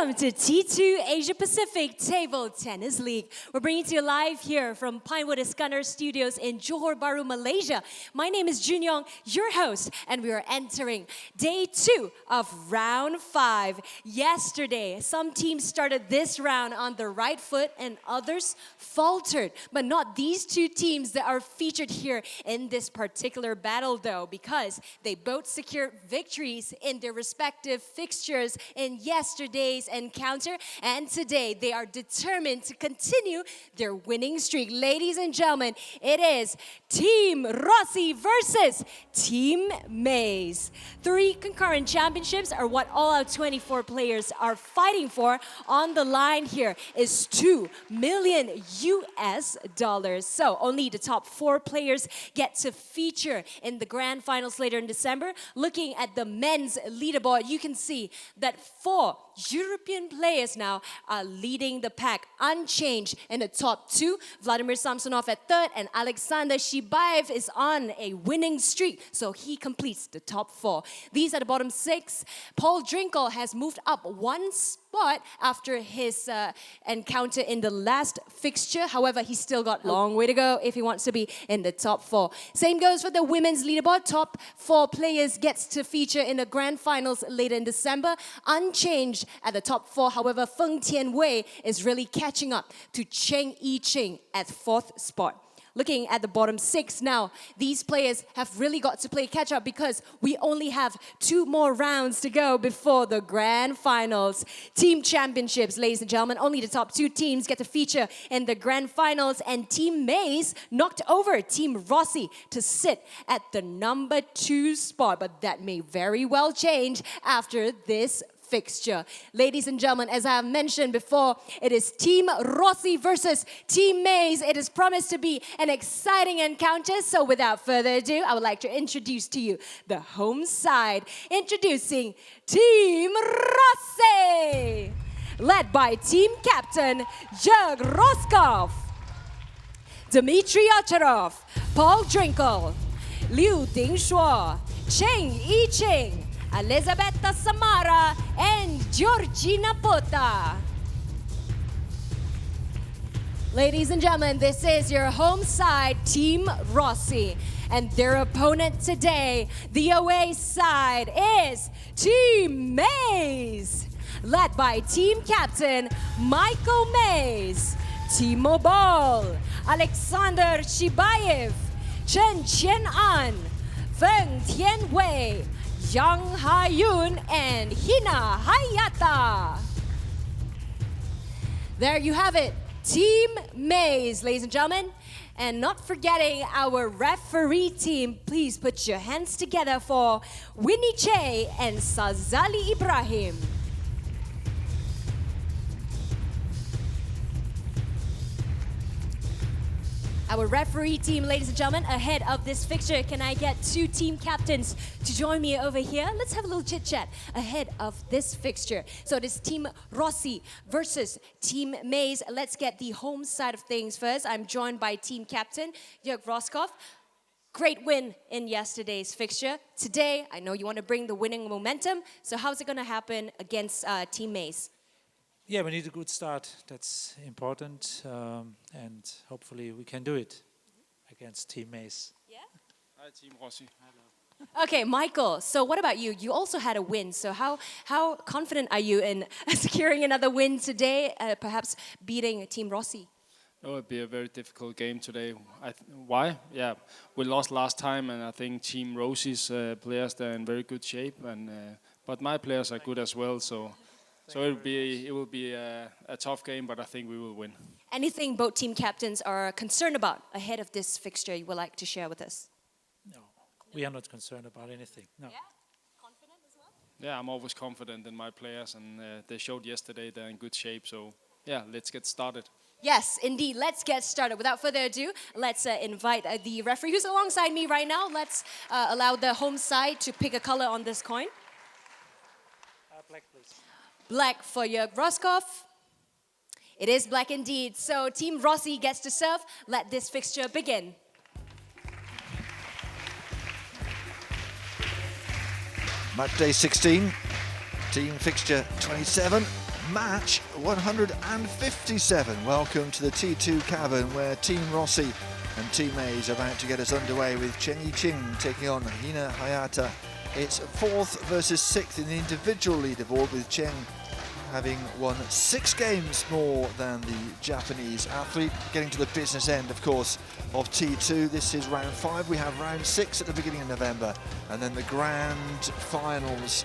Welcome to T2 Asia Pacific Table Tennis League. We're bringing to you live here from Pinewood Iskandar Studios in Johor Bahru, Malaysia. My name is Junyong, your host, and we are entering day 2 of round 5. Yesterday, some teams started this round on the right foot and others faltered. But not these two teams that are featured here in this particular battle though, because they both secured victories in their respective fixtures in yesterday's encounter, and today they are determined to continue their winning streak. Ladies and gentlemen, it is Team Rossi versus Team Mays. 3 concurrent championships are what all our 24 players are fighting for. On the line here is $2 million US. So only the top 4 players get to feature in the grand finals later in December. Looking at the men's leaderboard, you can see that 4 European players now are leading the pack unchanged in the top 2. Vladimir Samsonov at 3rd and Alexander Shibaev is on a winning streak, so he completes the top 4. These are the bottom 6. Paul Drinkhall has moved up 1 spot after his encounter in the last fixture. However, he's still got a long way to go if he wants to be in the top 4. Same goes for the women's leaderboard. Top 4 players gets to feature in the grand finals later in December. Unchanged at the top 4. However, Feng Tianwei is really catching up to Cheng I-Ching at 4th spot. Looking at the bottom 6 now, these players have really got to play catch up because we only have 2 more rounds to go before the grand finals. Team championships, ladies and gentlemen, only the top 2 teams get to feature in the grand finals, and Team Mays knocked over Team Rossi to sit at the number 2 spot, but that may very well change after this fixture. Ladies and gentlemen, as I have mentioned before, it is Team Rossi versus Team Mays. It is promised to be an exciting encounter, so without further ado, I would like to introduce to you the home side. Introducing Team Rossi, led by team captain Georgina, Dimitrij, Paul Drinkhall, Liu Dingshuo, Cheng I-Ching, Elizabeta Samara, and Georgina Pota. Ladies and gentlemen, this is your home side, Team Rossi. And their opponent today, the away side, is Team Mays, led by team captain Michael Mays, Timo Boll, Alexander Shibaev, Chien-An, Feng Tianwei, Young Haeun, and Hina Hayata. There you have it, Team Mays, ladies and gentlemen. And not forgetting our referee team, please put your hands together for Winnie Che and Sazali Ibrahim. Our referee team, ladies and gentlemen, ahead of this fixture, can I get 2 team captains to join me over here? Let's have a little chit-chat ahead of this fixture. So it is Team Rossi versus Team Mays. Let's get the home side of things first. I'm joined by team captain Jörg Roskopf. Great win in yesterday's fixture. Today, I know you want to bring the winning momentum. So how's it going to happen against Team Mays? Yeah, we need a good start. That's important, and hopefully we can do it against Team Mays. Yeah? Hi, Team Rossi. Okay, Michael, so what about you? You also had a win, so how confident are you in securing another win today, perhaps beating Team Rossi? Oh, it'll be a very difficult game today. Why? Yeah, we lost last time, and I think Team Rossi's players, they're in very good shape, and but my players are good as well, so it will be a tough game, but I think we will win. Anything both team captains are concerned about ahead of this fixture you would like to share with us? No, we are not concerned about anything. No. Yeah? Confident as well? Yeah, I'm always confident in my players, and they showed yesterday they're in good shape. So yeah, let's get started. Yes, indeed. Let's get started. Without further ado, let's invite the referee who's alongside me right now. Let's allow the home side to pick a color on this coin. Black, please. Black for Jörg Roskopf. It is black indeed. So Team Rossi gets to serve. Let this fixture begin. Match day 16, team fixture 27. match 157. Welcome to the T2 cabin where Team Rossi and Team A is about to get us underway with I-Ching taking on Hina Hayata. It's 4th versus 6th in the individual leaderboard, with Cheng having won 6 games more than the Japanese athlete. Getting to the business end, of course, of T2. This is round 5. We have round 6 at the beginning of November, and then the grand finals,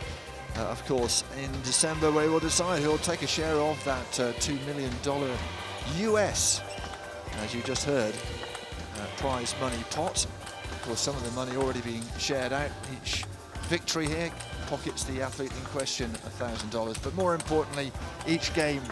of course, in December, where we'll decide who'll take a share of that $2 million US, as you just heard, prize money pot. Of course, some of the money already being shared out. Each victory here pockets the athlete in question $1,000, but more importantly, each game,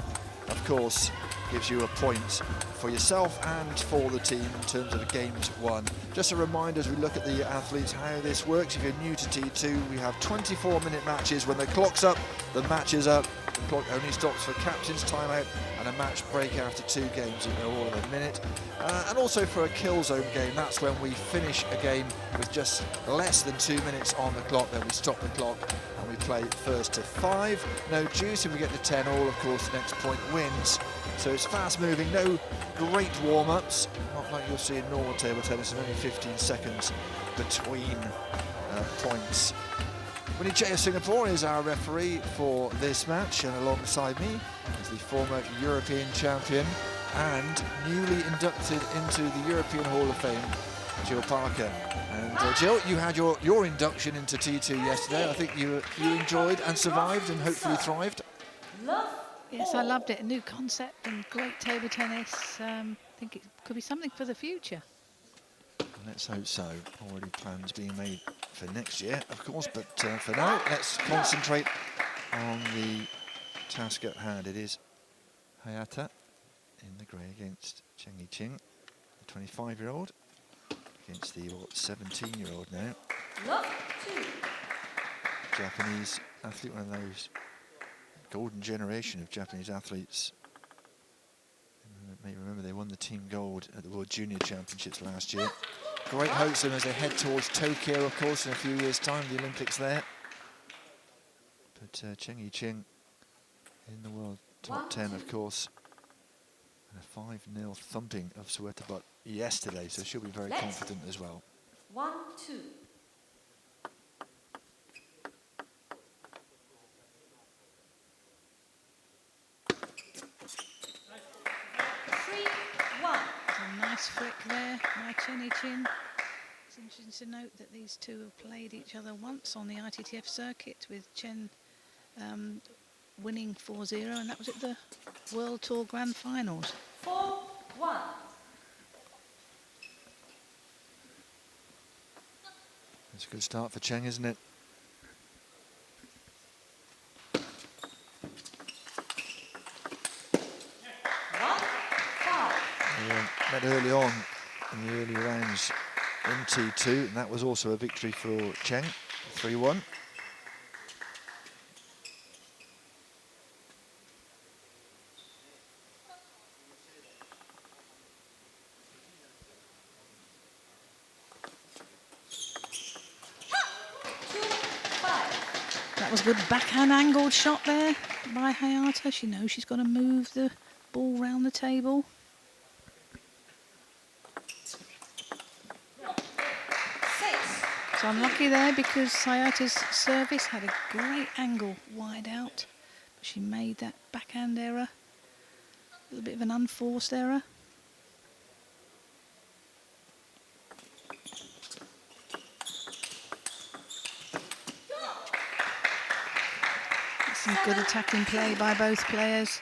of course, gives you a point for yourself and for the team in terms of games won. Just a reminder as we look at the athletes how this works. If you're new to T2, we have 24-minute matches. When the clock's up, the match is up. The clock only stops for captain's timeout and a match break after 2 games. They're all of a minute. And also for a kill zone game, that's when we finish a game with just less than 2 minutes on the clock. Then we stop the clock and we play first to 5. No juice. If we get to 10 all, of course, the next point wins. So it's fast moving, no great warm-ups, not like you'll see in normal table tennis, and only 15 seconds between points. Dimitrij of Singapore is our referee for this match, and alongside me is the former European champion and newly inducted into the European Hall of Fame, Jill Parker. And Jill, you had your induction into T2 yesterday. I think you enjoyed and survived and hopefully thrived. Yes, I loved it. A new concept and great table tennis. I think it could be something for the future. Let's hope so. Already plans being made for next year, of course, but for now, let's concentrate on the task at hand. It is Hayata in the grey against Cheng, the 25-year-old, against the 17-year-old now. Japanese athlete, one of those golden generation of Japanese athletes. You may remember they won the team gold at the World Junior Championships last year. Great hopes as they head towards Tokyo, of course, in a few years' time, the Olympics there. But Cheng in the world top 10, of course. And a 5-0 thumping of Shibaev yesterday, so she'll be very confident as well. 1-2. Nice flick there by Chien-An. It's interesting to note that these two have played each other once on the ITTF circuit, with Chen winning 4-0, and that was at the World Tour Grand Finals. 4-1. It's a good start for Cheng, isn't it? Met early on in the early rounds in T2, and that was also a victory for Cheng, 3-1. That was a good backhand angled shot there by Hayata. She knows she's got to move the ball round the table. So unlucky there, because Hayata's service had a great angle wide out, but she made that backhand error. A little bit of an unforced error. Some good attacking play by both players.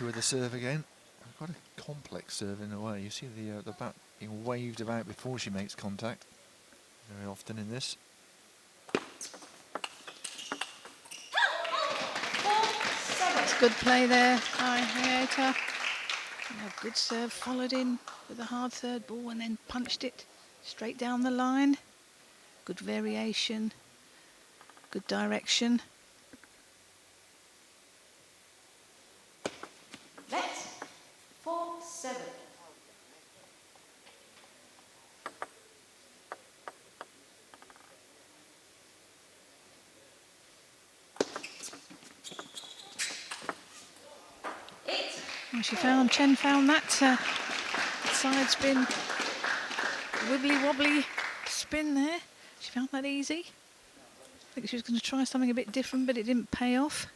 With the serve again. Quite a complex serve in a way. You see the bat being waved about before she makes contact very often in this. That's good play there by Hayata. A good serve followed in with a hard third ball and then punched it straight down the line. Good variation, good direction. Well, Chen found that side spin, wibbly wobbly spin there. She found that easy. I think she was going to try something a bit different, but it didn't pay off.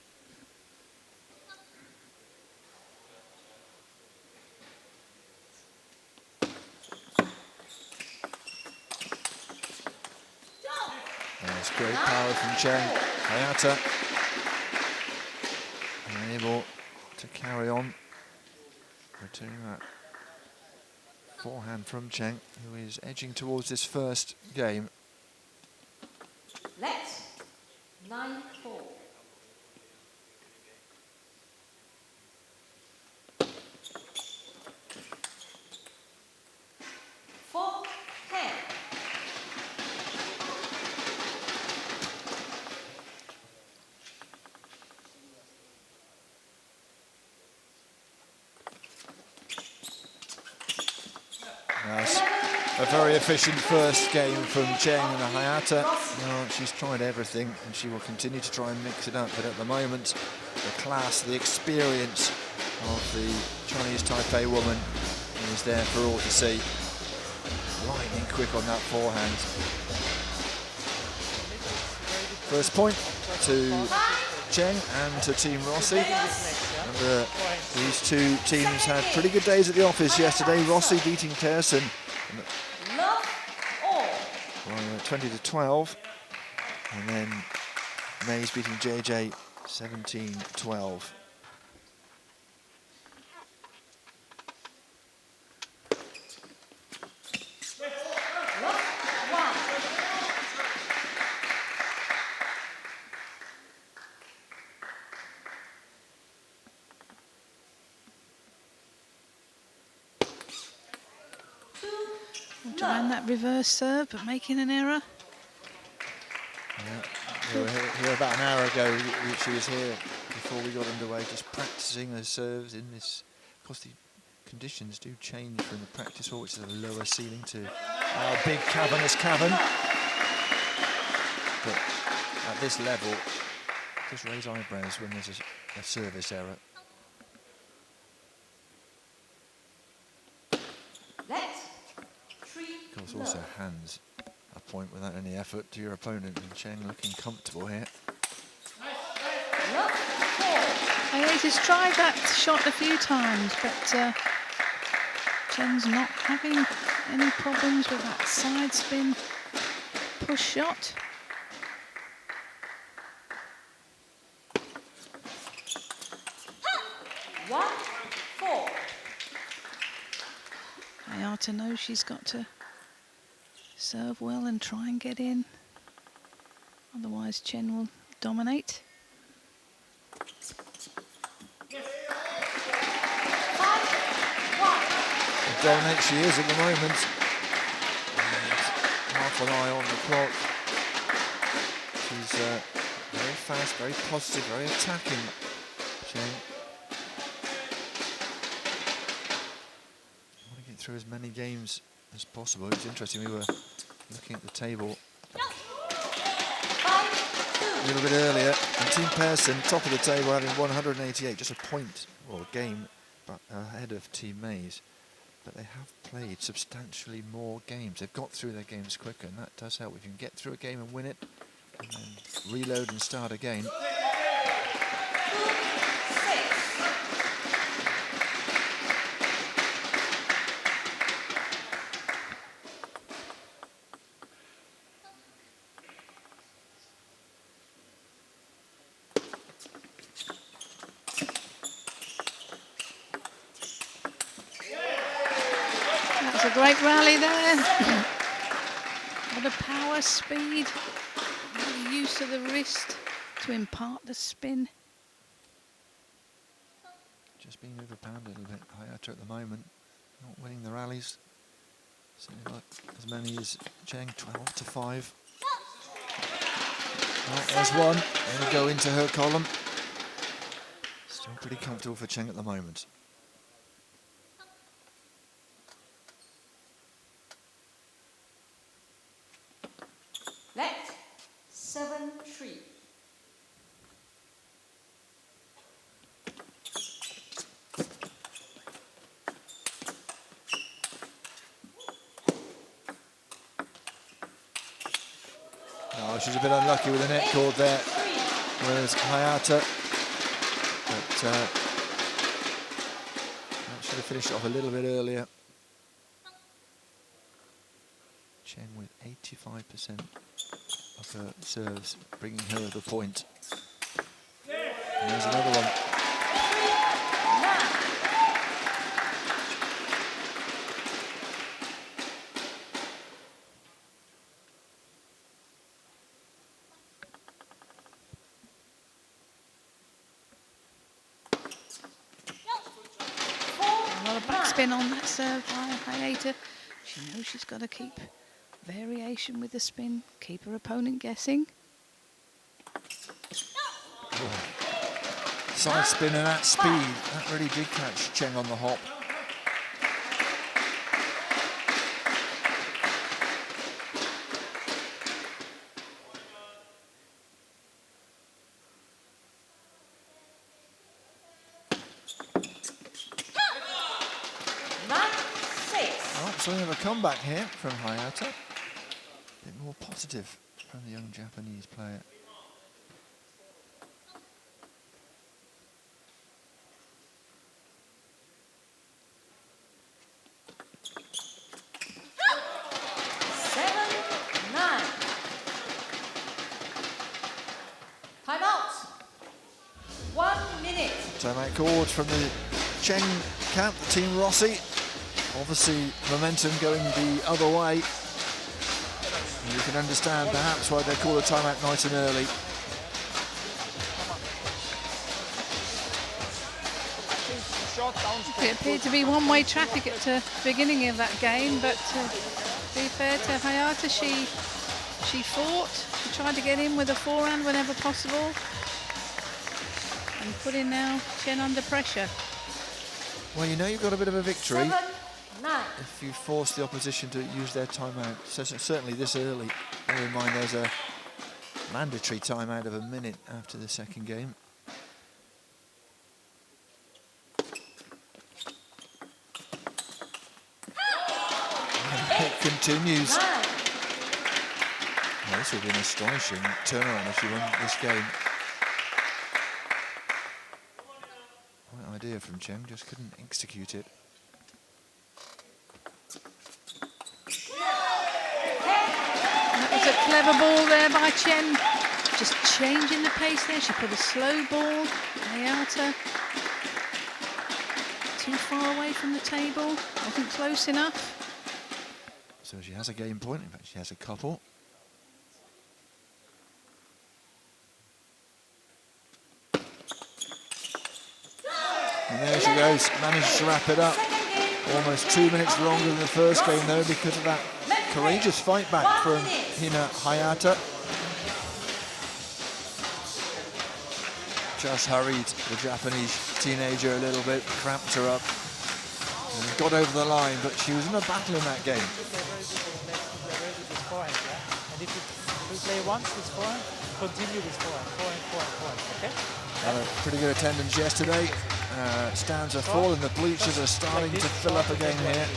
There's great power from Cheng. Hayata unable to carry on. Returning that forehand from Cheng, who is edging towards this first game. Let's 9-4. Yes, a very efficient first game from Cheng and Hayata. No, she's tried everything and she will continue to try and mix it up, but at the moment the class, the experience of the Chinese Taipei woman is there for all to see. Lightning quick on that forehand. First point to Cheng and to Team Rossi. And these two teams had pretty good days at the office yesterday. Rossi beating Pearson 20-12, and then Mays beating JJ 17-12. Trying that reverse serve, but making an error. Yeah, we were here about an hour ago. She was here before we got underway, just practicing her serves in this. Of course, the conditions do change from the practice hall, which is a lower ceiling, to our big cavernous cavern. But at this level, just raise eyebrows when there's a service error. Of course, also hands a point without any effort to your opponent, and Cheng looking comfortable here. Hayata's tried that shot a few times, but Chen's not having any problems with that side spin push shot. Hayata knows she's got to serve well and try and get in. Otherwise, Chen will dominate. Dominate she is at the moment. And half an eye on the clock. She's very fast, very positive, very attacking, Chen. Want to get through as many games as possible. It's interesting, we were looking at the table a little bit earlier, and Team Pearson, top of the table, having 188, just a point or a game but ahead of Team Mays. But they have played substantially more games. They've got through their games quicker, and that does help. If you can get through a game and win it, and then reload and start again. That's a great rally there. What a power, speed, the use of the wrist to impart the spin. Just being overpounded a little bit, Hayata at the moment, not winning the rallies. Certainly not as many as Cheng, 12-5. Right, there's one, going to go into her column. Still pretty comfortable for Cheng at the moment. Let's 7-3. Oh, she's a bit unlucky with the net cord there. Whereas Hayata, but that should have finished off a little bit earlier. Cheng with 85% of her serves, bringing her the point. And there's another one. Backspin on that serve by Hayata. She knows she's got to keep variation with the spin, keep her opponent guessing. Side spin and that speed, that really did catch Cheng on the hop. Something of a comeback here from Hayata. A bit more positive from the young Japanese player. Timeout. 1 minute. Timeout called from the Cheng camp, the Team Rossi. Obviously, momentum going the other way. And you can understand perhaps why they call a timeout nice and early. It appeared to be one-way traffic at the beginning of that game, but to be fair to Hayata, she fought. She tried to get in with a forehand whenever possible, and putting now Chen under pressure. Well, you know you've got a bit of a victory if you force the opposition to use their timeout. So certainly this early. Bear in mind there's a mandatory timeout of a minute after the second game. And it continues. Well, this would be an astonishing turnaround if you won this game. What idea from Cheng, just couldn't execute it. A clever ball there by Chen, just changing the pace there. She put a slow ball. Hayata too far away from the table, wasn't close enough. So she has a game point, in fact she has a couple. And there she goes, managed to wrap it up. Almost 2 minutes longer than the first game though, because of that courageous fight back from Hina Hayata. Just hurried the Japanese teenager a little bit, cramped her up, and got over the line, but she was in a battle in that game. And if you play once this forehand, continue this forehand, okay? Had a pretty good attendance yesterday. Stands are full and the bleachers are starting to fill up again here.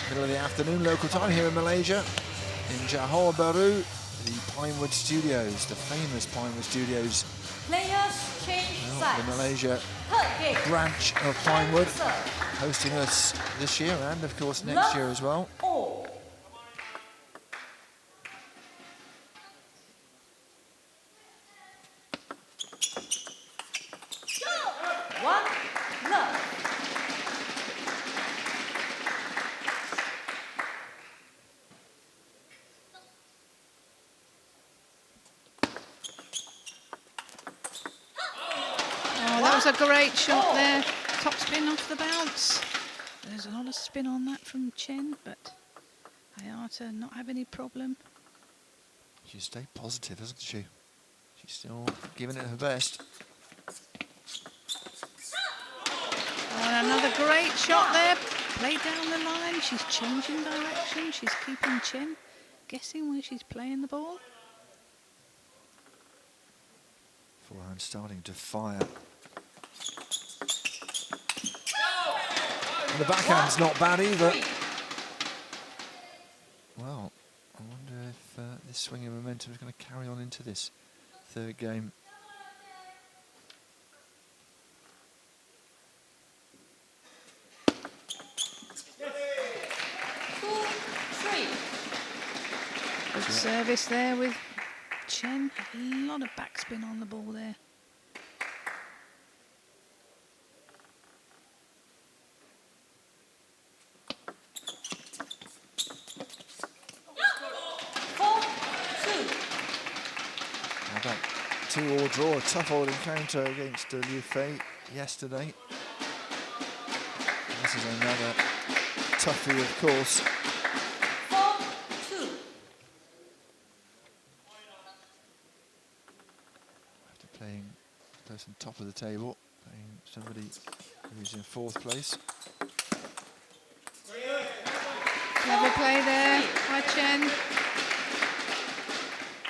Middle of the afternoon, local time here in Malaysia, in Johor Bahru, the Pinewood Studios, the famous Pinewood Studios. Players change sides. The Malaysia branch of Pinewood, hosting us this year and of course next year as well. A great shot there, top spin off the bounce. There's a lot of spin on that from Chen, but Hayata not having any problem. She stayed positive, hasn't she? She's still giving it her best. And another great shot there, played down the line. She's changing direction. She's keeping Chen guessing where she's playing the ball. Forehand starting to fire. And the backhand's not bad either. this swinging momentum is going to carry on into this third game. Good service there with Chen. A lot of backspin on the ball there. Now that 2-all draw, a tough old encounter against Liu Fei yesterday. This is another toughie, of course. After playing close on top of the table, playing somebody who's in 4th place. Clever play there by Chen.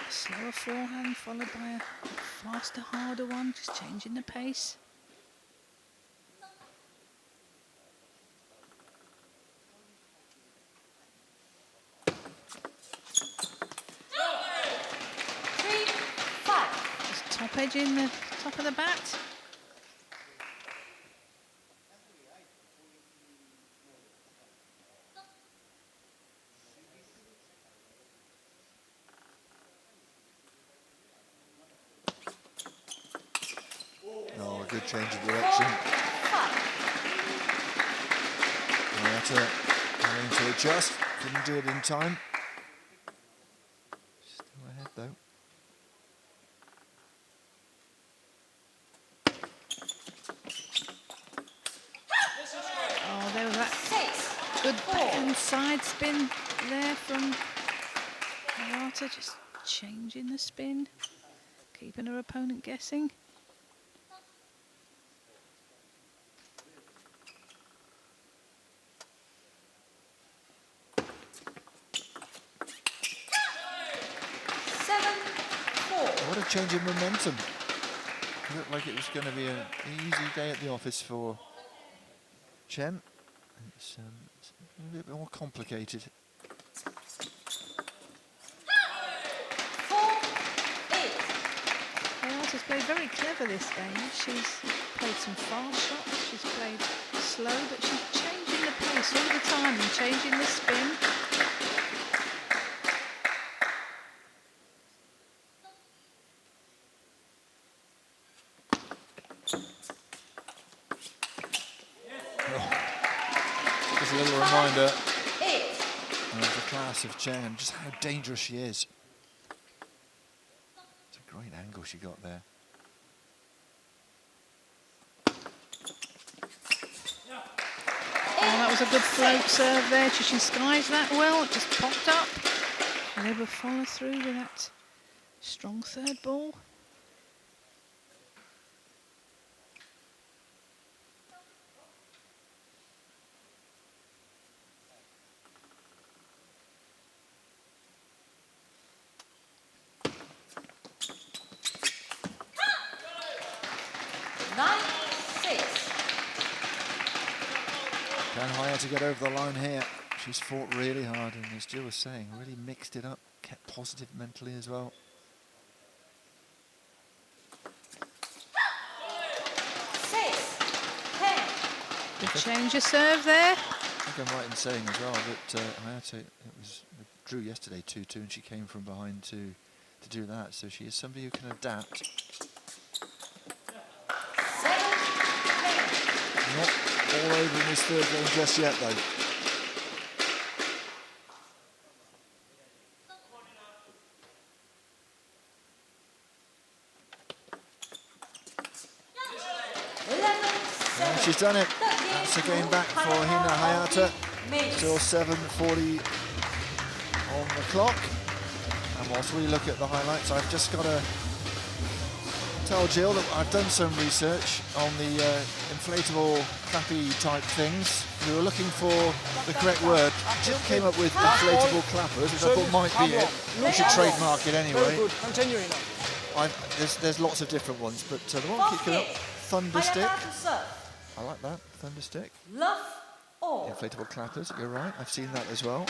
Slower forehand followed by a faster, harder one, just changing the pace. Just top edge in the top of the bat. Good change of direction. Hayata having to adjust, couldn't do it in time. Still ahead though. Oh, there was that good backhand side spin there from Hayata, just changing the spin, keeping her opponent guessing. What a change in momentum. It looked like it was going to be an easy day at the office for Chen. It's a bit more complicated. Hayata's played very clever this game. She's played some fast shots, she's played slow, but she's changing the pace all the time and changing the spin. Just a little reminder of the class of Cheng and just how dangerous she is. It's a great angle she got there. Oh, that was a good float serve there. She skies that well. It just popped up. Never follow through with that strong third ball. Can Hayata get over the line here? She's fought really hard and, as Jill was saying, really mixed it up, kept positive mentally as well. Good change of serve there. I think I'm right in saying as well that Hayata drew yesterday 2-2 and she came from behind to do that, so she is somebody who can adapt. Not all over in this third game just yet though. And she's done it. That's a game back for Hina Hayata. Still 7:40 on the clock. And whilst we look at the highlights, I've just got to tell Jill that I've done some research on the inflatable clappy type things. We were looking for the correct word. Jill came up with inflatable clappers, which I thought might be it. We should trademark it anyway. Continuing. There's lots of different ones, but the one that keeps coming up, thunder stick. I like that, thunder stick. Inflatable clappers, you're right, I've seen that as well.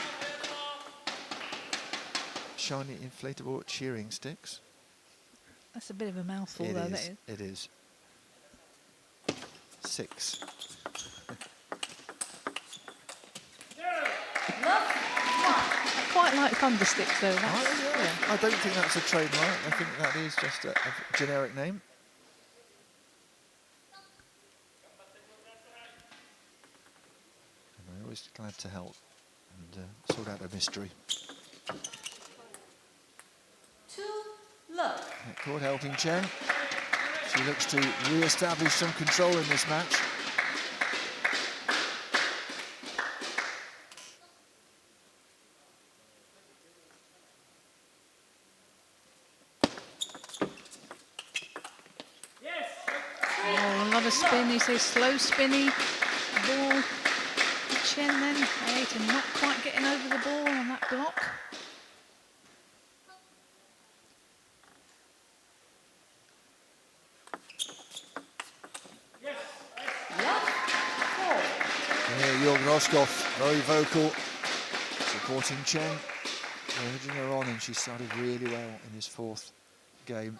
shiny inflatable cheering sticks. That's a bit of a mouthful, though. That is. It is. 6. I quite like thunder sticks, though. Yeah. I don't think that's a trademark. I think that is just a generic name. And I'm always glad to help and sort out a mystery. 2 love. Court helping Chen. She looks to re-establish some control in this match. Oh, a lot of spin. He says slow spinny ball. Chen then. Hayata not quite getting over the ball on that block. Roskov, very vocal, supporting Cheng, urging her on, and she started really well in this 4th game.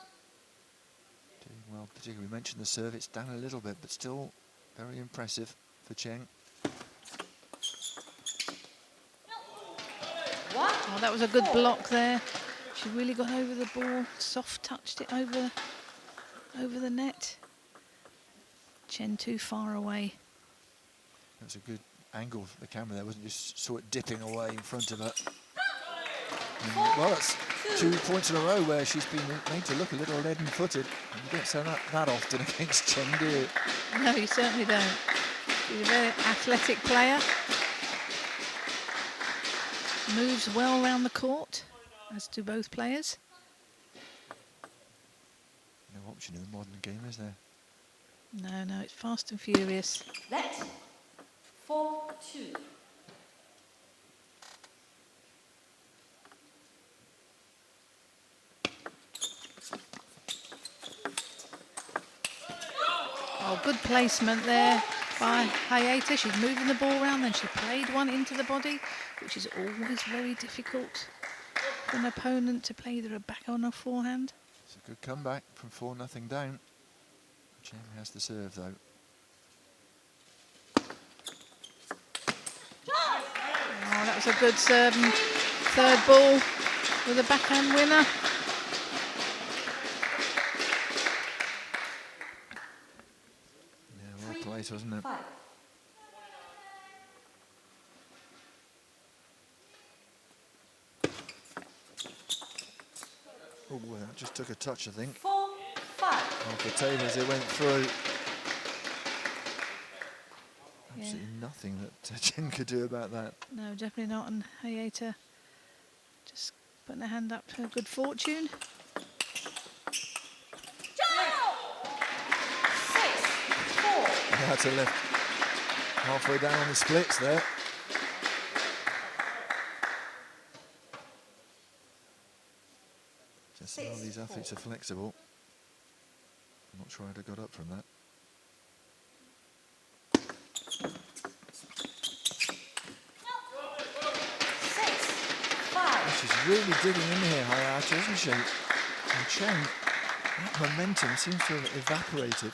Doing well, particularly we mentioned the serve, it's down a little bit, but still very impressive for Cheng. Oh, that was a good block there. She really got over the ball, soft touched it over the net. Chen too far away. That's a good angle for the camera there, wasn't it? Just saw it dipping away in front of her. And, well, that's 2 points in a row where she's been made to look a little leaden-footed. And you don't say that often against Chen, do you? No, you certainly don't. She's a very athletic player. Moves well around the court, as do both players. No option in the modern game, is there? No, it's fast and furious. Let 4-2. Oh, good placement there by Hayata. She's moving the ball around, then she played one into the body, which is always very difficult for an opponent to play either a back on or forehand. It's a good comeback from 4-0 down. Cheng has the serve, though. Oh, that was a good serve. 3rd ball with a backhand winner. Yeah, well played, wasn't it? 5. Oh, well, that just took a touch, I think. 4-5. Off the table as it went through. Absolutely nothing that Chen could do about that. No, definitely not. And Hayata just putting her hand up to her good fortune. 6-4. Hayata left halfway down on the splits there. Just how these athletes are flexible. I'm not sure I'd have got up from that. She's really digging in here, Hayata, isn't she? And Chen, that momentum seems to have evaporated.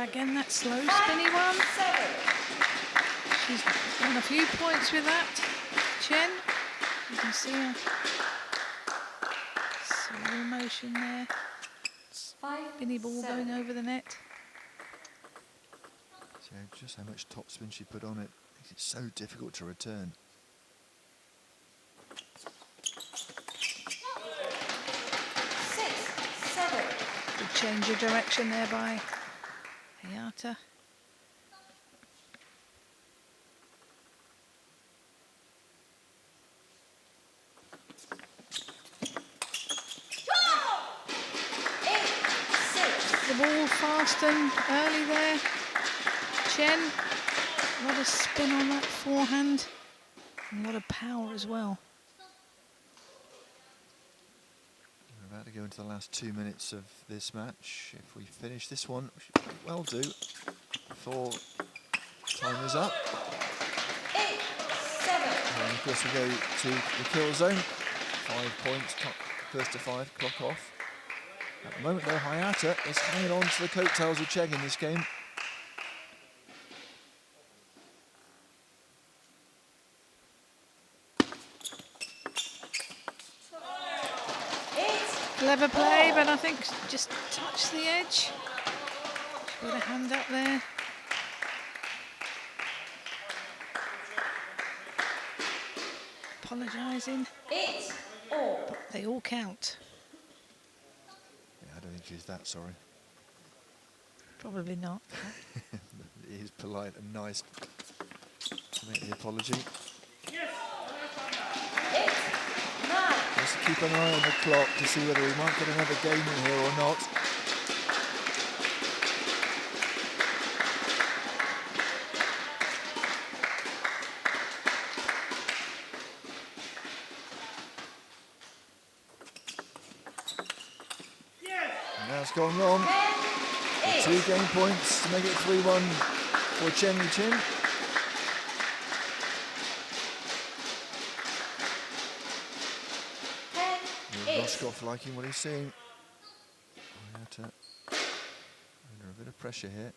Again, that slow spinny one. She's won a few points with that. Chen, you can see her slow motion there. Spinny ball going over the net. So just how much topspin she put on it makes it so difficult to return. Good change of direction there by Hayata. The ball fast and early there. Chen, a lot of spin on that forehand. And a lot of power as well. About to go into the last 2 minutes of this match. If we finish this one, we should well do before time is up. 8-7. And of course we go to the kill zone. 5 points, first to 5, clock off. At the moment though, Hayata is hanging on to the coattails of Cheng in this game. Clever play, but I think just touched the edge. Got a hand up there. Apologising. 8-all. But they all count. Yeah, I don't think she's that sorry. Probably not. It is polite and nice to make the apology. 8-9. Just keep an eye on the clock to see whether we might get another game in here or not. And that's gone wrong. 2 game points to make it 3-1 for Chien-An. Roscoff liking what he's seeing. Hayata under a bit of pressure here.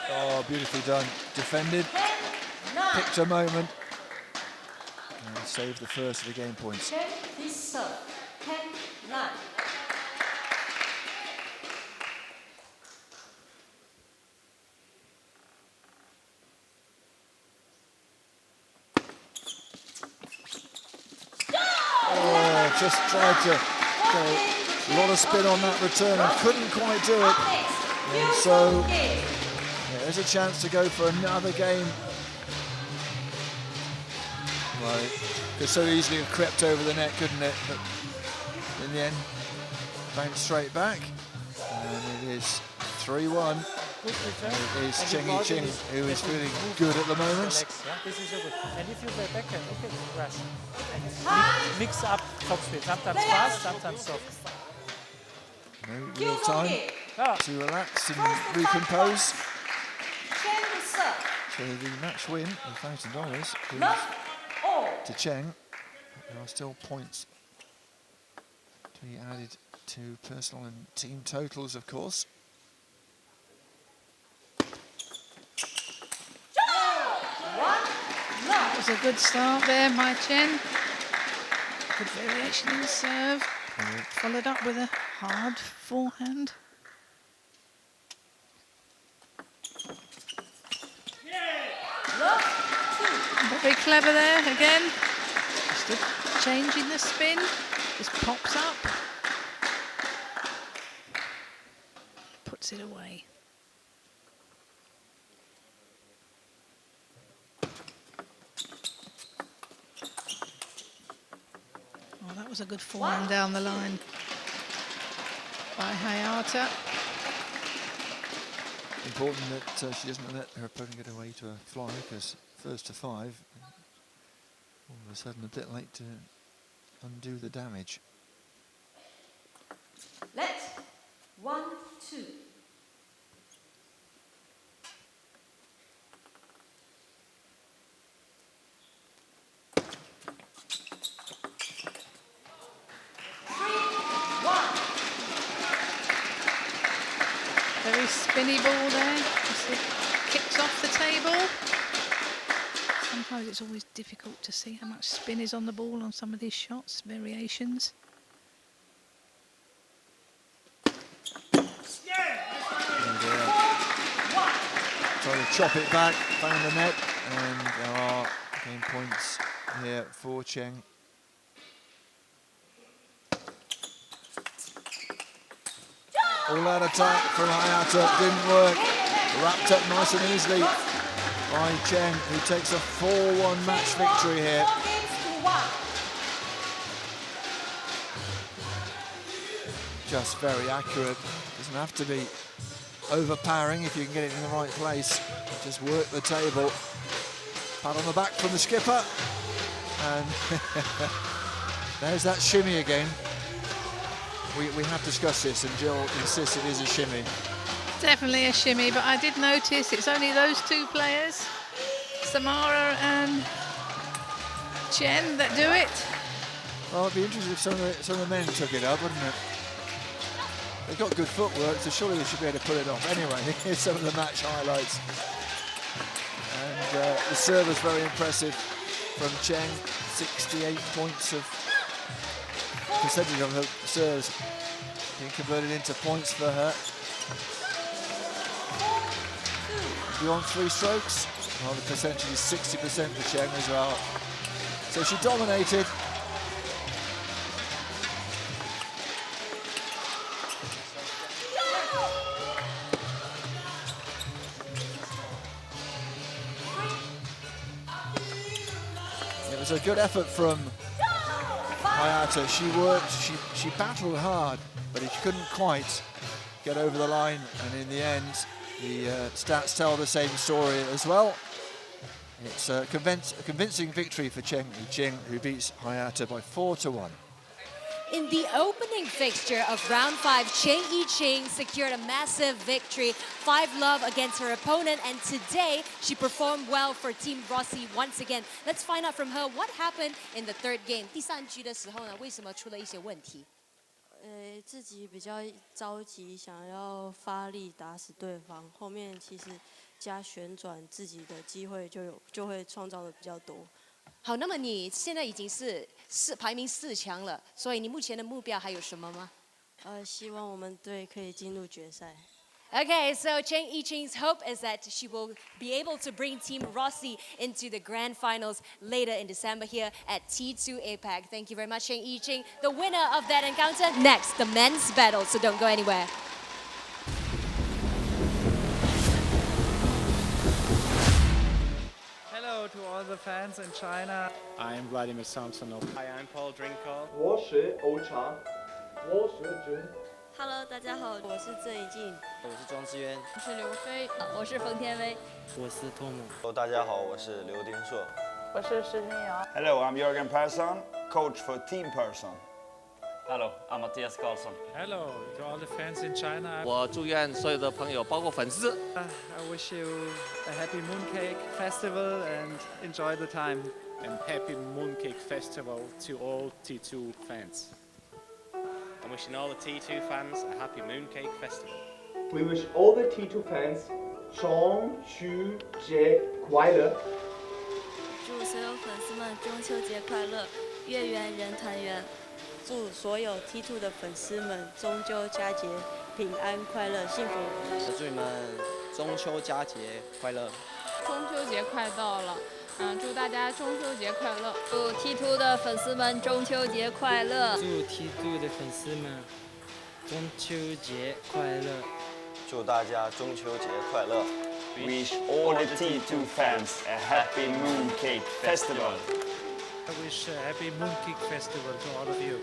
Oh, beautifully done. Defended, picked a moment, and saved the first of the game points. 10 this serve. 10-9. Just tried to go a lot of spin on that return and couldn't quite do it. And so yeah, there's a chance to go for another game. Well, it could so easily have crept over the net, couldn't it? But in the end, bounced straight back. And it is 3-1. It is Cheng, who is feeling good at the moment. This is good. And if you play backhand, okay, rush. Mix up topspin, sometimes fast, sometimes soft. No real time to relax and recompose. So the match win of $1,000 goes to Cheng. There are still points to be added to personal and team totals, of course. That was a good start there by Chen. Good variation in the serve. Followed up with a hard forehand. Very clever there again. Just a change in the spin. Just pops up. Puts it away. Oh, that was a good forehand down the line by Hayata. Important that she doesn't let her opponent get away to a fly, because first to 5, all of a sudden a bit late to undo the damage. Let's 1-2. Very spinny ball there. Just it kicks off the table. Sometimes it's always difficult to see how much spin is on the ball on some of these shots, variations. Trying to chop it back, found the net, and there are game points here for Cheng. All out attack from Hayata, didn't work. Wrapped up nice and easily by Cheng, who takes a 4-1 match victory here. Just very accurate. Doesn't have to be overpowering if you can get it in the right place. Just work the table. Pat on the back from the skipper. And there's that shimmy again. We have discussed this, and Jill insists it is a shimmy. Definitely a shimmy, but I did notice it's only those two players, Samara and Chen, that do it. Well, it'd be interesting if some of the men took it up, wouldn't it? They've got good footwork, so surely they should be able to pull it off. Anyway, here's some of the match highlights. And the serve was very impressive from Cheng. 68 points of percentage of her serves being converted into points for her. Beyond 3 strokes, well, the percentage is 60% for Cheng as well. So she dominated. It was a good effort from Hayata. She worked, she battled hard, but she couldn't quite get over the line. And in the end, the stats tell the same story as well. It's a convincing victory for Chien-An, who beats Hayata by 4-1. In the opening fixture of round 5, I-Ching secured a massive victory, 5-love against her opponent, and today she performed well for Team Rossi once again. Let's find out from her what happened in the third game. 第三局的时候呢，为什么出了一些问题？自己比较着急，想要发力打死对方，后面其实加旋转，自己的机会就会创造的比较多。好，那么你现在已经是排名4强了，所以你目前的目标还有什么吗？希望我们队可以进入决赛。Okay, so I-Ching's hope is that she will be able to bring Team Rossi into the grand finals later in December here at T2 APAC. Thank you very much, I-Ching. The winner of that encounter, next, the men's battle, so don't go anywhere. Hello to all the fans in China. I am Vladimir Samsonov. Hi, I'm Boll Drinkhall. 我是 Ovtcharov. 我是 Chen. Hello， 大家好，我是郑怡静。我是庄智渊。我是刘飞。我是冯天薇。我是 Timo。Hello， 大家好，我是刘丁硕。我是石金瑶。Hello, I'm Jörgen Persson, coach for Team Persson. Hello, I'm Mattias Karlsson. Hello to all the fans in China. 我祝愿所有的朋友，包括粉丝。I wish you a happy Mooncake Festival and enjoy the time. And happy Mooncake Festival to all T2 fans. I'm wishing all the T2 fans a happy Mooncake Festival. We wish all the T2 fans 中秋节快乐。祝所有粉丝们中秋节快乐，月圆人团圆。祝所有 T2 的粉丝们中秋佳节平安快乐幸福。祝你们中秋佳节快乐。中秋节快到了。祝大家中秋节快乐！祝 T2 的粉丝们中秋节快乐！祝 T2 的粉丝们中秋节快乐！祝大家中秋节快乐 Wish all the T2 fans a happy Mooncake Festival. I wish a happy Mooncake Festival to all of you.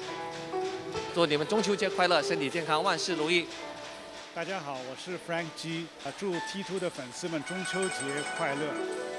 祝你们中秋节快乐，身体健康，万事如意。大家好，我是 Frank G。祝 T2 的粉丝们中秋节快乐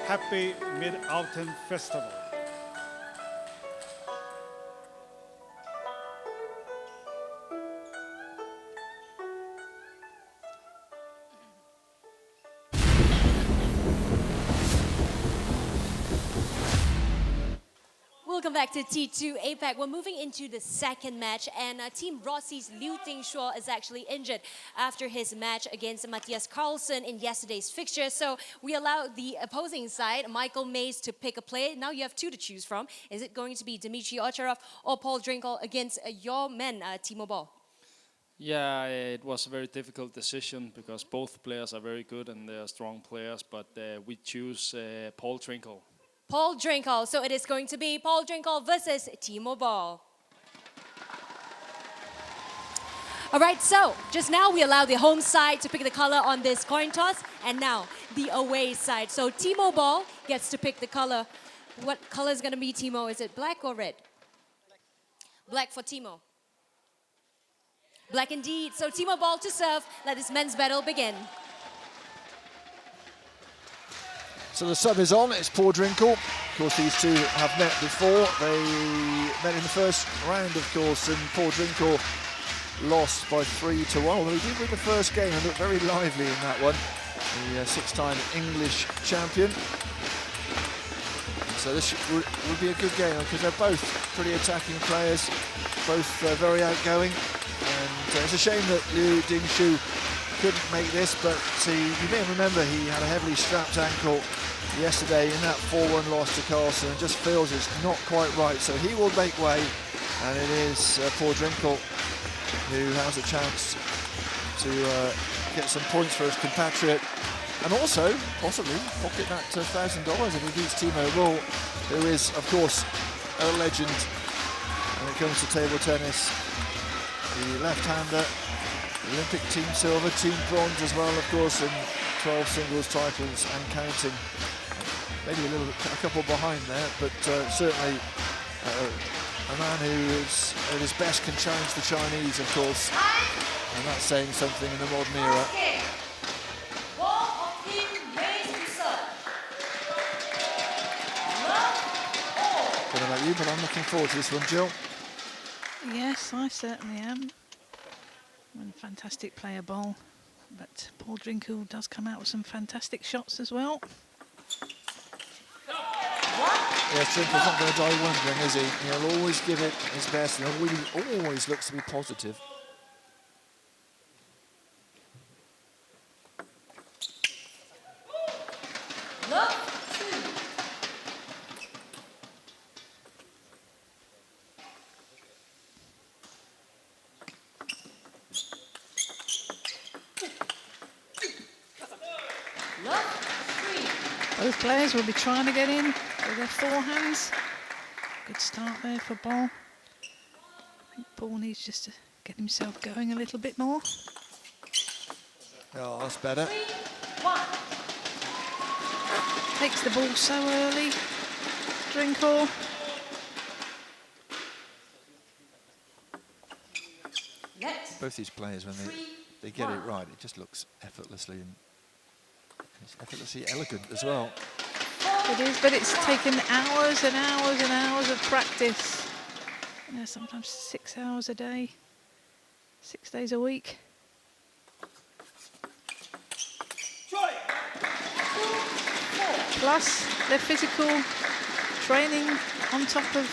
，Happy Mid-Autumn Festival。Welcome back to T2 APAC. We're moving into the second match, and Team Rossi's Liu Tingshuo is actually injured after his match against Mattias Karlsson in yesterday's fixture. So we allowed the opposing side, Michael Mays, to pick a play. Now you have 2 to choose from. Is it going to be Dimitrij Ovtcharov or Boll Drinkhall against your men, Timo Boll? Yeah, it was a very difficult decision because both players are very good and they are strong players, but we choose Boll Drinkhall. Boll Drinkhall. So it is going to be Boll Drinkhall versus Timo Boll. All right, so just now we allow the home side to pick the color on this coin toss, and now the away side. So Timo Boll gets to pick the color. What color is going to be, Timo? Is it black or red? Black for Timo. Black indeed. So Timo Boll to serve. Let this men's battle begin. So the sub is on, it's Paul Drinkhall. Of course, these two have met before. They met in the first round, of course, and Paul Drinkhall lost by 3-1. Although he did win the first game and looked very lively in that one. The six-time English champion. So this would be a good game because they're both pretty attacking players, both very outgoing. And it's a shame that Liu Dingshu couldn't make this, but you may remember he had a heavily strapped ankle yesterday in that 4-1 loss to Carlsen and just feels it's not quite right. So he will make way, and it is Paul Drinkhall who has a chance to get some points for his compatriot, and also possibly pocket that $1,000 if he beats Timo Boll, who is, of course, a legend when it comes to table tennis. The left-hander, Olympic team silver, team bronze as well, of course, and 12 singles titles and counting. Maybe a couple behind there, but certainly a man who is at his best can challenge the Chinese, of course, and that's saying something in the modern era. I don't know about you, but I'm looking forward to this one, Jill. Yes, I certainly am. And fantastic player, Boll, but Paul Drinkhall does come out with some fantastic shots as well. Yes, Drinkhall's not going to die wondering, is he? He'll always give it his best, and he always looks to be positive. Both players will be trying to get in with their forehands. Good start there for Boll. I think Boll needs just to get himself going a little bit more. Oh, that's better. 3-1. Takes the ball so early. Drinkhall. Both these players, when they get it right, it just looks effortlessly and it's effortlessly elegant as well. It is, but it's taken hours and hours and hours of practice. You know, sometimes 6 hours a day, 6 days a week. Plus their physical training on top of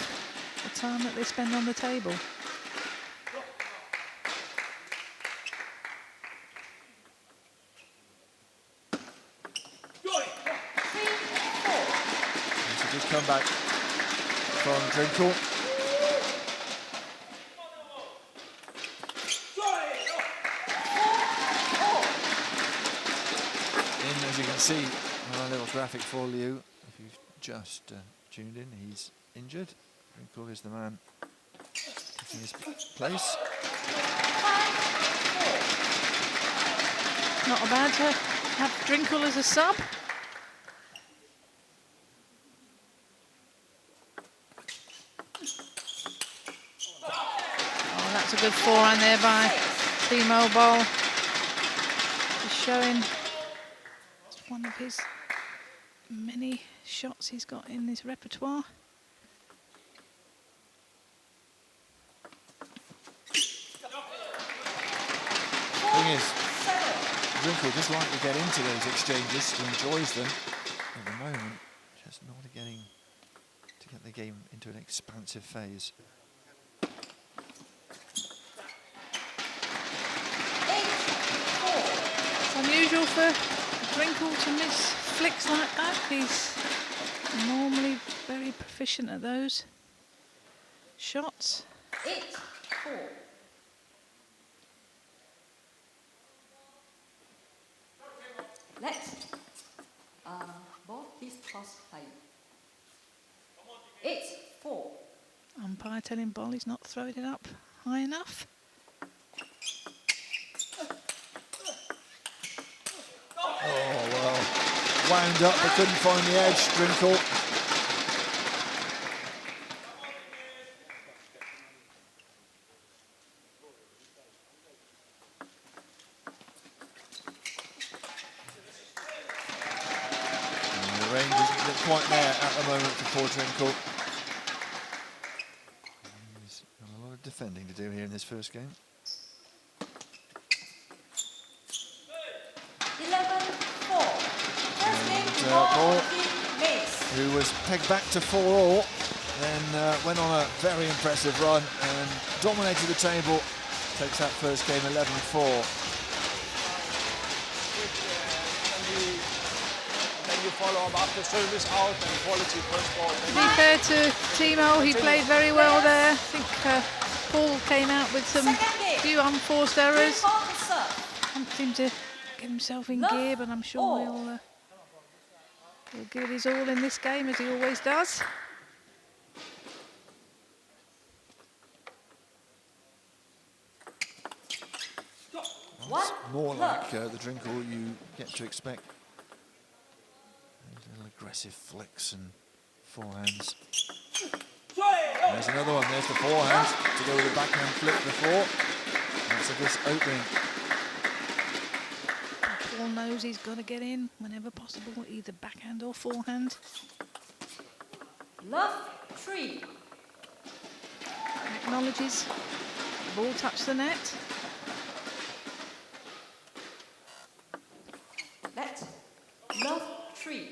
the time that they spend on the table. Comeback from Drinkhall. And as you can see on a little graphic for you, if you've just tuned in, he's injured. Drinkhall is the man taking his place. Not bad to have Drinkhall as a sub. That's a good forehand there by Timo Boll. Just showing it's one of his many shots he's got in his repertoire. Thing is, Drinkhall just like to get into those exchanges, he enjoys them. At the moment, just not getting to get the game into an expansive phase. Unusual for Drinkhall to miss flicks like that. He's normally very proficient at those shots. 8-4. Next, Boll, please toss Hayun. 8-4. Umpire telling Boll he's not throwing it up high enough. Oh, well, wound up but couldn't find the edge, Drinkhall. quite there at the moment for poor Drinkhall. He's got a lot of defending to do here in this first game. 11-4. First game, Boll, who was pegged back to 4-all, then went on a very impressive run and dominated the table. Takes that first game 11-4. Then you follow up after service out and quality first ball. To be fair to Timo, he played very well there. I think Boll came out with some few unforced errors. Can't seem to get himself in gear, but I'm sure he'll give it his all in this game, as he always does. It's more like the Drinkhall you get to expect. Little aggressive flicks and forehands. There's another one. There's the forehand to go with a backhand flip before. That's a good opening. Boll knows he's got to get in whenever possible, either backhand or forehand. Love 3. Acknowledges the ball touched the net. Let love 3.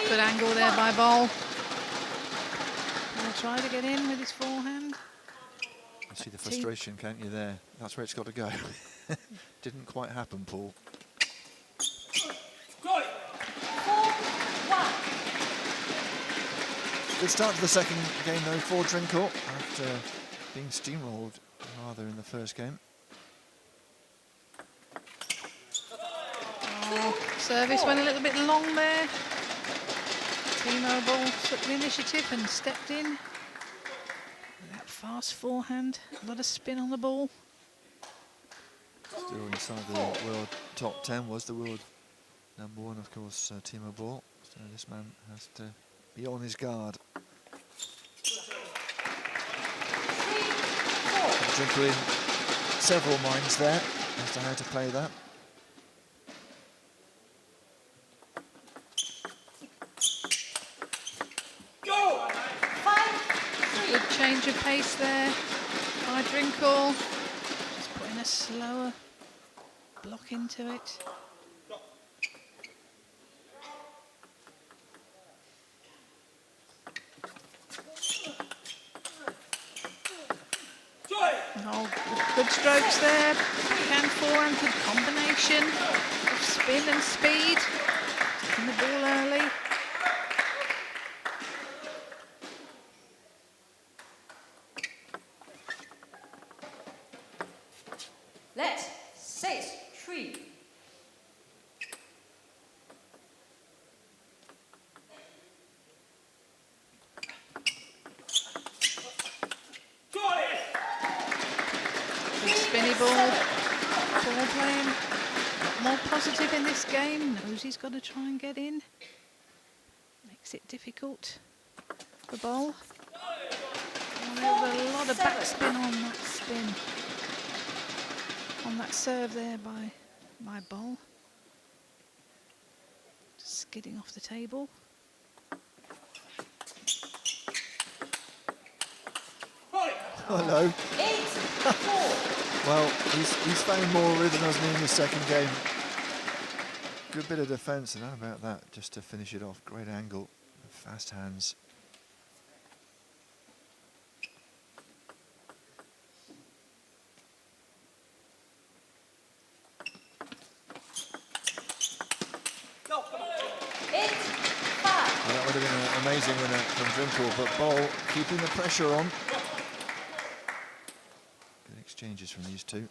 Good angle there by Boll. He'll try to get in with his forehand. You see the frustration, can't you, there? That's where it's got to go. Didn't quite happen, Paul. Good start to the second game, though, for Drinkhall, after being steamrolled rather in the first game. Oh, service went a little bit long there. Timo Boll took the initiative and stepped in. With that fast forehand, a lot of spin on the ball. Still inside the world top 10, was the world #1, of course, Timo Boll. So this man has to be on his guard. Drinkhall in several minds there as to how to play that. Good change of pace there by Drinkhall. Just putting a slower block into it. Oh, good strokes there. Backhand, forehand, good combination of spin and speed. Taking the ball early. Let 6-3. Good spinny ball. Ball playing more positive in this game. Knows he's got to try and get in. Makes it difficult for Boll. Oh, there was a lot of backspin on that spin. On that serve there by Boll. Just skidding off the table. Hello. Well, he's found more rhythm, hasn't he, in the second game. Good bit of defence, and how about that, just to finish it off. Great angle, fast hands. Well, that would have been an amazing winner from Drinkhall, but Boll keeping the pressure on. Good exchanges from these two.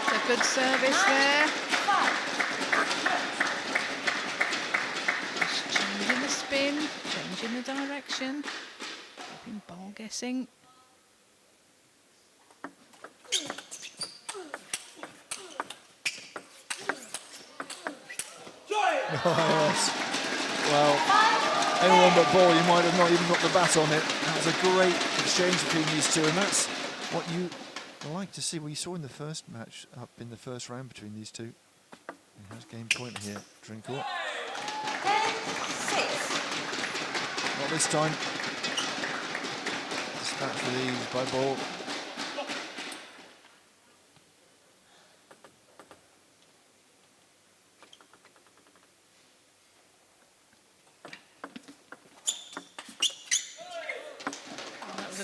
A good service there. Just changing the spin, changing the direction. Keeping Boll guessing. Oh, yes. Well, anyone but Boll, you might have not even got the bat on it. That was a great exchange between these two, and that's what you like to see. Well, you saw in the first match, up in the first round between these two. And has game point here, Drinkhall. 10-6. Not this time. Dispatched with ease by Boll.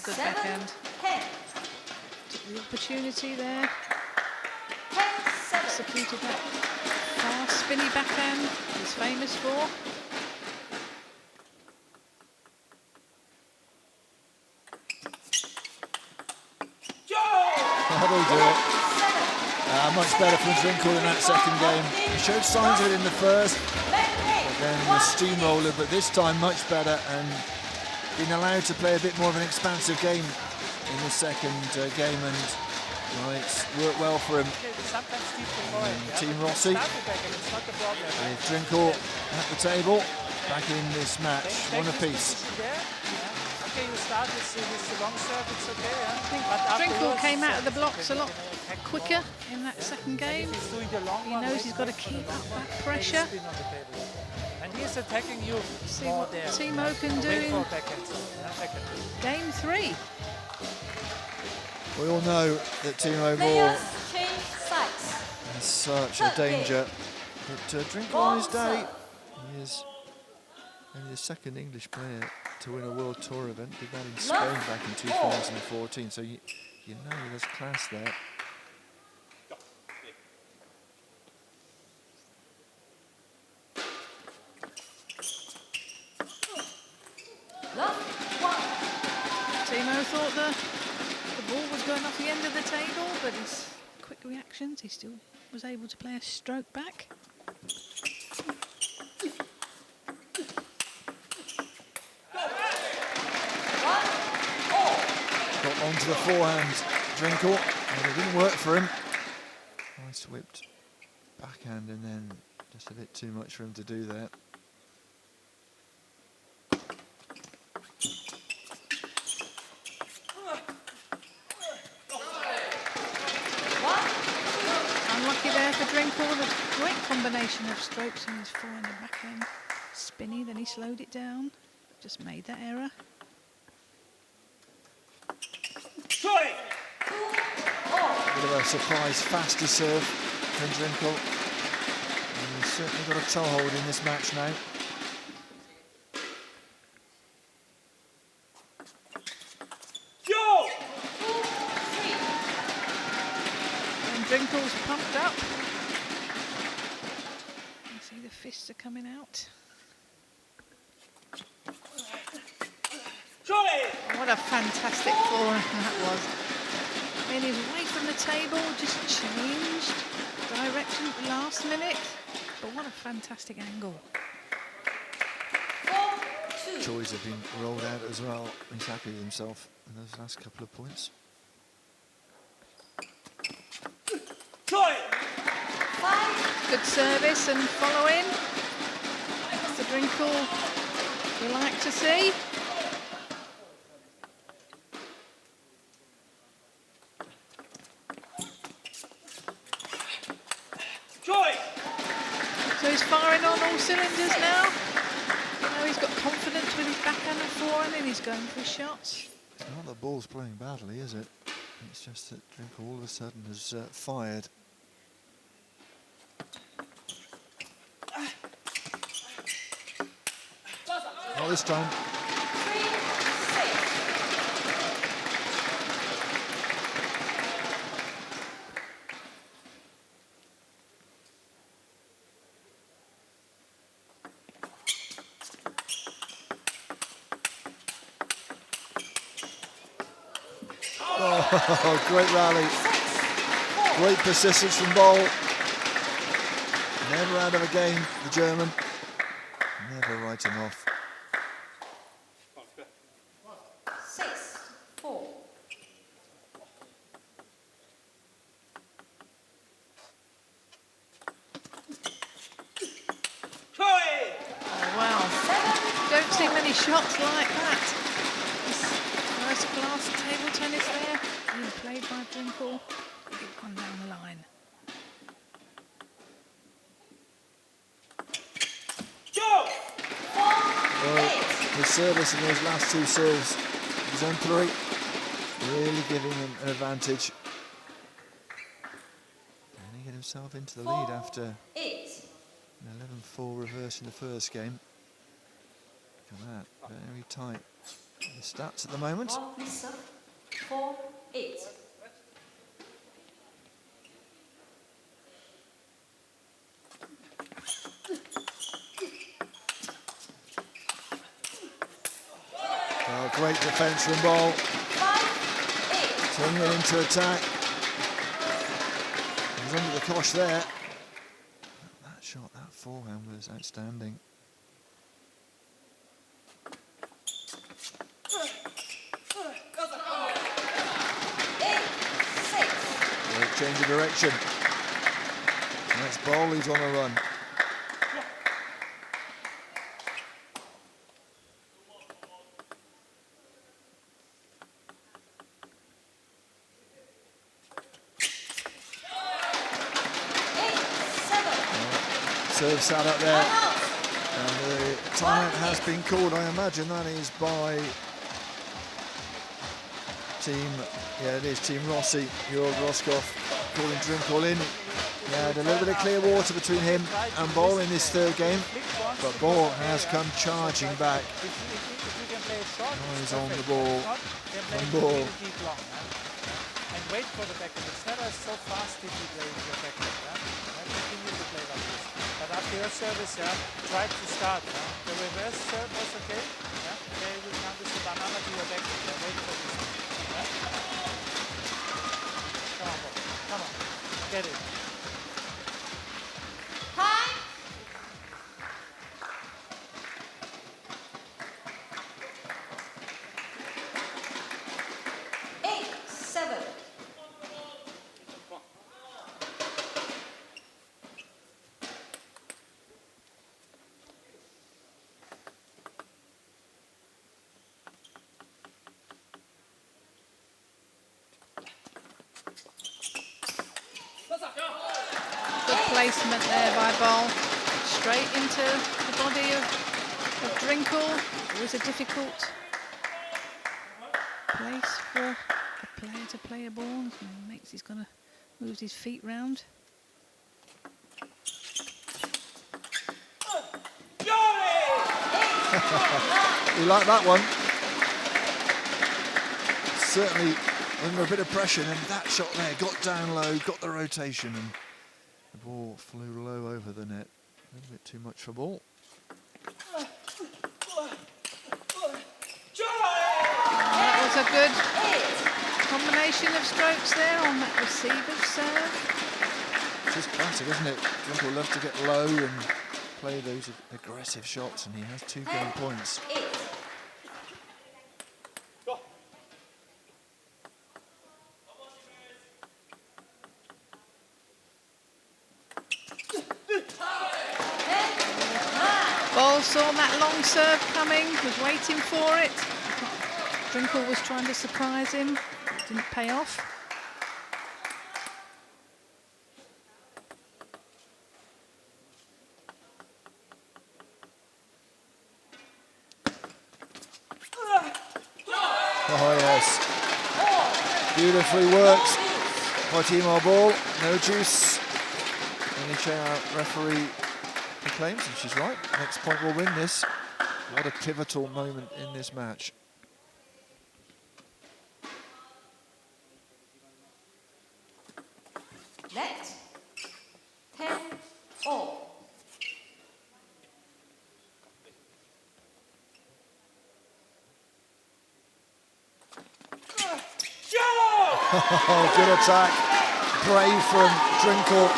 Good backhand. Took the opportunity there. Executed that fast, spinny backhand he's famous for. That'll do it. Much better from Drinkhall in that second game. He showed signs of it in the first, but then the steamroller, but this time much better, and been allowed to play a bit more of an expansive game in the second game, and it's worked well for him. Team Rossi with Drinkhall at the table, back in this match, one apiece. Okay, you start with the long serve, it's okay. Drinkhall came out of the blocks a lot quicker in that second game. He knows he's got to keep up that pressure. And he's attacking you. See what Timo can do in game 3. We all know that Timo Boll is such a danger, but Drinkhall on his day, he is only the second English player to win a World Tour event. Did that in Spain back in 2014, so you know there's class there. Timo thought the ball was going off the end of the table, but his quick reactions, he still was able to play a stroke back. Got onto the forehand, Drinkhall, and it didn't work for him. Nice whipped backhand, and then just a bit too much for him to do that. Unlucky there for Drinkhall, a great combination of strokes in his forehand and backhand. Spinny, then he slowed it down, just made that error. Bit of a surprise faster serve from Drinkhall. And he's certainly got a toehold in this match now. And Drinkhall's pumped up. You see the fists are coming out. What a fantastic forehand that was. Made his way from the table, just changed direction at the last minute. But what a fantastic angle. Choi's have been rolled out as well. He's happy with himself in those last couple of points. Good service and following. That's the Drinkhall we like to see. So he's firing on all cylinders now. You know, he's got confidence with his backhand and forehand, and he's going for his shots. It's not that Boll's playing badly, is it? It's just that Drinkhall all of a sudden has fired. Not this time. Oh, great rally. Great persistence from Boll. Never out of a game, the German. Never writing off. 6-4. Oh, wow. many shots like that. This first-class table tennis there, being played by Drinkhall. Big one down the line. Well, his service in those last two serves, exemplary, really giving him an advantage. And he get himself into the lead after an 11-4 reverse in the first game. Look at that, very tight. The stats at the moment. 4-8. Oh, great defence from Boll. Turning it into attack. He's under the cosh there. That shot, that forehand was outstanding. Great change of direction. And that's Boll who's on a run. Serve sat up there, and the timeout has been called. I imagine that is by it is Team Rossi. Georg Roskopf calling Drinkhall in. He had a little bit of clear water between him and Boll in this third game, but Boll has come charging back. Oh, he's on the ball. On Boll. And wait for the backhand. It's never so fast if you play your backhand. Continue to play like this. But after your service, try to start. The reverse serve was okay. Okay, we come with the banana to your backhand. Wait for this. Come on, Boll. Come on. Get it. Time. Placement there by Boll, straight into the body of Drinkhall. Always a difficult place for a player to play a ball. He's going to move his feet round. You like that one? Certainly under a bit of pressure, and that shot there got down low, got the rotation, and the ball flew low over the net. A little bit too much for Boll. That was a good combination of strokes there on that receiver's serve. It's classic, isn't it? Drinkhall loves to get low and play those aggressive shots, and he has 2 game points. Boll saw that long serve coming, was waiting for it. Drinkhall was trying to surprise him, didn't pay off. Oh yes, beautifully worked by Timo Boll. No juice. Only Chien-An referee proclaims, and she's right. Next point will win this. What a pivotal moment in this match. Net 10-all. Good attack, brave from Drinkhall,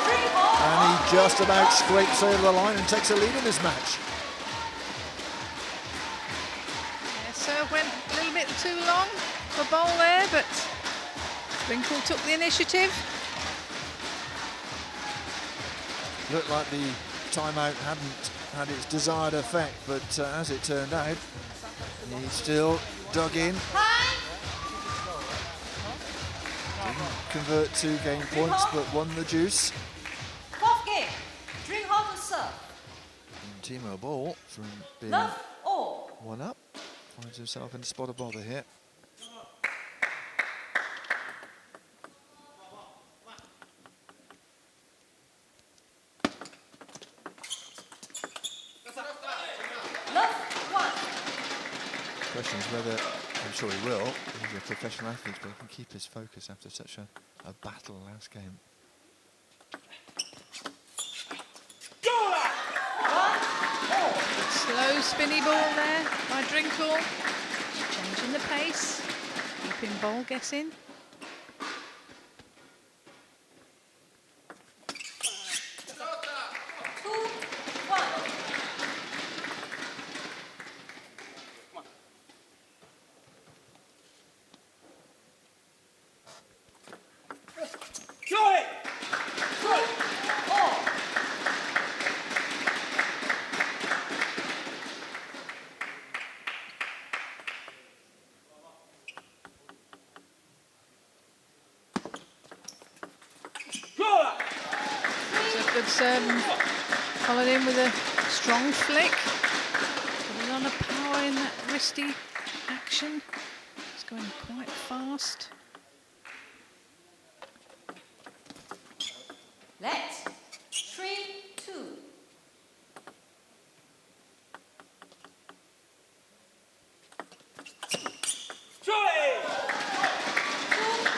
and he just about scrapes over the line and takes a lead in this match. Yeah, serve went a little bit too long for Boll there, but Drinkhall took the initiative. Looked like the timeout hadn't had its desired effect, but as it turned out, He still dug in. Didn't convert 2 game points, but won the juice. Fourth game, Drinkhall to serve. And Timo Boll, from being Love all. 1 up, finds himself in a spot of bother here. Question is whether, I'm sure he will, he's a professional athlete, but he can keep his focus after such a battle last game. Slow spinny ball there by Drinkhall. Changing the pace, keeping Boll guessing. Followed in with a strong flick. Put a lot of power in that wristy action. It's going quite fast. Let's 3-2.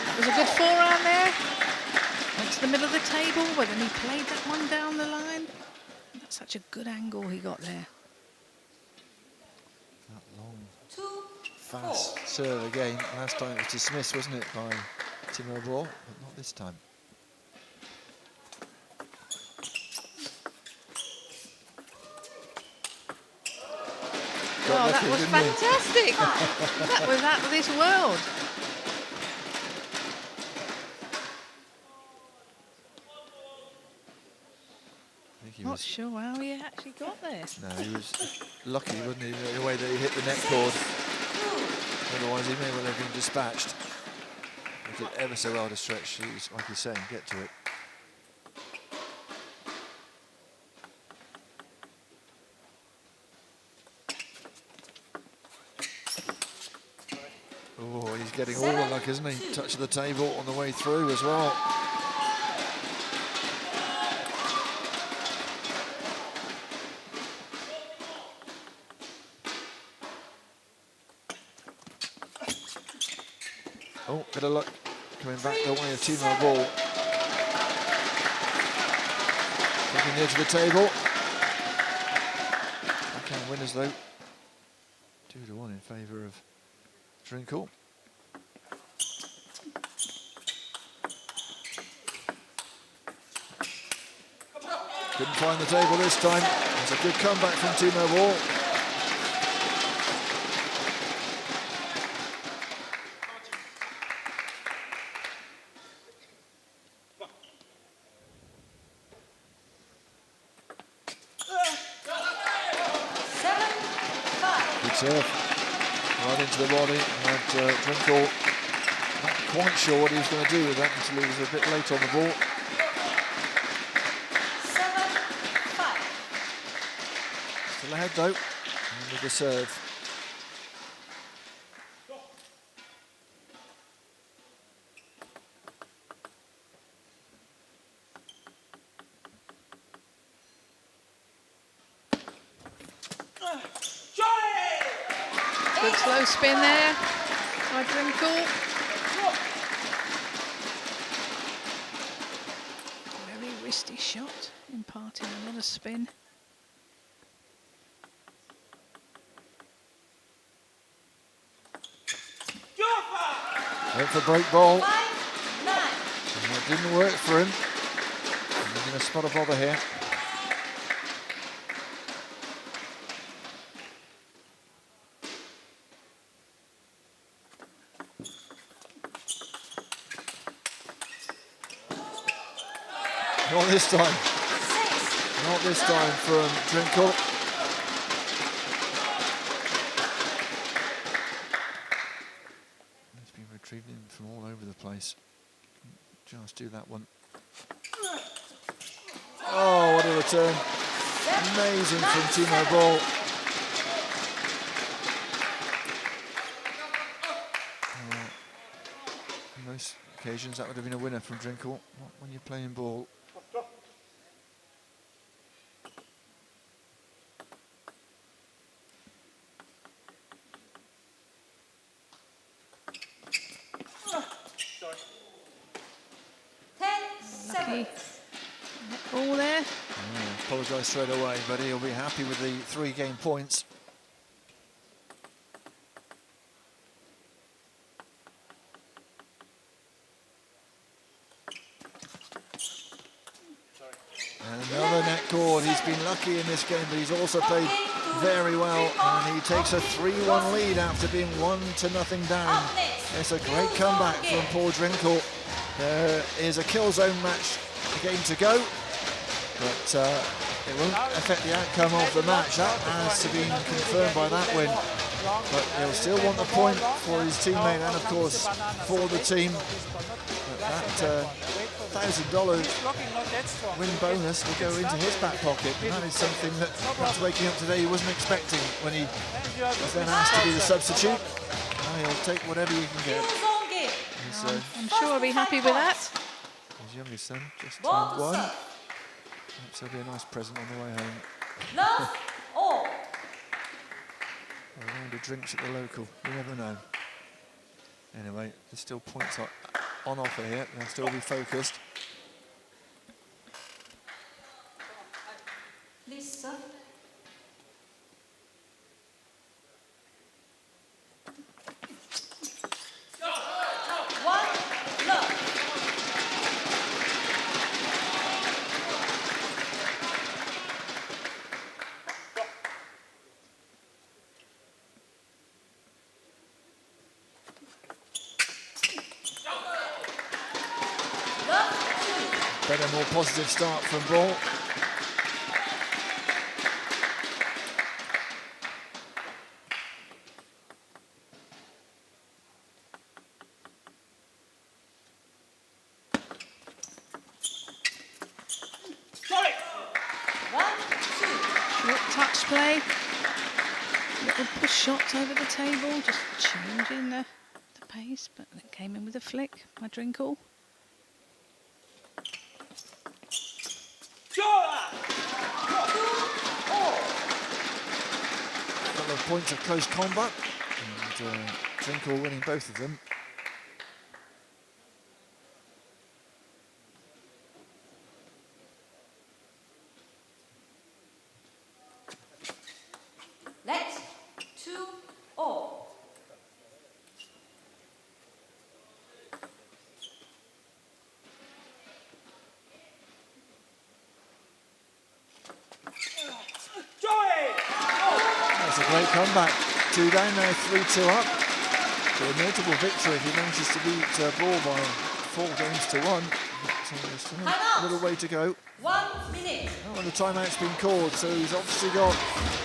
It was a good forearm there. Went to the middle of the table, but then he played that one down the line. That's such a good angle he got there. That long, fast serve again. Last time it was dismissed, wasn't it, by Timo Boll, but not this time. Oh, that was fantastic. That was out of this world. Not sure how he actually got there. No, he was lucky, wasn't he, in the way that he hit the net cord. Otherwise, he may well have been dispatched. He did ever so well to stretch, like he's saying, get to it. Oh, he's getting all the luck, isn't he? Touch of the table on the way through as well. Oh, bit of luck coming back the way of Timo Boll. Taking the edge of the table. Backhand winners though. 2-1 in favour of Drinkhall. Couldn't find the table this time. It's a good comeback from Timo Boll. Serve right into the body, and Drinkhall not quite sure what he was going to do with that until he was a bit late on the ball. 7-5. Still ahead though, and with the serve. Good slow spin there by Drinkhall. Very wristy shot, imparting a lot of spin. Went for break ball. And that didn't work for him. And he's in a spot of bother here. Not this time. Not this time from Drinkhall. nice. Just do that one. Oh, what a return. Amazing from Timo Boll. On most occasions, that would have been a winner from Drinkhall. Not when you're playing ball. Lucky. All there. Apologise straight away, but he'll be happy with the 3 game points. And another net cord. He's been lucky in this game, but he's also played very well. And he takes a 3-1 lead after being 1-0 down. It's a great comeback from Paul Drinkhall. There is a kill zone match, a game to go, but it won't affect the outcome of the match. That has to be confirmed by that win. But he'll still want the point for his teammate and, of course, for the team. But that $1,000 win bonus will go into his back pocket. And that is something that, perhaps waking up today, he wasn't expecting when he was then asked to be the substitute. Now he'll take whatever you can get. I'm sure I'll be happy with that. His youngest son just turned 1. Perhaps there'll be a nice present on the way home. Love all. A round of drinks at the local, you never know. Anyway, there's still points on offer here. They'll still be focused. Lisa. Better, more positive start from Boll. Short touch play. Little push shots over the table, just changing the pace, but it came in with a flick by Drinkhall. Couple of points of close combat, and Drinkhall winning both of them. Let's 2-all. That's a great comeback. 2 down now, 3-2 up. So a notable victory if he manages to beat Boll by 4 games to 1. But, there's still a little way to go. 1 minute. Oh, and the timeout's been called, so he's obviously got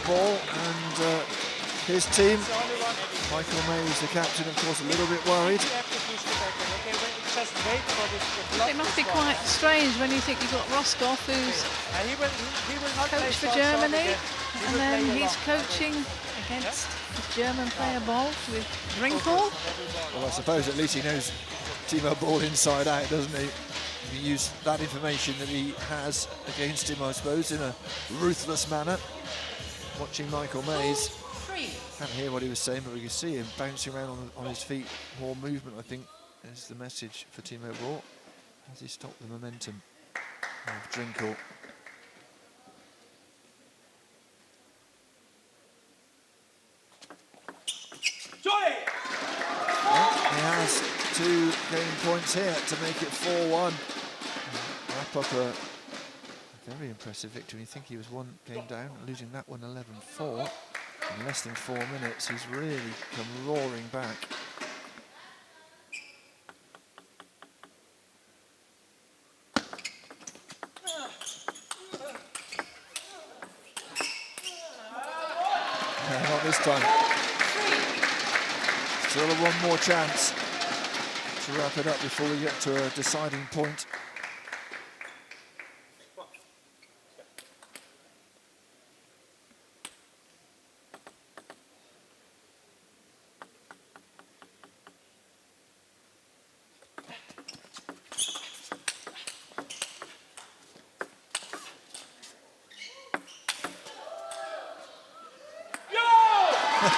Boll and his team. Michael Mays, the captain, of course, a little bit worried. It must be quite strange when you think you've got Roscoff, who's coach for Germany, and then he's coaching against the German player Boll with Drinkhall. Well, I suppose at least he knows Timo Boll inside out, doesn't he? He used that information that he has against him, I suppose, in a ruthless manner. Watching Michael Mays, can't hear what he was saying, but we can see him bouncing around on his feet. More movement, I think, is the message for Timo Boll as he stopped the momentum of Drinkhall. Well, he has 2 game points here to make it 4-1. Wrap up a very impressive victory. You think he was 1 game down, losing that one 11-4. In less than 4 minutes, he's really come roaring back. Not this time. Still a 1 more chance. to wrap it up before we get to a deciding point.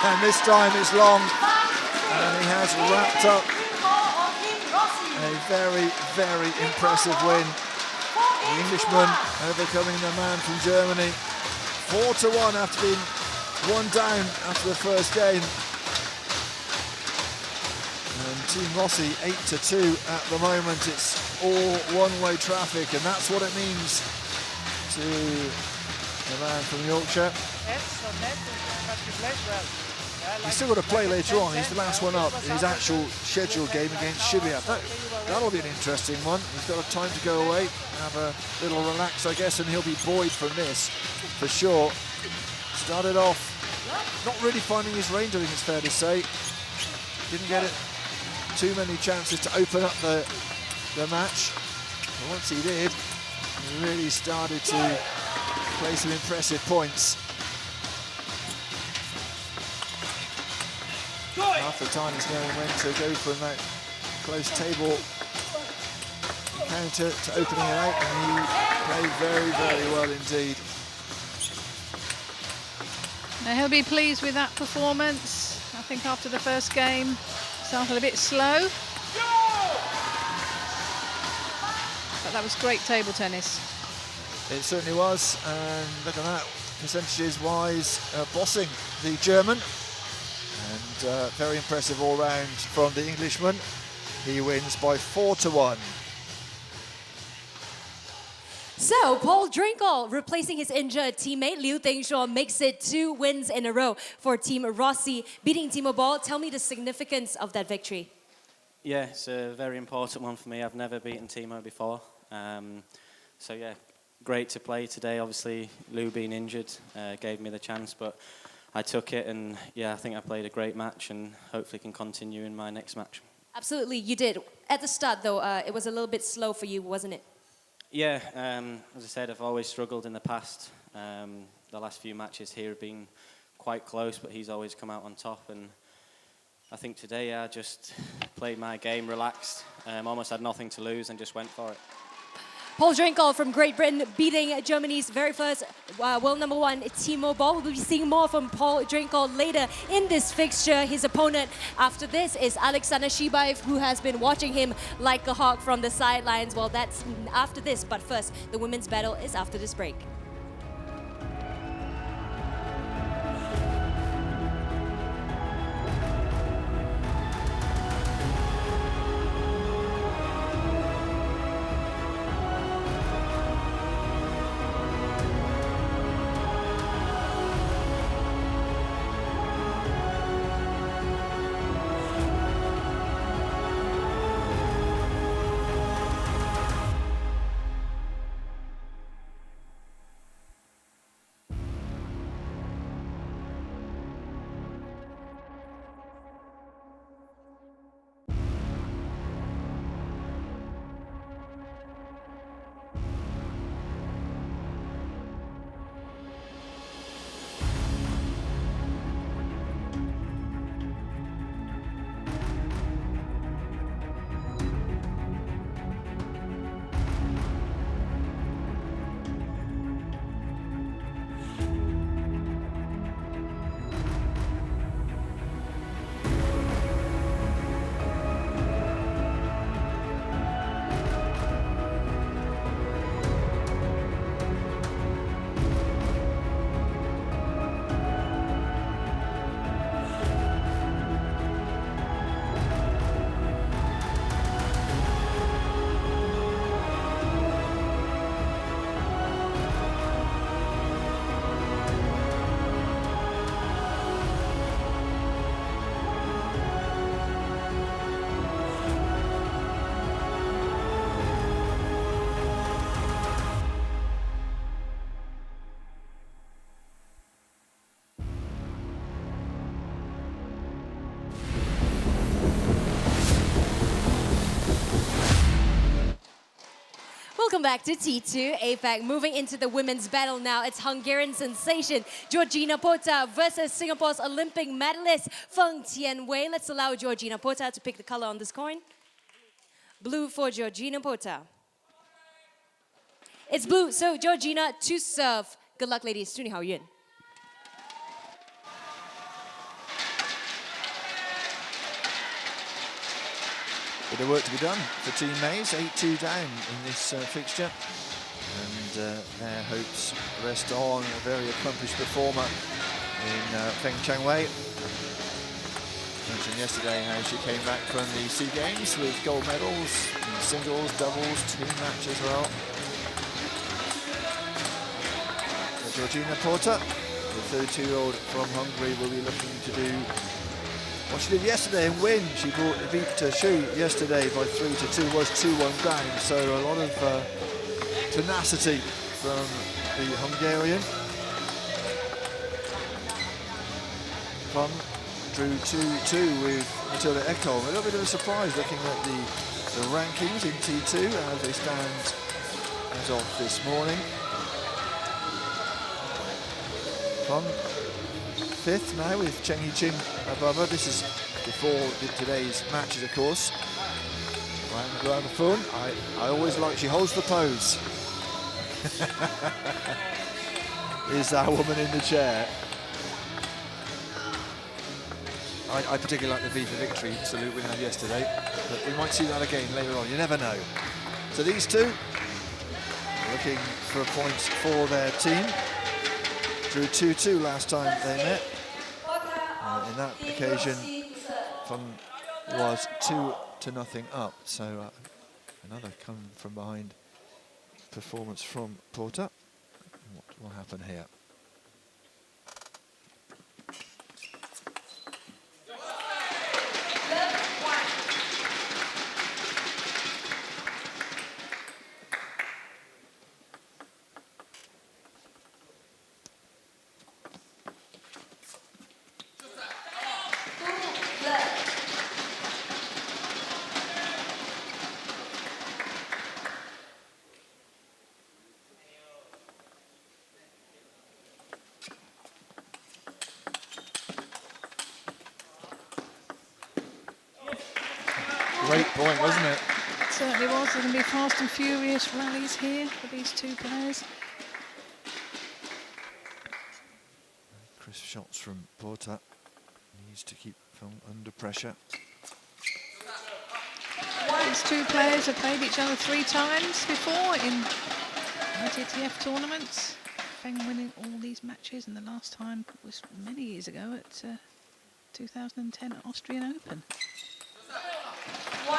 And this time it's long, and he has wrapped up a very, very impressive win. The Englishman overcoming the man from Germany. 4-1 after being one down after the first game. And Team Rossi 8-2 at the moment. It's all one-way traffic, and that's what it means to the man from Yorkshire. He's still got to play later on. He's the last one up in his actual scheduled game against Shibaev. That'll be an interesting one. He's got a time to go away, have a little relax, I guess, and he'll be buoyed from this for sure. Started off not really finding his range, I think it's fair to say. Didn't get it too many chances to open up the match. But once he did, he really started to play some impressive points. Half the time he's knowing when to go from that close table counter to opening it out, and he played very, very well indeed. Now he'll be pleased with that performance. I think after the first game, started a bit slow. But that was great table tennis. It certainly was, and look at that, percentages-wise, bossing the German. And very impressive all round from the Englishman. He wins by 4-1. So, Paul Drinkhall, replacing his injured teammate Liu Tingshuo, makes it 2 wins in a row for Team Rossi, beating Timo Boll. Tell me the significance of that victory. Yeah, it's a very important one for me. I've never beaten Timo before. So yeah, great to play today. Obviously, Liu being injured gave me the chance, but I took it, and yeah, I think I played a great match and hopefully can continue in my next match. Absolutely, you did. At the start, though, it was a little bit slow for you, wasn't it? Yeah, as I said, I've always struggled in the past. The last few matches here have been quite close, but he's always come out on top. And I think today I just played my game, relaxed, almost had nothing to lose and just went for it. Paul Drinkhall from Great Britain beating Germany's very first world number 1, Timo Boll. We'll be seeing more from Paul Drinkhall later in this fixture. His opponent after this is Alexander Shibaev, who has been watching him like a hawk from the sidelines. Well, that's after this, but first, the women's battle is after this break. Welcome back to T2 APAC. Moving into the women's battle now. It's Hungarian sensation Georgina Pota versus Singapore's Olympic medalist Feng Tianwei. Let's allow Georgina Pota to pick the color on this coin. Blue for Georgina Pota. It's blue, so Georgina to serve. Good luck, ladies. 祝你好运. Bit of work to be done for Team Mays, 8-2 down in this fixture. And their hopes rest on a very accomplished performer in Feng Tianwei. Mentioned yesterday how she came back from the SEA Games with gold medals in singles, doubles, team match as well. Georgina Pota, the 32-year-old from Hungary, will be looking to do what she did yesterday and win. She beat Shu yesterday by 3-2, was 2-1 down. So a lot of tenacity from the Hungarian. Feng drew 2-2 with Matilda Ekholm. A little bit of a surprise looking at the rankings in T2 as they stand as of this morning. Feng 5th now with Cheng above her. This is before today's matches, of course. Around the phone, I always like, she holds the pose. Is that woman in the chair? I particularly like the V for Victory salute we had yesterday, but we might see that again later on, you never know. So these two looking for points for their team. Drew 2-2 last time they met. In that occasion, Feng was 2-0 up. So another come from behind performance from Pota. What will happen here? Great point, wasn't it? It certainly was. There's going to be fast and furious rallies here for these two players. Crisp shots from Pota. Needs to keep Feng under pressure. These two players have played each other 3 times before in ITTF tournaments. Feng winning all these matches, and the last time was many years ago at 2010 Austrian Open. 1-4.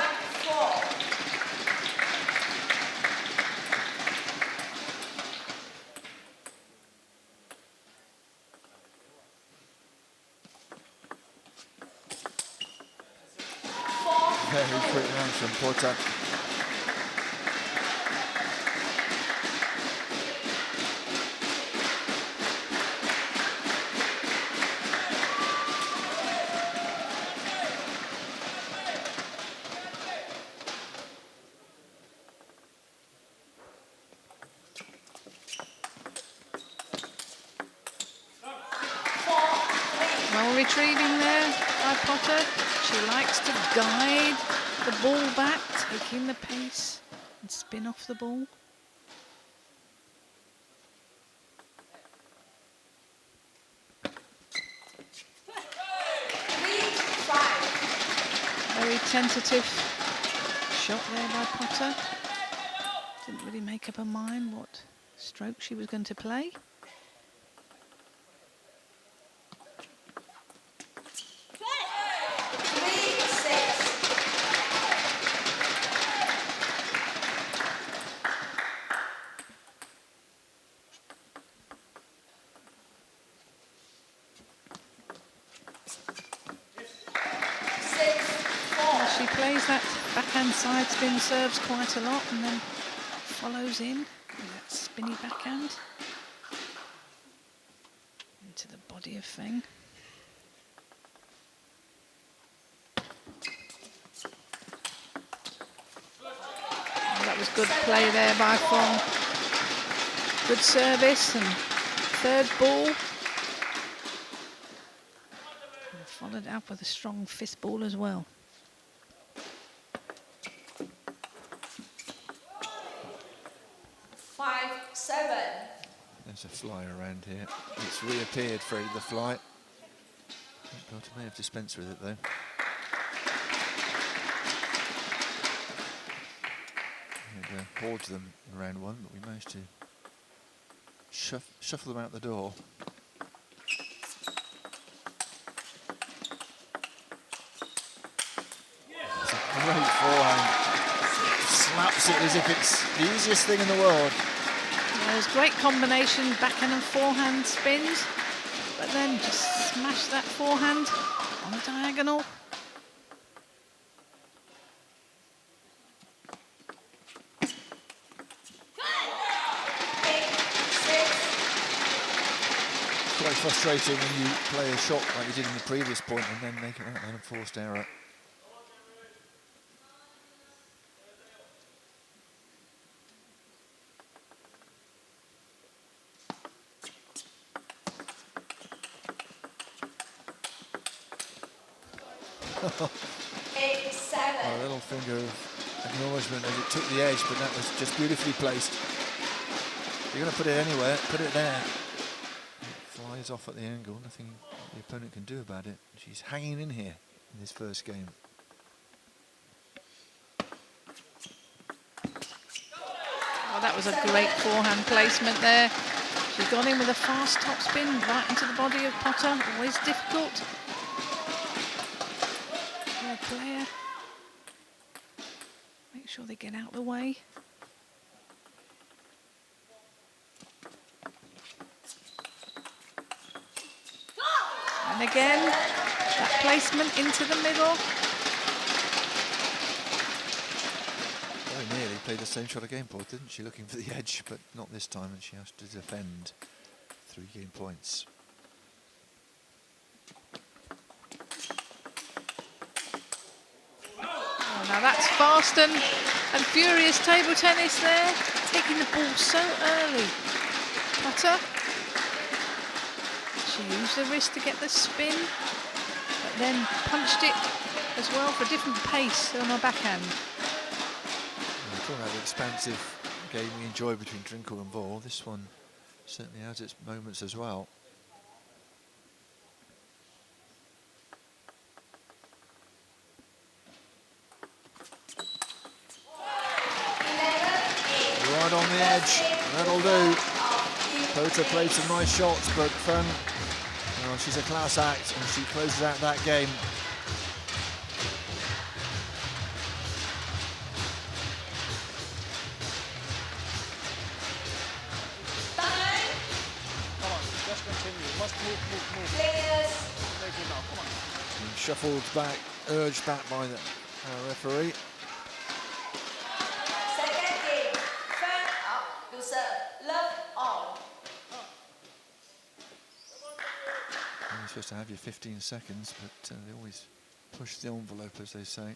Very quick round from Pota. Well retrieving there by Pota. She likes to guide the ball back, taking the pace and spin off the ball. Very tentative shot there by Pota. Didn't really make up her mind what stroke she was going to play. She plays that backhand side spin serves quite a lot and then follows in with that spinny backhand into the body of Feng. That was good play there by Feng. Good service and third ball. And followed up with a strong fifth ball as well. There's a fly around here. It's reappeared, Freddie, the fly. Pota may have dispensed with it though. We had hordes of them in round one, but we managed to shuffle them out the door. It's a great forehand. Slaps it as if it's the easiest thing in the world. There's great combination, backhand and forehand spins, but then just smash that forehand on a diagonal. Quite frustrating when you play a shot like you did in the previous point and then make an unforced error. A little finger of acknowledgement as it took the edge, but that was just beautifully placed. If you're going to put it anywhere, put it there. It flies off at the angle, nothing the opponent can do about it. She's hanging in here in this first game. Oh, that was a great forehand placement there. She's gone in with a fast topspin right into the body of Pota, always difficult. Player. Make sure they get out of the way. And again, that placement into the middle. Very nearly played the same shot again, Paul, didn't she? Looking for the edge, but not this time, and she has to defend 3 game points. Now that's fast and furious table tennis there, taking the ball so early. Pota, she used the wrist to get the spin, but then punched it as well for a different pace on her backhand. Talking about the expansive game we enjoy between Drinkhall and Boll, this one certainly has its moments as well. Right on the edge, that'll do. Pota played some nice shots, but Feng, well, she's a class act and she closes out that game. Come on, just continue. You must move. Make it now, come on. And shuffled back, urged back by the referee. You're supposed to have your 15 seconds, but they always push the envelope, as they say.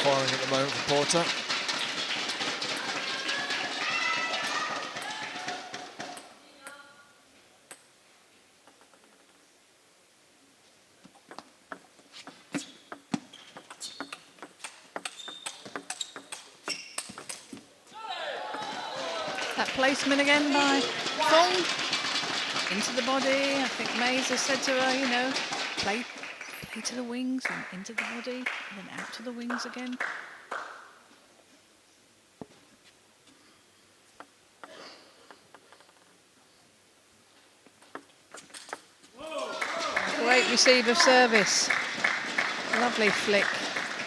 Firing at the moment for Pota. That placement again by Feng into the body. I think Mays has said to her, you know, play to the wings and into the body, and then out to the wings again. Great receive of service. Lovely flick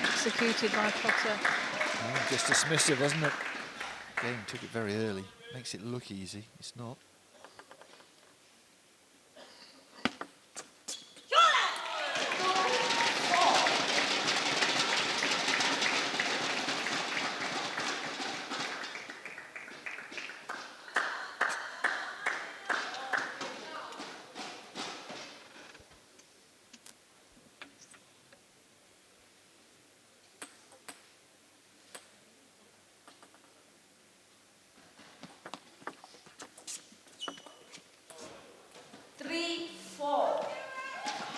executed by Pota. Oh, just dismissive, wasn't it? Game took it very early. Makes it look easy. It's not.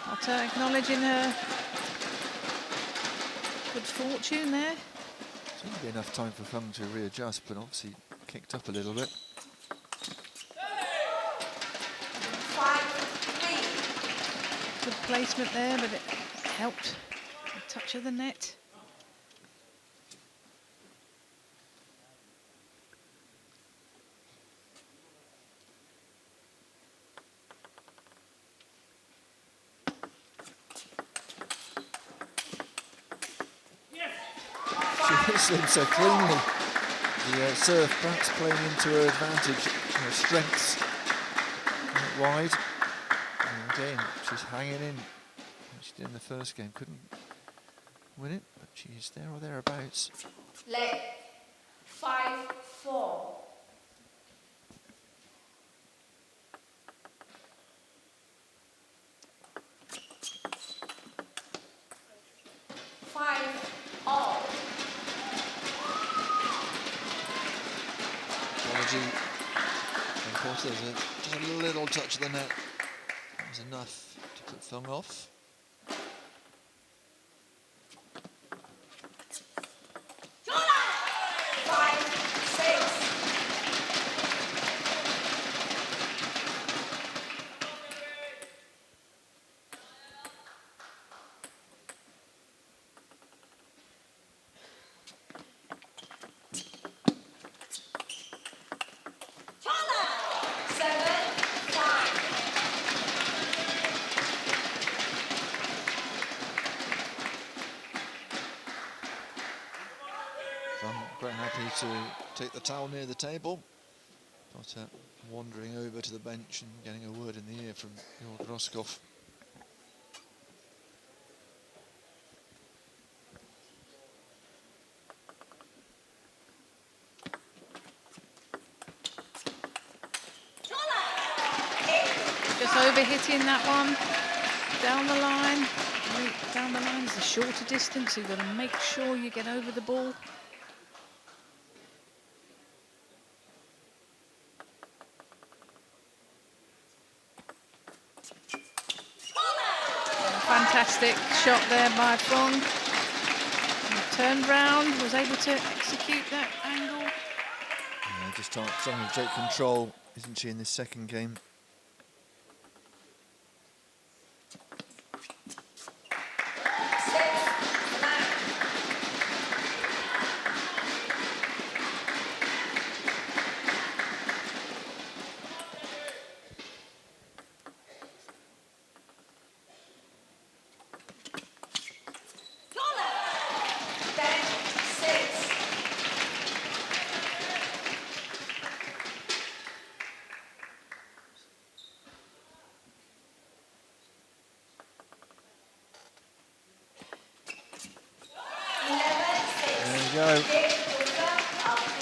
Pota acknowledging her good fortune there. Shouldn't be enough time for Feng to readjust, but obviously kicked up a little bit. Good placement there, but it helped. A touch of the net. She hits him so cleanly. The serve perhaps playing into her advantage, her strengths wide. And again, she's hanging in. She did in the first game, couldn't win it, but she's there or thereabouts. Leg 5-4. And of course, there's just a little touch of the net. That was enough to put Feng off. Quite happy to take the towel near the table. Pota wandering over to the bench and getting a word in the ear from Georgina. Just overhitting that one. Down the line. Down the line is a shorter distance, so you've got to make sure you get over the ball. Fantastic shot there by Feng. Turned round, was able to execute that angle. Yeah, just starting to take control, isn't she, in this second game?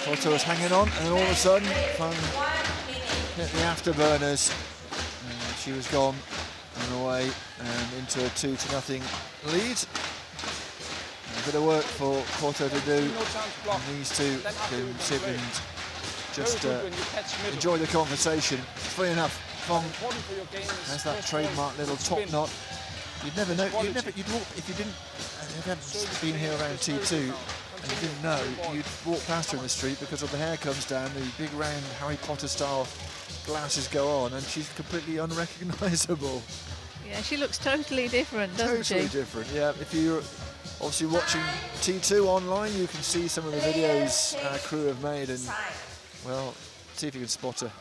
Pota was hanging on, and all of a sudden, Feng hit the afterburners, and she was gone and away and into a 2-0 lead. A bit of work for Pota to do, and these two can sit and just enjoy the conversation. Funny enough, Feng has that trademark little top knot. You'd never know. You'd walk if you didn't. If you hadn't been here around T2 and you didn't know, you'd walk past her in the street because of the hair comes down, the big round Harry Potter style glasses go on, and she's completely unrecognisable. Yeah, she looks totally different, doesn't she? Totally different. Yeah. If you're obviously watching T2 online, you can see some of the videos our crew have made, and well, see if you can spot her.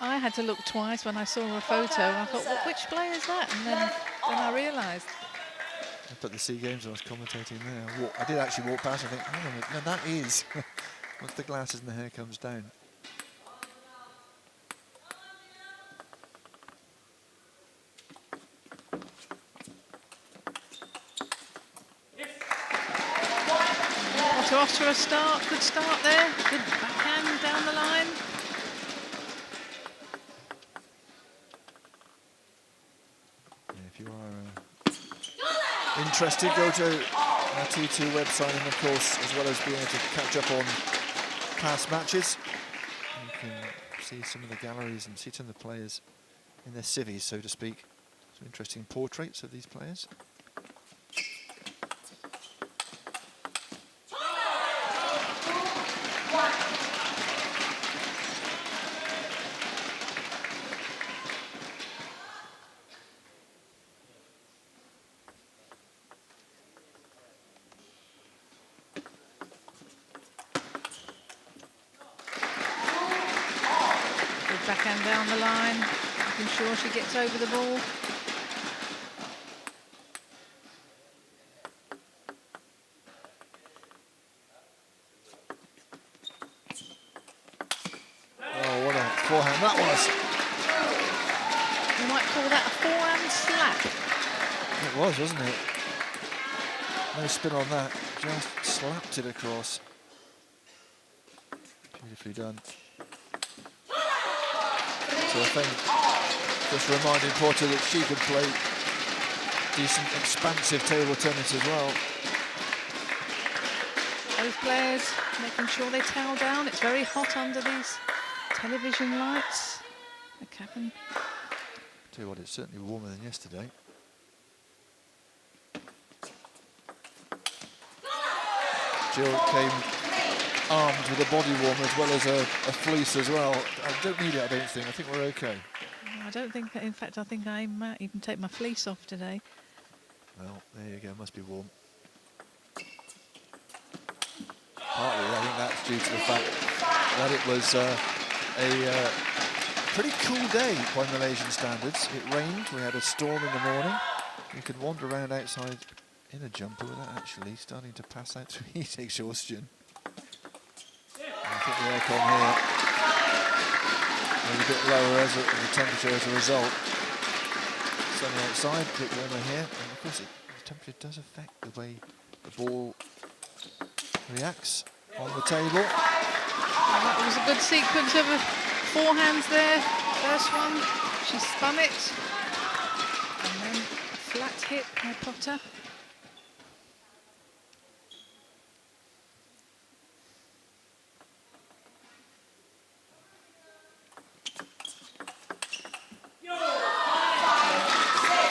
I had to look twice when I saw a photo. I thought, well, which player is that? And then than I realised. I put the SEA Games I was commentating there. I did actually walk past and think, hang on a minute, no, that is. Once the glasses and the hair comes down. Pota off to a start, good start there. Good backhand down the line. If you are interested, go to our T2 website, and of course, as well as being able to catch up on past matches, you can see some of the galleries and see some of the players in their civvies, so to speak. Some interesting portraits of these players. Backhand down the line, making sure she gets over the ball. Oh, what a forehand that was. You might call that a forehand slap. It was, wasn't it? No spin on that, just slapped it across. Beautifully done. So I think just reminding Pota that she could play decent, expansive table tennis as well. Both players making sure they towel down. It's very hot under these television lights. The cabin. Tell you what, it's certainly warmer than yesterday. Jill came armed with a body warmer as well as a fleece as well. I don't need it, I don't think. I think we're okay. I don't think, in fact, I think I might even take my fleece off today. Well, there you go, must be warm. Partly, I think that's due to the fact that it was a pretty cool day by Malaysian standards. It rained, we had a storm in the morning. You could wander around outside in a jumper without actually starting to pass out through heat exhaustion. I think the aircon here is a bit lower as the temperature as a result. Sunny outside, a bit warmer here, and of course the temperature does affect the way the ball reacts on the table. And that was a good sequence of forehands there. First one, she spun it, and then a flat hit by Pota.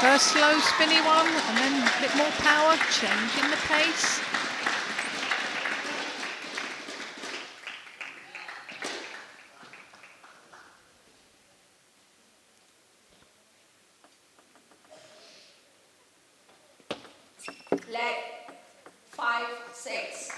First slow, spinny one, and then a bit more power, changing the pace. Leg 5-6.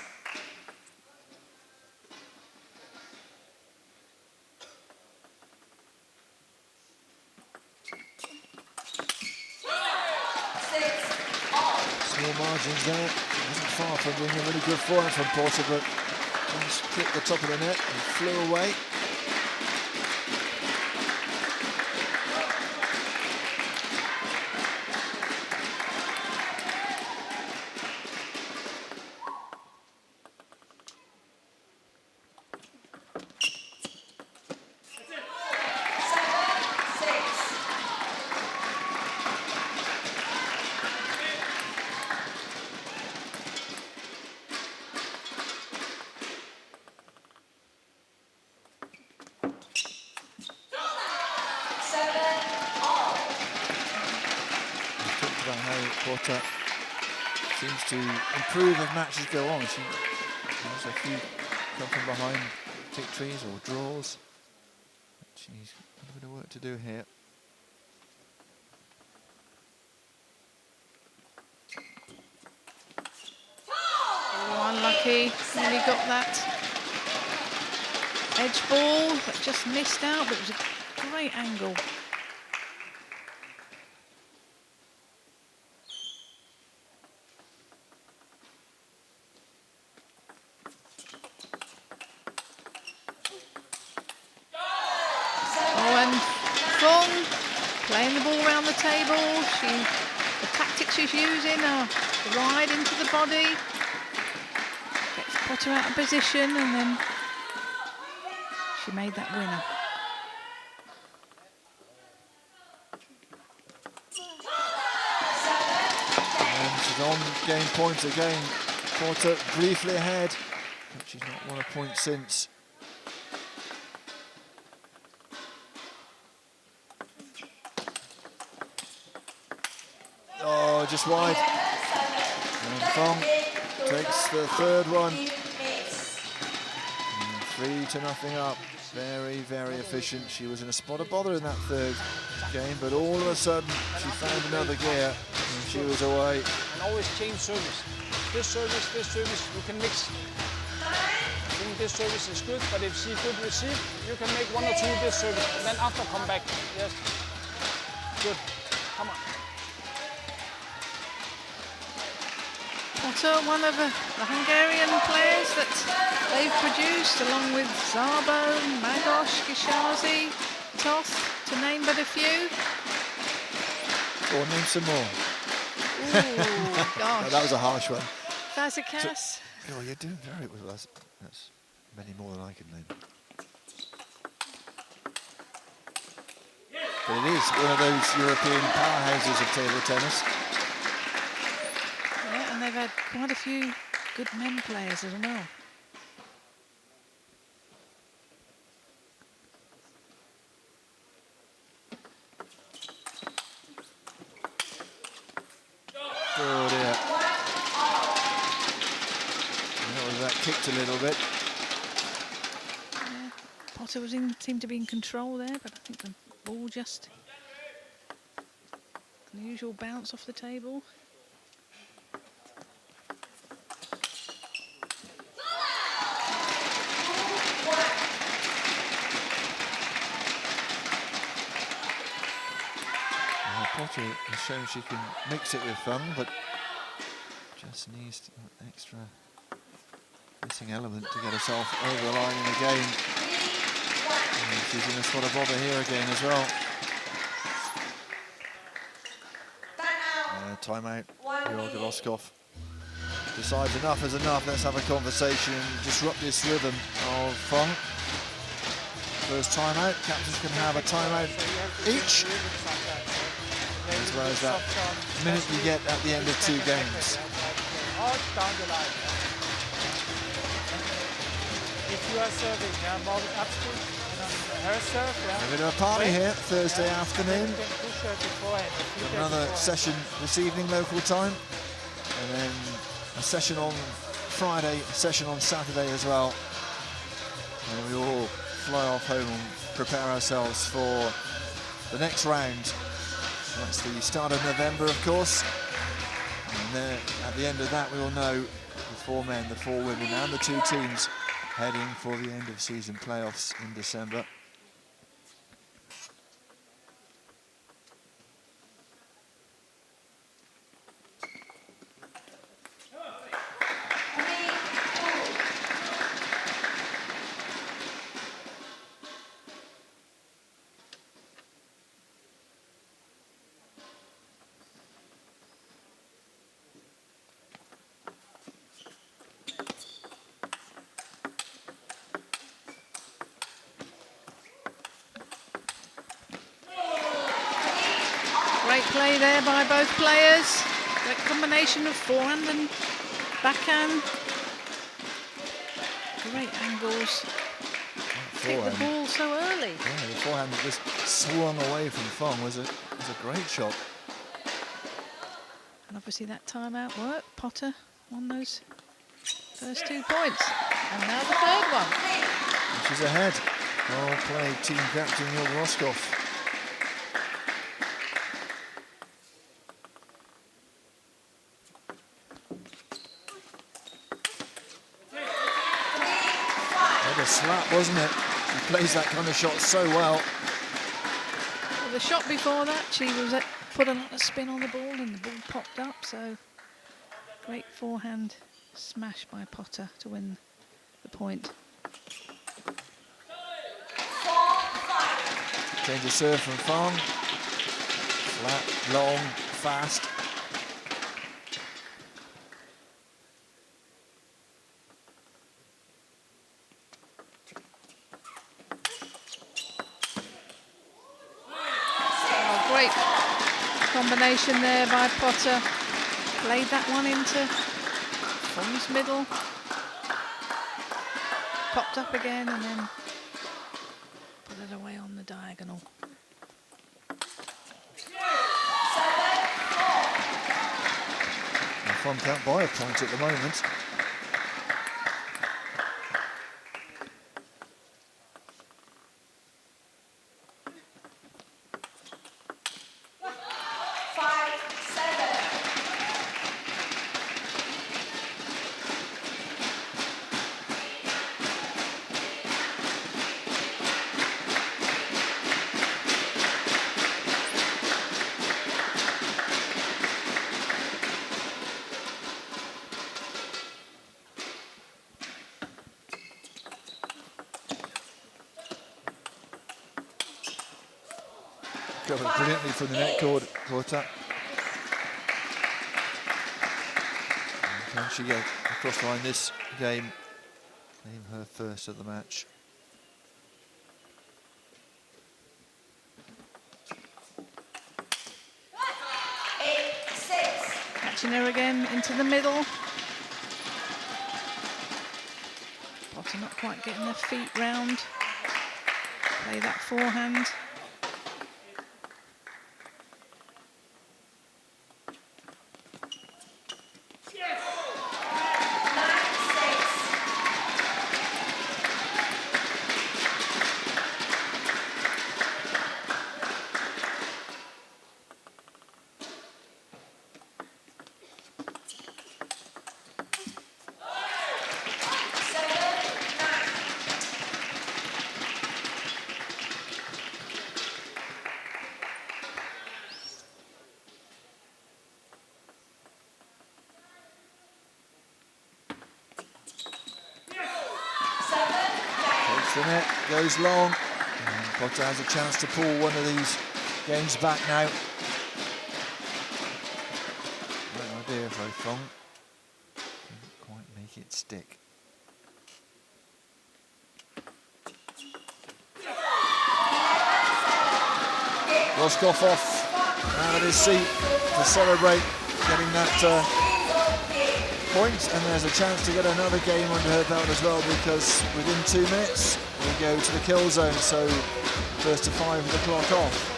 Small margins there. Wasn't far from being a really good forehand from Pota, but just clipped the top of the net and flew away. Pota seems to improve as matches go on. She has a few come from behind victories or draws. She's got a bit of work to do here. Oh, unlucky. Nearly got that edge ball, but just missed out. But it was a great angle. the table. The tactics she's using are wide into the body. Gets Pota out of position, and then she made that winner. And she's on game point again. Pota briefly ahead, but she's not won a point since. Oh, just wide. And Feng takes the third one. And 3-0 up. Very, very efficient. She was in a spot of bother in that third game, but all of a sudden she found another gear and she was away. And always change service. This service, you can mix. I think this service is good, but if she could receive, you can make 1 or 2 this service, and then after come back. Yes. Good. Come on. Pota, one of the Hungarian players that they've produced, along with Szabo, Magos, Gishazi, Toth, to name but a few. Or name some more. Ooh, gosh. No, that was a harsh one. Fazekas. Oh, you're doing very well. That's many more than I can name. But it is one of those European powerhouses of table tennis. Yeah, and they've had quite a few good men players as well. Oh dear. That kicked a little bit. Yeah, Pota seemed to be in control there, but I think the ball just an unusual bounce off the table. Pota has shown she can mix it with Feng, but just needs that extra missing element to get herself over the line in the game. And she's in a spot of bother here again as well. Timeout. Georgina decides enough is enough. Let's have a conversation and disrupt this rhythm of Feng. First timeout. Captains can have a timeout each, as well as that minute you get at the end of 2 games. Down the line. If you are serving, more upstream, and on her serve, A bit of a party here Thursday afternoon. Another session this evening, local time, and then a session on Friday, a session on Saturday as well. And we all fly off home and prepare ourselves for the next round. That's the start of November, of course. And then at the end of that, we will know the 4 men, the 4 women, and the 2 teams heading for the end of season playoffs in December. Great play there by both players. That combination of forehand and backhand. Great angles. Hit the ball so early. Yeah, the forehand that just swung away from Feng was a great shot. And obviously that timeout worked. Pota won those first 2 points. And now the third one. And she's ahead. Well played, team captain Georgina. A slap, wasn't it? She plays that kind of shot so well. Well, the shot before that, she was put a lot of spin on the ball and the ball popped up, so great forehand smash by Pota to win the point. Change of serve from Feng. Flat, long, fast. Oh, great combination there by Pota. Played that one into Feng's middle. Popped up again and then put it away on the diagonal. Feng can't buy a point at the moment. Covered brilliantly from the net cord, Pota. Can she get across the line this game? Name her first of the match. Catching her again into the middle. Pota not quite getting her feet round. Play that forehand. The net goes long, and Pota has a chance to pull one of these games back now. Great idea for Feng. Didn't quite make it stick. Roskopf off out of his seat to celebrate getting that point, and there's a chance to get another game under her belt as well, because within 2 minutes we go to the kill zone, so first to 5 with the clock off.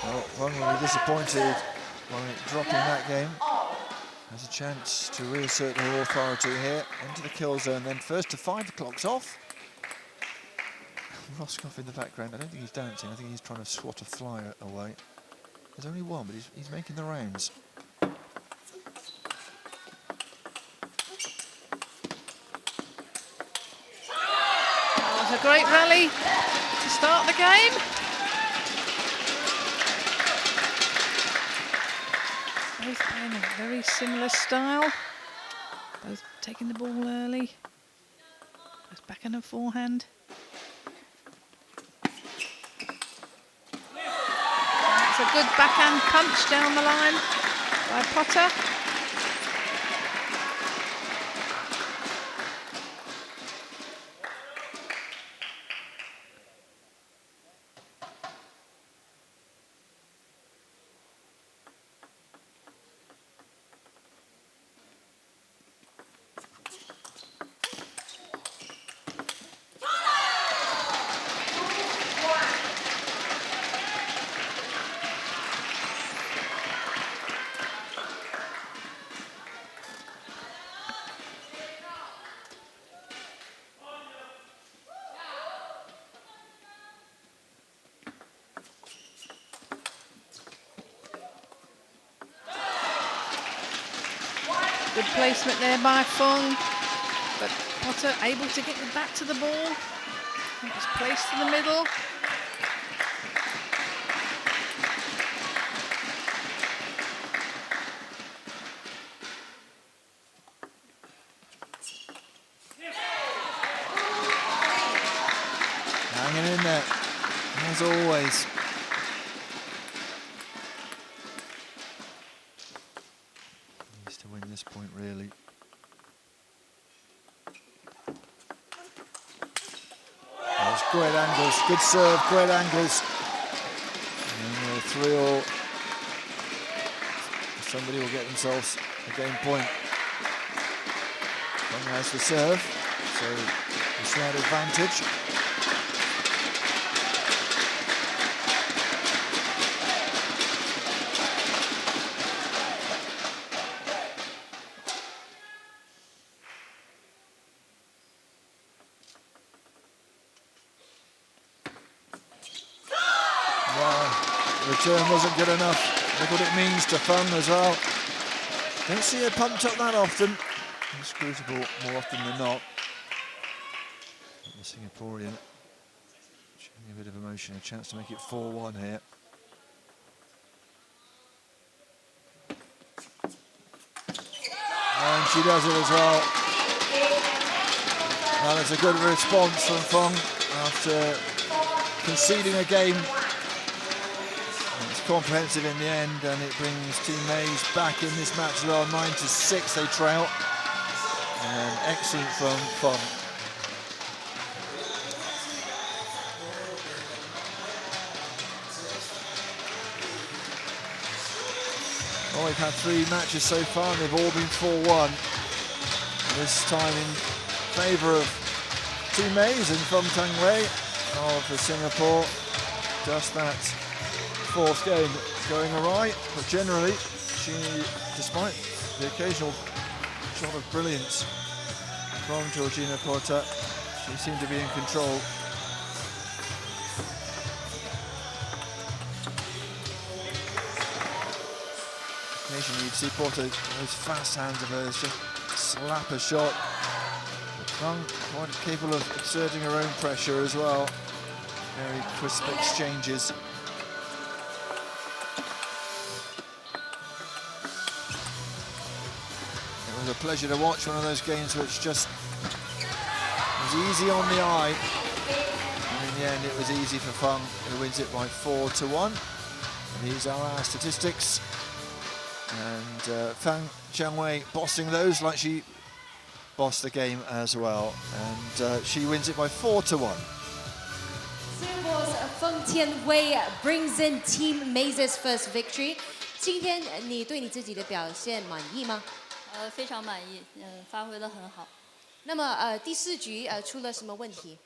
Well, Feng will be disappointed by dropping that game. Has a chance to reassert her authority here into the kill zone. Then first to 5, the clock's off. Roskopf in the background. I don't think he's dancing. I think he's trying to swat a fly away. There's only one, but he's making the rounds. That was a great rally to start the game. Both playing a very similar style. Both taking the ball early. Both backhand and forehand. That's a good backhand punch down the line by Pota. Good placement there by Feng, but Pota able to get the back to the ball. It was placed in the middle. hanging in there, as always. Needs to win this point, really. There's great angles, good serve, great angles. And 3-all. Somebody will get themselves a game point. Feng has the serve, so a slight advantage. Return wasn't good enough. Look what it means to Feng as well. Don't see her pumped up that often. Inscrutable more often than not. The Singaporean showing a bit of emotion, a chance to make it 4-1 here. And she does it as well. And it's a good response from Feng after conceding a game. It's comprehensive in the end, and it brings Team Mays back in this match as well. 9-6 they trail. And excellent from Feng. Well, we've had 3 matches so far, and they've all been 4-1. This time in favour of Team Mays and from Tianwei of Singapore. Just that 4th game going awry, but generally, she, despite the occasional shot of brilliance from Georgina Pota, she seemed to be in control. Occasionally you'd see Pota, those fast hands of hers, just slap a shot. Feng quite capable of exerting her own pressure as well. Very crisp exchanges. It was a pleasure to watch, one of those games which just was easy on the eye. And in the end it was easy for Feng, who wins it by 4-1. And these are our statistics. And Feng Tianwei bossing those like she bossed the game as well. And she wins it by 4-1. Singapore's Feng Tianwei brings in Team Mays' first victory. 今天你对你自己的表现满意吗？非常满意，发挥得很好。那么第4局出了什么问题？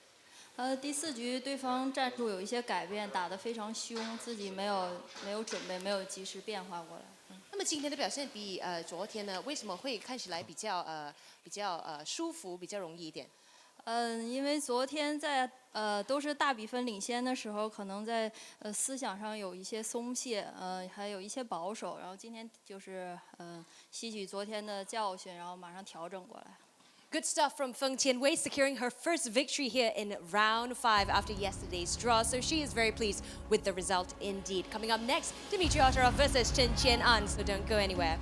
第4局对方战术有一些改变，打得非常凶，自己没有准备，没有及时变化过来。那么今天的表现比昨天呢，为什么会看起来比较舒服，比较容易一点？因为昨天在都是大比分领先的时候，可能在思想上有一些松懈，还有一些保守，然后今天就是吸取昨天的教训，然后马上调整过来。Good stuff from Feng Tianwei, securing her first victory here in round 5 after yesterday's draw. So she is very pleased with the result indeed. Coming up next, Dimitrij versus Chien-An. So don't go anywhere.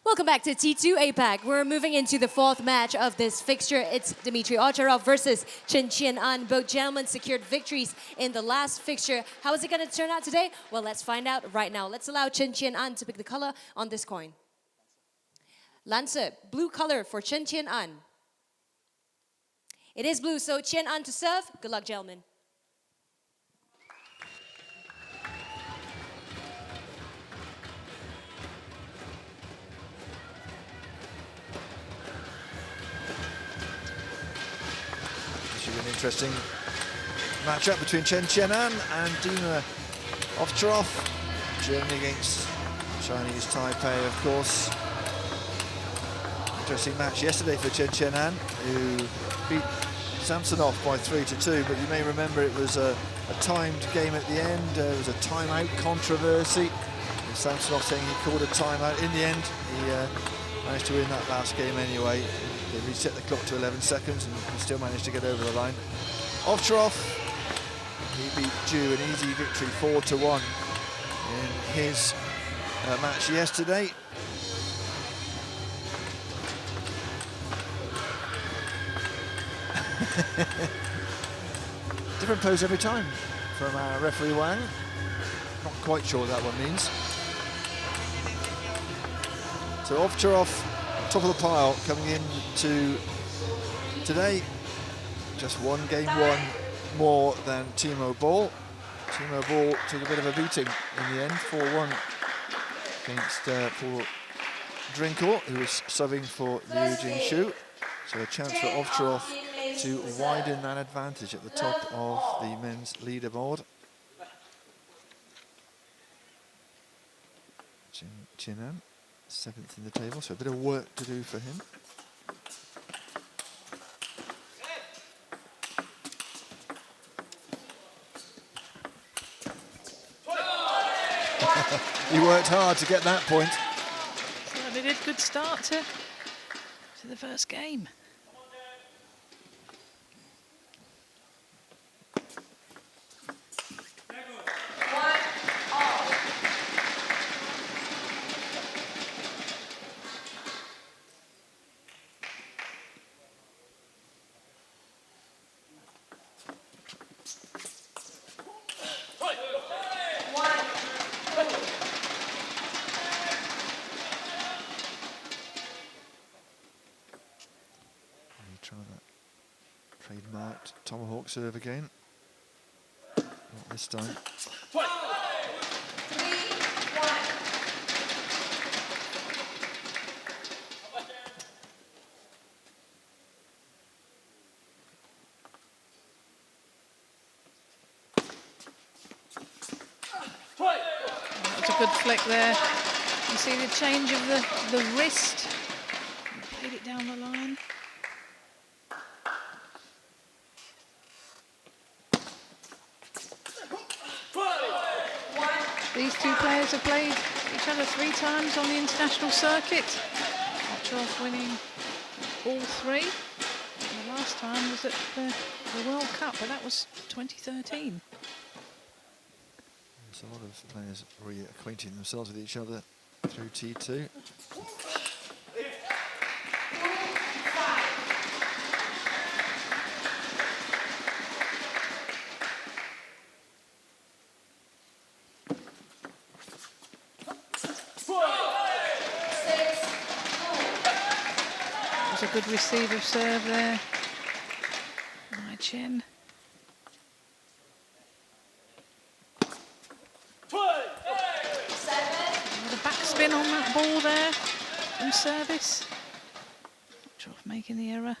Welcome back to T2 APAC. We're moving into the fourth match of this fixture. It's Dimitrij Ovtcharov versus Chien-An. Both gentlemen secured victories in the last fixture. How is it going to turn out today? Well, let's find out right now. Let's allow Chien-An to pick the color on this coin. Lancer, blue color for Chien-An. It is blue, so Chien-An to serve. Good luck, gentlemen. An interesting matchup between Chien-An and Ovtcharov. Germany against Chinese Taipei, of course. Interesting match yesterday for Chien-An, who beat Samsonov by 3-2, but you may remember it was a timed game at the end. It was a timeout controversy. And Samsonov saying he called a timeout. In the end, he managed to win that last game anyway. They reset the clock to 11 seconds and he still managed to get over the line. Ovtcharov, he beat Ju an easy victory 4-1 in his match yesterday. Different pose every time from our referee Wang. Not quite sure what that one means. So Ovtcharov, top of the pile, coming in to today, just one game won more than Timo Boll. Timo Boll took a bit of a beating in the end, 4-1 against Drinkhall, who was subbing for Liu Jingshu. So a chance for Ovtcharov to widen that advantage at the top of the men's leaderboard. Chien-An, 7th in the table, so a bit of work to do for him. He worked hard to get that point. Certainly did. Good start to the first game. Trademarked tomahawk serve again. Not this time. That's a good flick there. You see the change of the wrist. He played it down the line. These two players have played each other 3 times on the international circuit. Ovtcharov winning all 3. And the last time was at the World Cup, but that was 2013. There's a lot of players reacquainting themselves with each other through T2. A good receiver serve there. I-Ching. The backspin on that ball there from service. Ovtcharov making the error.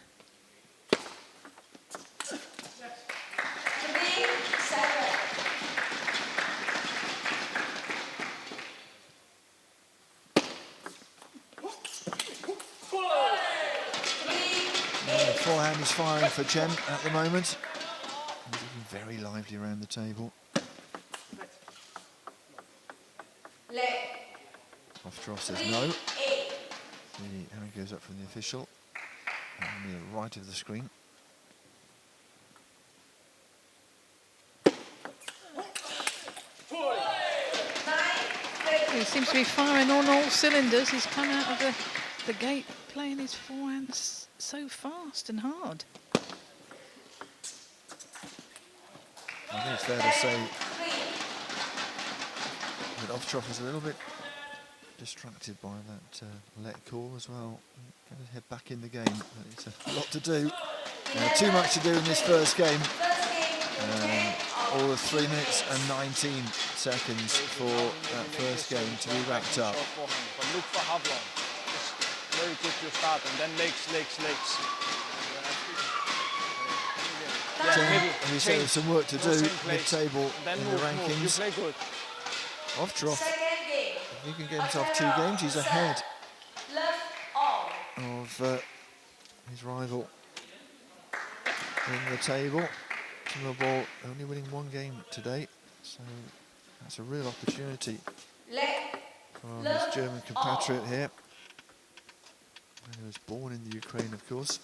Forehand is firing for Chen at the moment. He's looking very lively around the table. Ovtcharov says no. The hand goes up from the official. On the right of the screen. seems to be firing on all cylinders. He's come out of the gate playing his forehands so fast and hard. I think it's fair to say that Ovtcharov is a little bit distracted by that let call as well. Going to head back in the game, but it's a lot to do. Too much to do in this first game. All of 3 minutes and 19 seconds for that first game to be wrapped up. But look for half long. It's very good to start, and then legs. And we say there's some work to do mid-table in the rankings. Ovtcharov, if he can get himself 2 games, he's ahead of his rival in the table. Timo Boll only winning 1 game today, so that's a real opportunity for his German compatriot here, who was born in the Ukraine, of course.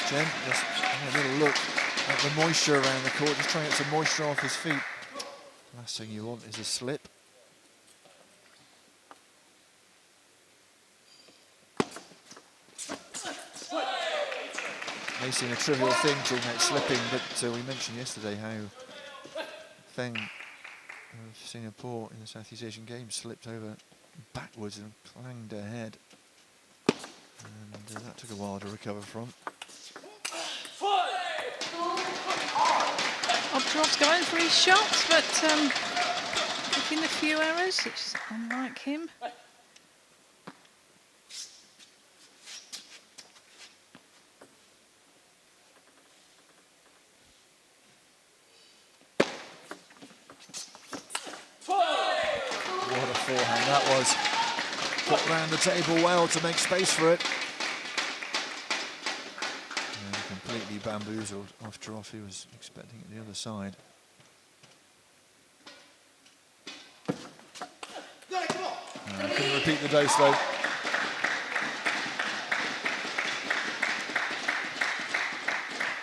Chen just having a little look at the moisture around the court, just trying to get some moisture off his feet. Last thing you want is a slip. May seem a trivial thing talking about slipping, but we mentioned yesterday how Feng of Singapore in the Southeast Asian Games slipped over backwards and clanged her head. And that took a while to recover from. Ovtcharov's going for his shots, but making a few errors, which is unlike him. What a forehand that was. Got round the table well to make space for it. And completely bamboozled Ovtcharov. He was expecting it the other side. Couldn't repeat the dose though.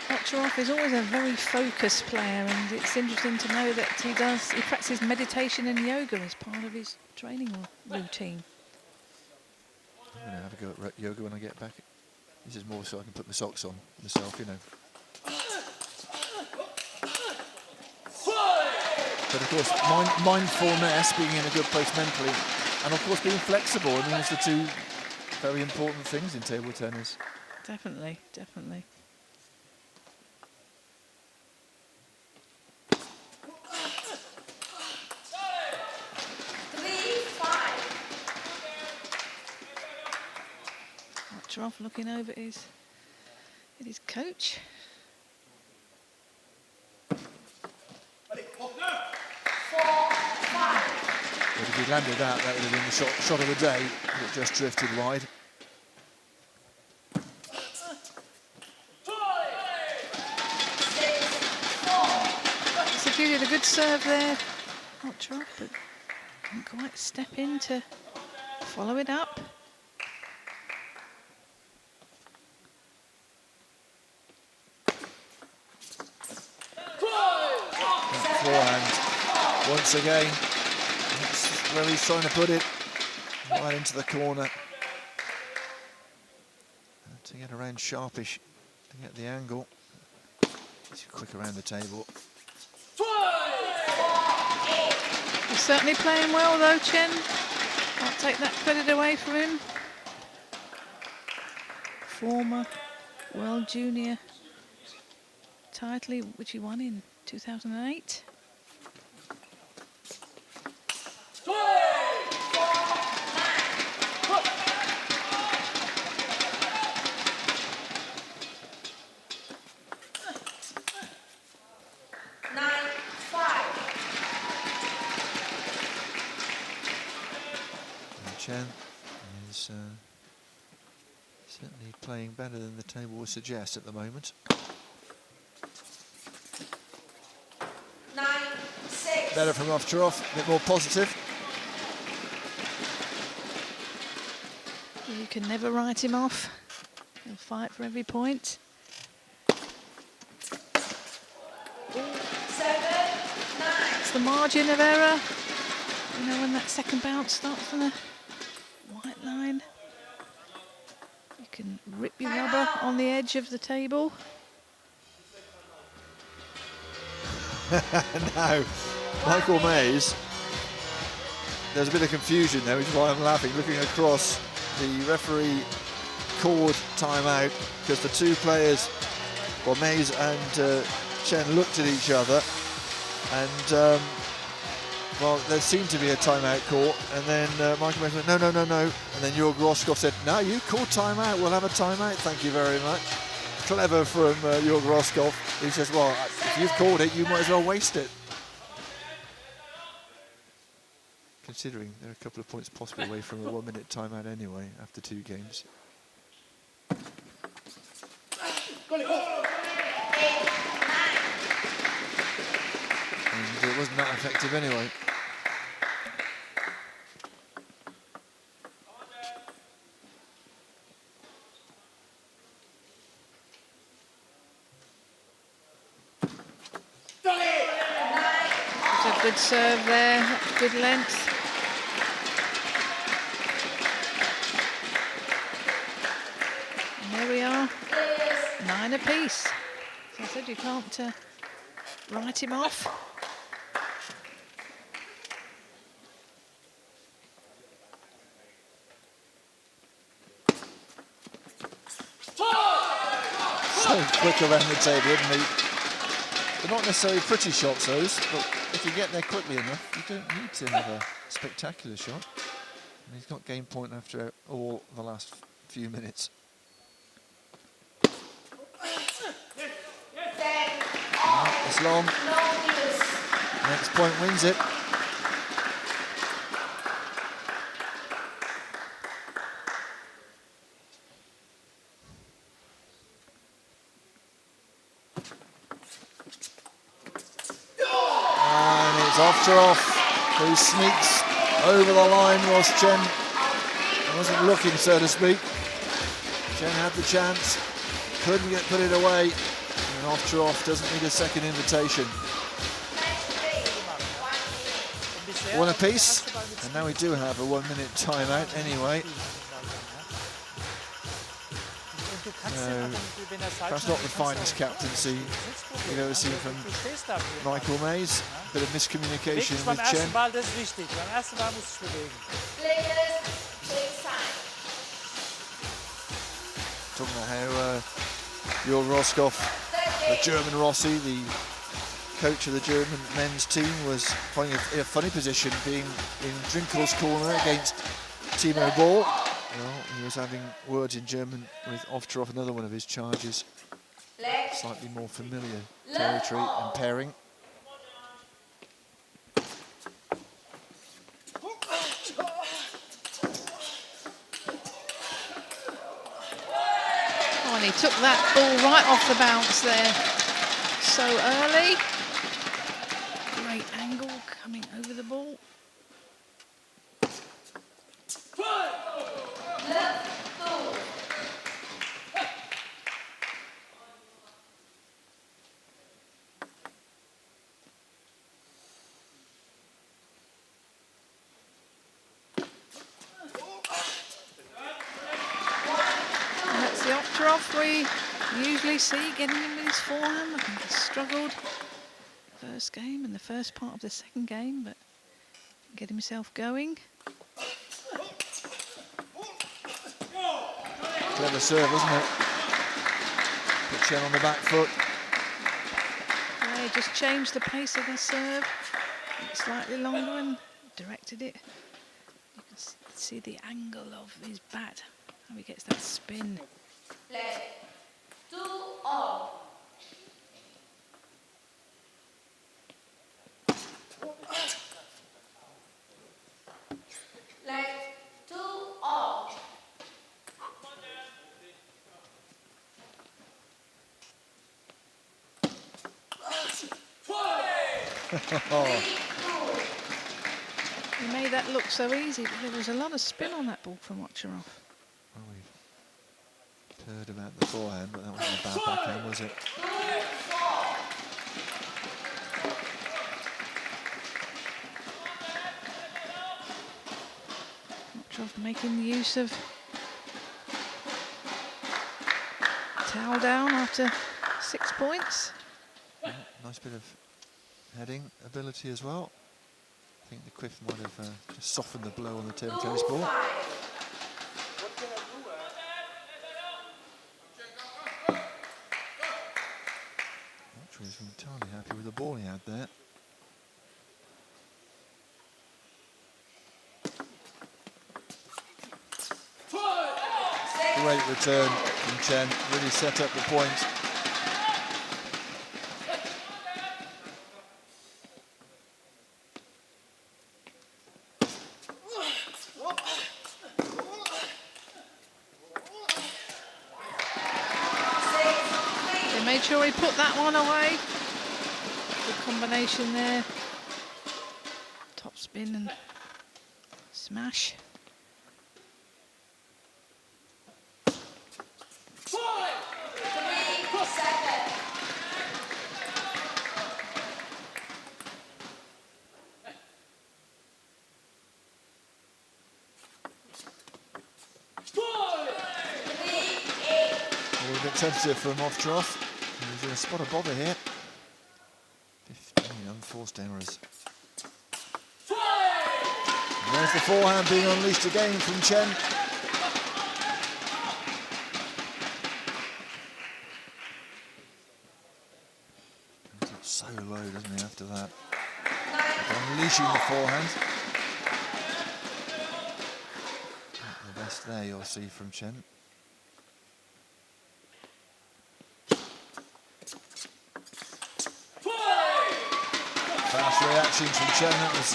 Ovtcharov is always a very focused player, and it's interesting to know that he practices meditation and yoga as part of his training routine. I'm going to have a go at yoga when I get back. This is more so I can put my socks on myself, you know. But of course, mindfulness, being in a good place mentally, and of course being flexible, I mean, it's the 2 very important things in table tennis. Definitely, definitely. Ovtcharov looking over at his coach. But if he landed that would have been the shot of the day. It just drifted wide. Executed a good serve there, Ovtcharov, but didn't quite step in to follow it up. Forehand once again. That's where he's trying to put it, right into the corner. To get around sharpish, to get the angle. He's quick around the table. He's certainly playing well though, Chen. Can't take that credit away from him. Former World Junior title, which he won in 2008. Chen is certainly playing better than the table would suggest at the moment. 9-6. better from Ovtcharov, a bit more positive. You can never write him off. He'll fight for every point. 7-9. It's the margin of error. You know, when that second bounce starts on the white line, you can rip your rubber on the edge of the table. Now, Michael Mays, there's a bit of confusion there, which is why I'm laughing, looking across. The referee called timeout because the two players, well, Mays and Chen, looked at each other, and well, there seemed to be a timeout call, and then Michael Mays went, no, and then Jörg Roscoff said, no, you called timeout, we'll have a timeout, thank you very much. Clever from Jörg Roscoff. He says, well, if you've called it, you might as well waste it. Considering they're a couple of points possibly away from a 1 minute timeout anyway after 2 games. And it wasn't that effective anyway. It's a good serve there, good length. And there we are, 9 apiece. As I said, you can't write him off. So quick around the table, isn't he? They're not necessarily pretty shots, those, but if you get there quickly enough, you don't need to have a spectacular shot. And he's got game point after all the last few minutes. It's long. Next point wins it. Ovtcharov, who sneaks over the line whilst Chen wasn't looking, so to speak. Chen had the chance, couldn't put it away, and Ovtcharov doesn't need a second invitation. 1 apiece, and now we do have a 1 minute timeout anyway. Perhaps not the finest captaincy you've ever seen from Michael Mays. A bit of miscommunication with Chen. Ball, das ist wichtig. Beim ersten Ball muss es bewegen. Talking about how Jörg Roscoff, the German Rossi, the coach of the German men's team, was finding a funny position being in Drinkhall's corner against Timo Boll. Well, he was having words in German with Ovtcharov, another one of his charges. Slightly more familiar territory and pairing. Oh, and he took that ball right off the bounce there. So early. Great angle coming over the ball. We usually see getting him with his forehand. I think he struggled first game and the first part of the second game, but get himself going. Clever serve, wasn't it? Put Chen on the back foot. Yeah, just changed the pace of the serve, slightly longer, and directed it. You can see the angle of his bat, how he gets that spin. Leg 2-all. Leg 2-all. Oh, He made that look so easy, but there was a lot of spin on that ball from Ovtcharov. Well, we've heard about the forehand, but that wasn't a bad backhand, was it? Ovtcharov making the use of towel down after 6 points. Yeah, nice bit of heading ability as well. I think the quiff might have just softened the blow on the table tennis ball. Ovtcharov was entirely happy with the ball he had there. Great return from Chen, really set up the point. They made sure he put that one away. Good combination there. Top spin and smash. A bit tentative from Ovtcharov. He's in a spot of bother here. 15 unforced errors. And there's the forehand being unleashed again from Chen. It's so low, doesn't he, after that? Unleashing the forehand. Not the best there you'll see from Chen. Fast reactions from Chen. That was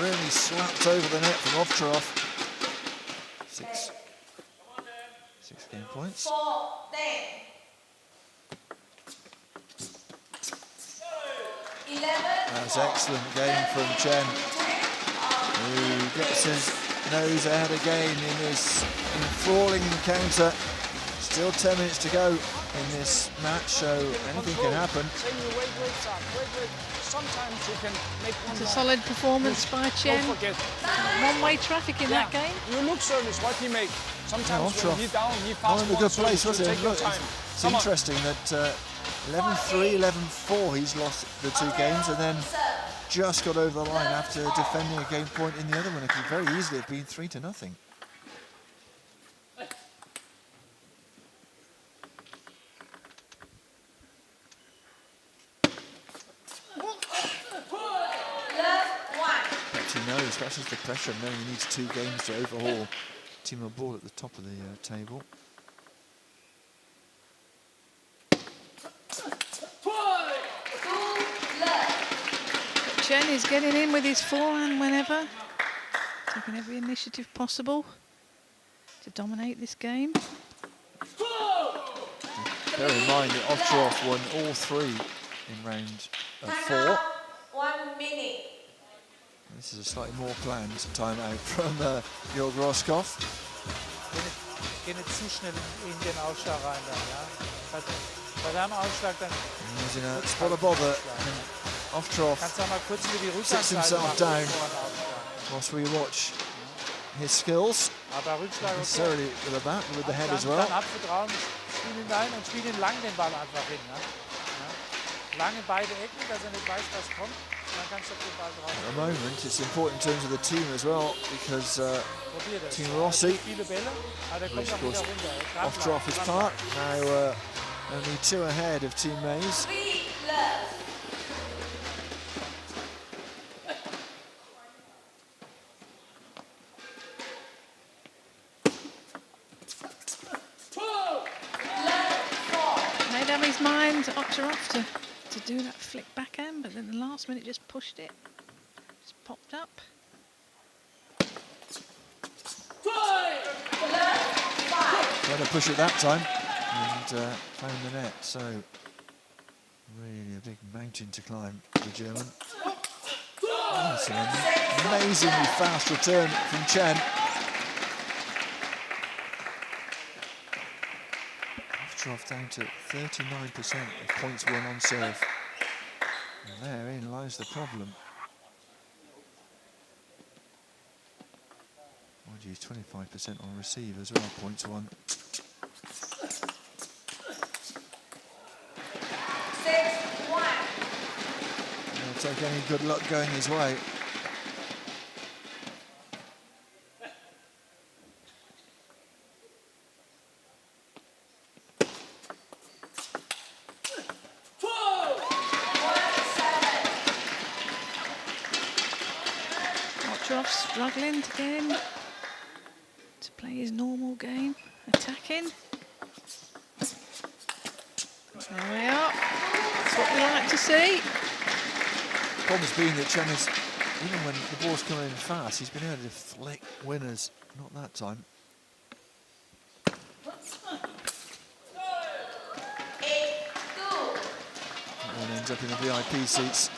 really slapped over the net from Ovtcharov. 6 game points. That's excellent game from Chen, who gets his nose ahead again in this enthralling encounter. Still 10 minutes to go in this match, so anything can happen. Sometimes you can make one. It's a solid performance by Chen. One-way traffic in that game. You look service what he make. Sometimes when he down, he fast. Not in a good place, was it? Look, it's interesting that 11-3, 11-4, he's lost the 2 games, and then just got over the line after defending a game point in the other one. It could very easily have been 3-0. Knows, that's just the pressure of knowing he needs 2 games to overhaul Timo Boll at the top of the table. Chen is getting in with his forehand whenever, taking every initiative possible to dominate this game. Bear in mind that Ovtcharov won all 3 in round 4. 1 minute. This is a slightly more planned timeout from Georg Roskopf. Geh nicht zu schnell in den Aufschlag rein dann, ja. Bei deinem Aufschlag dann... He's in a spot of bother. Ovtcharov sits himself down whilst we watch his skills. Not necessarily with the bat, but with the head as well. Dann abzutrauen, spiel ihn rein und spiel ihn lang den Ball einfach hin. Ja. Lang in beide Ecken, dass nicht weiß, was kommt. At the moment, it's important in terms of the team as well, because Team Rossi, which of course Ovtcharov is part, now only 2 ahead of Team Mays. Made up his mind, Ovtcharov, to do that flick backhand, but then the last minute just pushed it. Just popped up. Tried to push it that time and found the net, so really a big mountain to climb for the German. That's an amazingly fast return from Chen. Ovtcharov down to 39% of points won on serve. And therein lies the problem. Mind you, 25% on receive as well, points won. 6-1. He'll take any good luck going his way. Ovtcharov struggling again to play his normal game, attacking. There we are. That's what we like to see. Problem's been that Chen has, even when the ball's coming in fast, he's been able to flick winners. Not that time. 8-2. That one ends up in the VIP seats.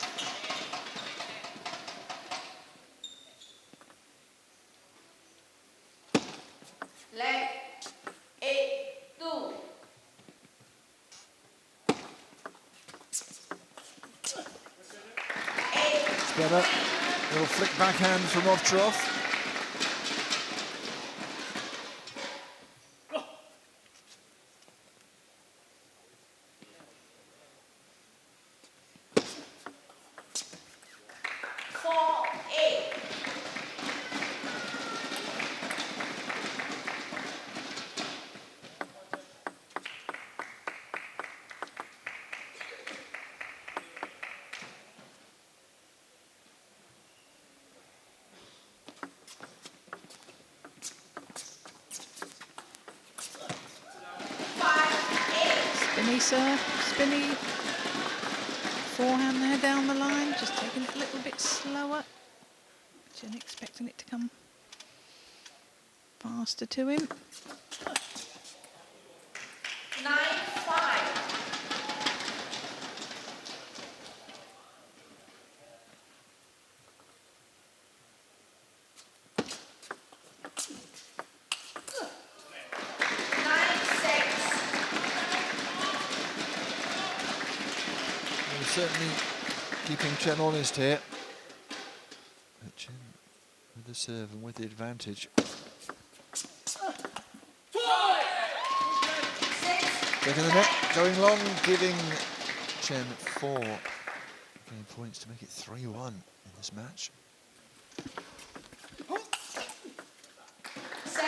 Leg. 8-2. Better. Little flick backhand from Ovtcharov. Spinny forehand there down the line, just taking it a little bit slower. Chen expecting it to come faster to him. 9-5. Certainly keeping Chen honest here. But Chen with the serve and with the advantage. Taking the net, going long, giving Chen 4 game points to make it 3-1 in this match. 7-10.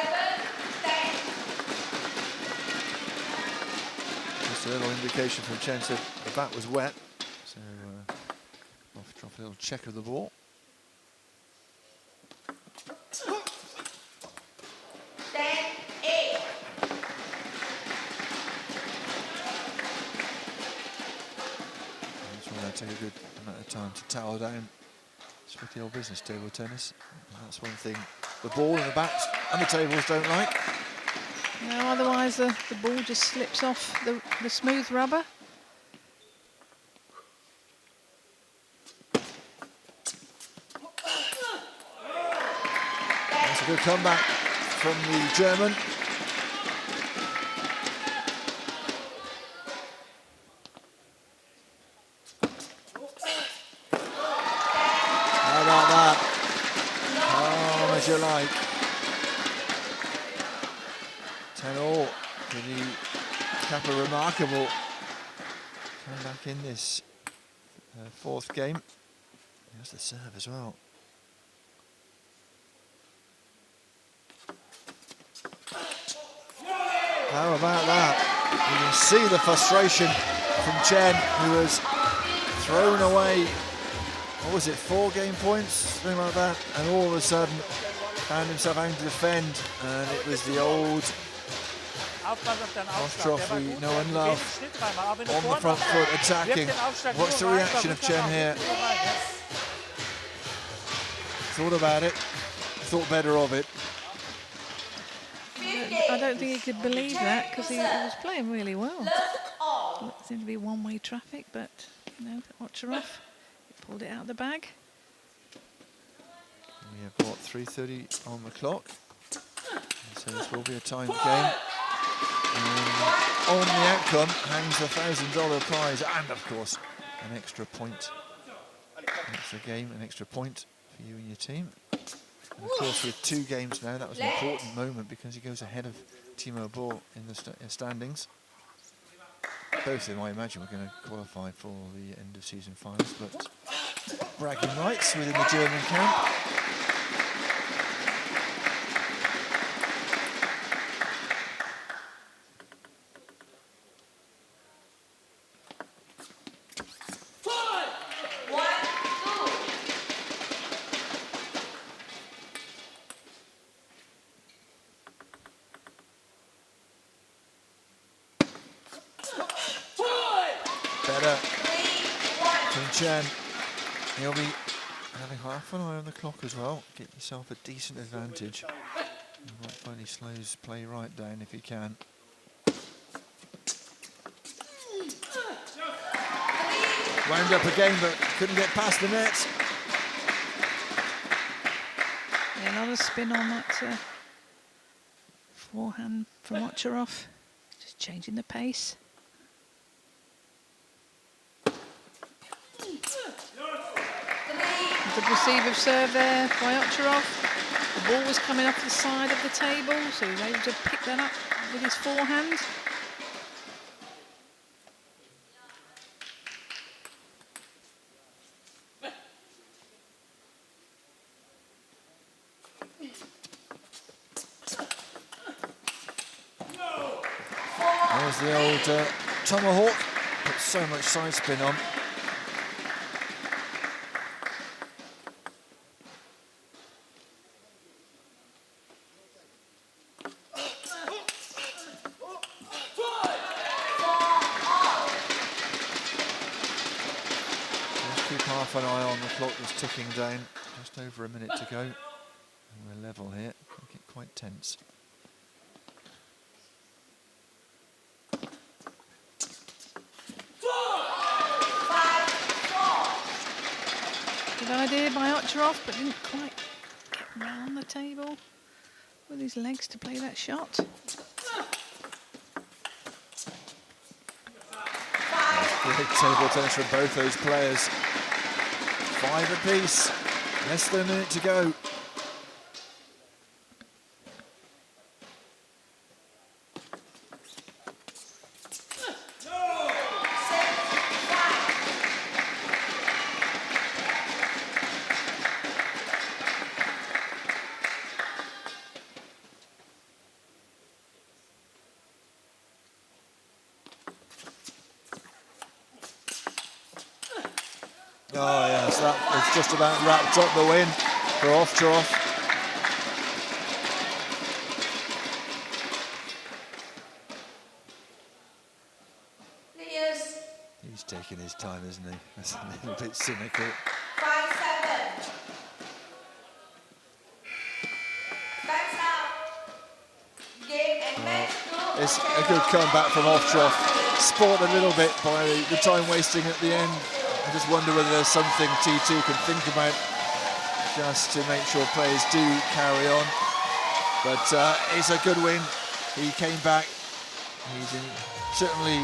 Just a little indication from Chen said the bat was wet. So, Ovtcharov, a little check of the ball. 10-8. That's why they take a good amount of time to towel down. It's with the old business, table tennis. And that's one thing the ball and the bats and the tables don't like. No, otherwise the ball just slips off the smooth rubber. That's a good comeback from the German. How about that? Calm as you like. 10-all. Pretty Kappa remarkable. Coming back in this fourth game. There's the serve as well. How about that? You can see the frustration from Chen, who has thrown away, what was it, 4 game points, something like that, and all of a sudden found himself having to defend, and it was the old Ovtcharov we know and love, on the front foot, attacking. What's the reaction of Chen here? Thought about it, thought better of it. I don't think he could believe that because he was playing really well. It seemed to be one-way traffic, but you know, Ovtcharov pulled it out of the bag. We have got 3:30 on the clock. So this will be a timed game. And on the outcome hangs the $1,000 prize and, of course, an extra point. Extra game, an extra point for you and your team. And of course, with 2 games now, that was an important moment because he goes ahead of Timo Boll in the standings. Both of them, I imagine, were going to qualify for the end of season finals, but bragging rights within the German camp. Better from Chen. He'll be having half an eye on the clock as well. Get yourself a decent advantage. You might find he slows play right down if he can. Wound up again, but couldn't get past the net. Yeah, another spin on that forehand from Ovtcharov. Just changing the pace. Good receive of serve there by Ovtcharov. The ball was coming off the side of the table, so he was able to pick that up with his forehand. There's the old tomahawk, put so much side spin on. Half an eye on the clock that's ticking down, just over a minute to go. And we're level here, make it quite tense. Good idea by Ovtcharov, but didn't quite get round the table with his legs to play that shot. Great table tennis from both those players. 5 apiece, less than a minute to go. Oh yes, that was just about wrapped up the win for Ovtcharov. He's taking his time, isn't he? That's a little bit cynical. 5-7. Backs out. Game and match. It's a good comeback from Ovtcharov. Sport a little bit by the time wasting at the end. I just wonder whether there's something T2 can think about just to make sure players do carry on. But it's a good win. He came back. He's certainly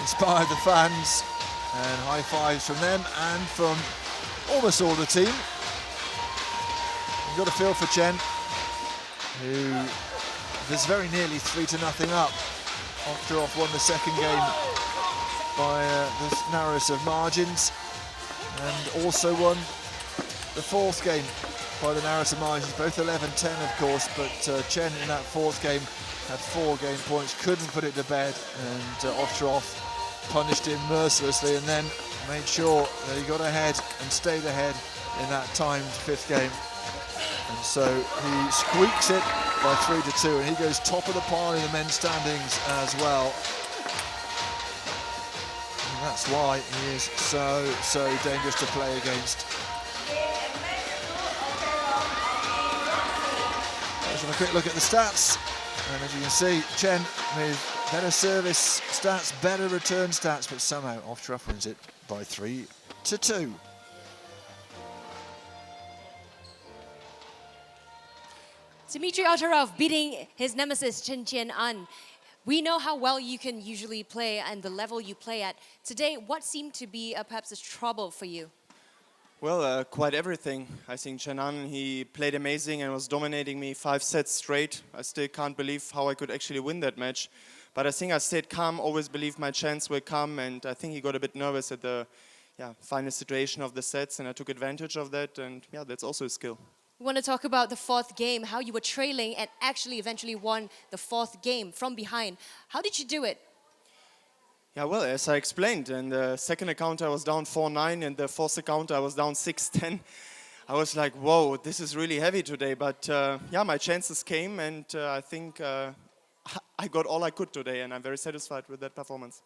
inspired the fans, and high fives from them and from almost all the team. You've got a feel for Chen, who was very nearly 3-0 up. Ovtcharov won the second game by the narrowest of margins, and also won the fourth game by the narrowest of margins, both 11-10 of course, but Chen in that fourth game had 4 game points, couldn't put it to bed, and Ovtcharov punished him mercilessly and then made sure that he got ahead and stayed ahead in that timed 5th game. And so he squeaks it by 3-2, and he goes top of the pile in the men's standings as well. That's why he is so dangerous to play against. Let's have a quick look at the stats. And as you can see, Chen with better service stats, better return stats, but somehow Ovtcharov wins it by 3-2. Dimitrij Ovtcharov beating his nemesis Chien-An. We know how well you can usually play and the level you play at. Today, what seemed to be perhaps a trouble for you? Well, quite everything. I think Chien-An, he played amazing and was dominating me 5 sets straight. I still can't believe how I could actually win that match. But I think I stayed calm, always believed my chance will come, and I think he got a bit nervous at the final situation of the sets, and I took advantage of that, and yeah, that's also a skill. We want to talk about the 4th game, how you were trailing and actually eventually won the 4th game from behind. How did you do it? Yeah, well, as I explained, in the second account I was down 4-9, and the 4th account I was down 6-10. I was like, whoa, this is really heavy today, but yeah, my chances came, and I think I got all I could today, and I'm very satisfied with that performance.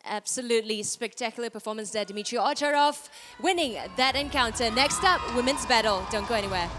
Absolutely spectacular performance there, Dimitrij Ovtcharov winning that encounter. Next up, women's battle. Don't go anywhere.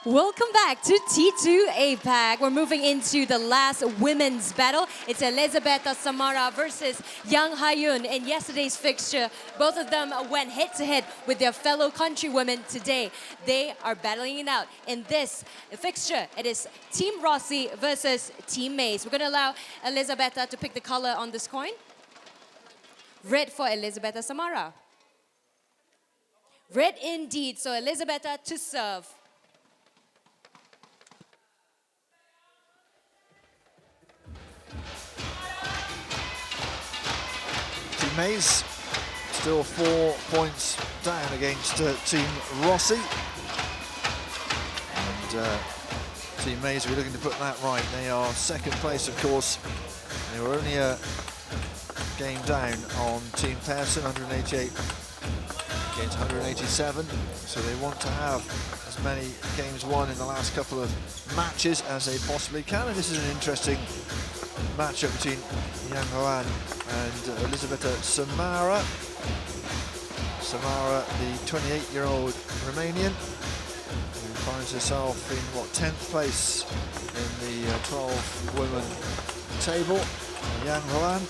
Welcome back to T2 APAC. We're moving into the last women's battle. It's Elizabeta Samara versus young Haeun in yesterday's fixture. Both of them went head-to-head with their fellow countrywomen today. They are battling it out in this fixture. It is Team Rossi versus Team Mays. We're going to allow Elizabeta to pick the color on this coin. Red for Elizabeta Samara. Red indeed, so Elizabeta to serve. Mays still 4 points down against Team Rossi. And Team Mays will be looking to put that right. They are second place, of course. They were only a game down on Team Persson, 188 against 187. So they want to have as many games won in the last couple of matches as they possibly can. And this is an interesting matchup between Haeun and Elizabeta Samara. Samara, the 28-year-old Romanian, who finds herself in, 10th place in the 12-women table. Haeun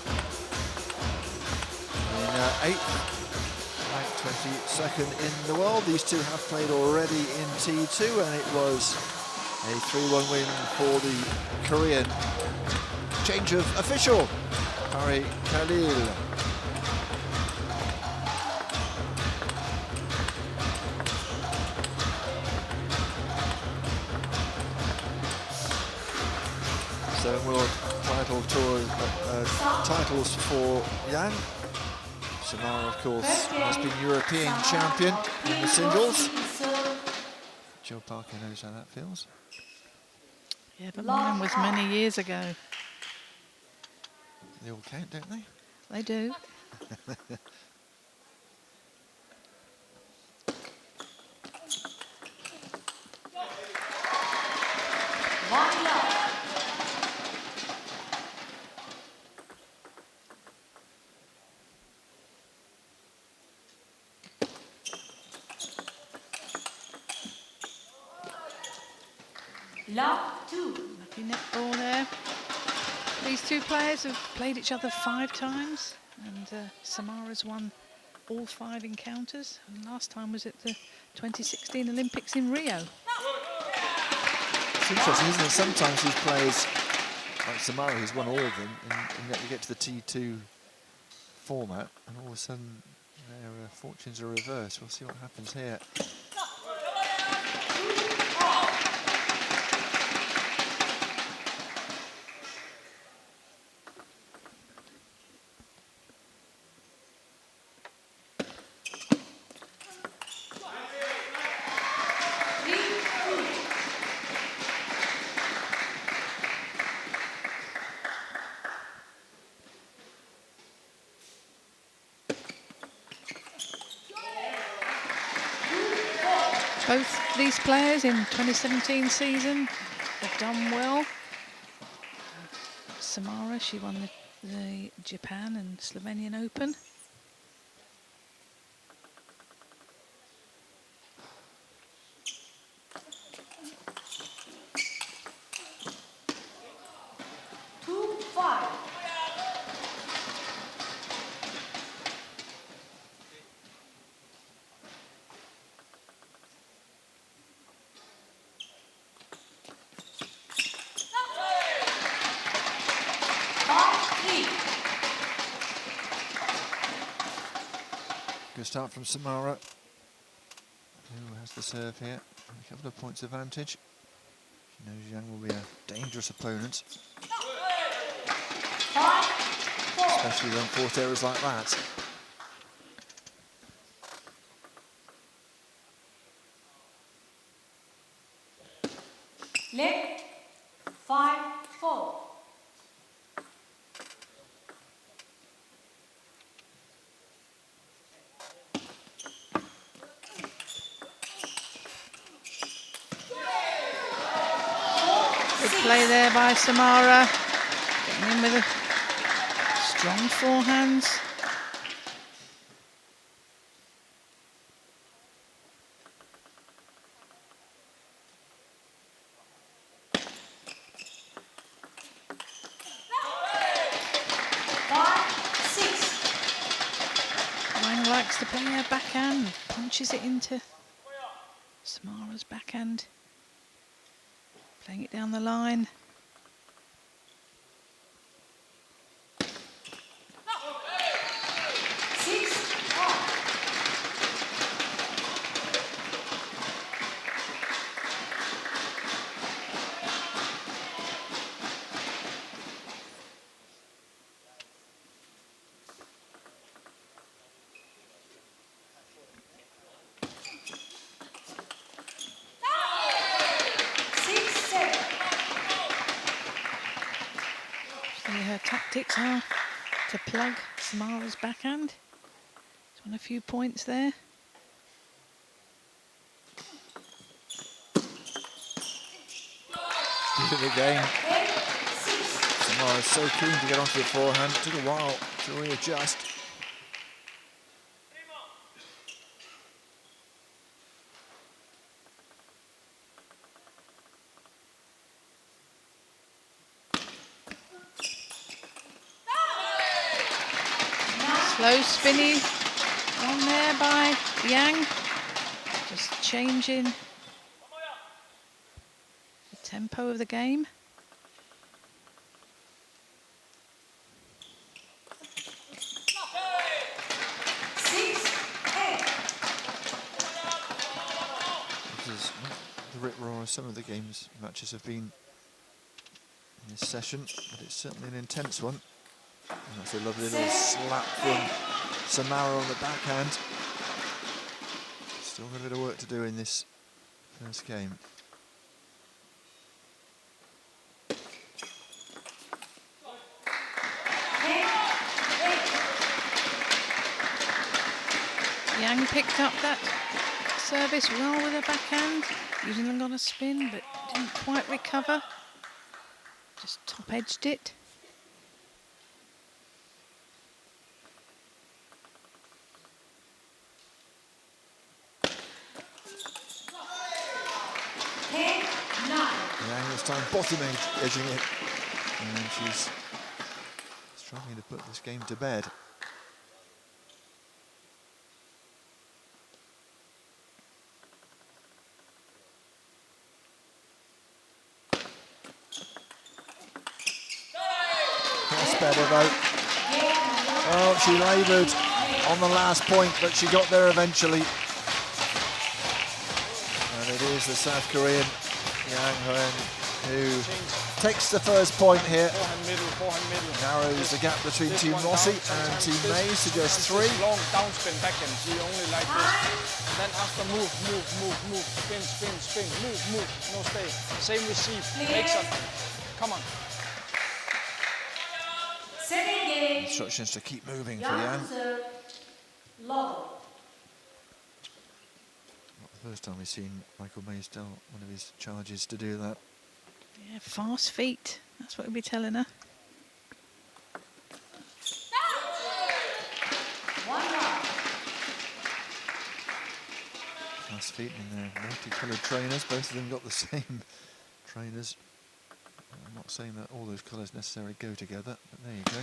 in 8th, ranked 22nd in the world. These two have played already in T2, and it was a 3-1 win for the Korean. Change of official, Harry Khalil. Seven world title tour titles for Yang. Samara, of course, has been European champion in the singles. Joe Parker knows how that feels. Yeah, but mine was many years ago. They all count, don't they? They do. Lucky net ball there. These two players have played each other 5 times, and Samara's won all 5 encounters. And last time was at the 2016 Olympics in Rio. It's interesting, isn't it? Sometimes these players, like Samara, who's won all of them, and yet you get to the T2 format, and all of a sudden their fortunes are reversed. We'll see what happens here. Both these players in 2017 season have done well. Samara, she won the Japan and Slovenian Open. Good start from Samara, who has the serve here. A couple of points advantage. She knows Yang will be a dangerous opponent, especially on forced errors like that. Leg 5-4. Play there by Samara, getting in with a strong forehands. Wang likes to play her backhand, punches it into Samara's backhand. Playing it down the line. Her tactics are to plug Samara's backhand. She's won a few points there. Good at the game. Samara's so keen to get onto the forehand. It took a while to readjust. Slow spinny one there by Yang. Just changing the tempo of the game. This is the rip-roar of some of the matches have been in this session, but it's certainly an intense one. And that's a lovely little slap from Samara on the backhand. Still got a bit of work to do in this first game. Yang picked up that service well with a backhand, using them on a spin, but didn't quite recover. Just top-edged it. Yang this time bottom edging it, and she's struggling to put this game to bed. That's better though. Oh, she laboured on the last point, but she got there eventually. And it is the South Korean Haeun who takes the first point here. Narrows the gap between Team Rossi and Team Mays to just 3. Long down spin backhand. She only like this. And then after move, spin, move, no stay. Same receive. Make something. Come on. Instructions to keep moving for Yang. Not the first time we've seen Michael Mays tell one of his charges to do that. Yeah, fast feet. That's what we'll be telling her. Fast feet in their multicoloured trainers. Both of them got the same trainers. I'm not saying that all those colours necessarily go together, but there you go.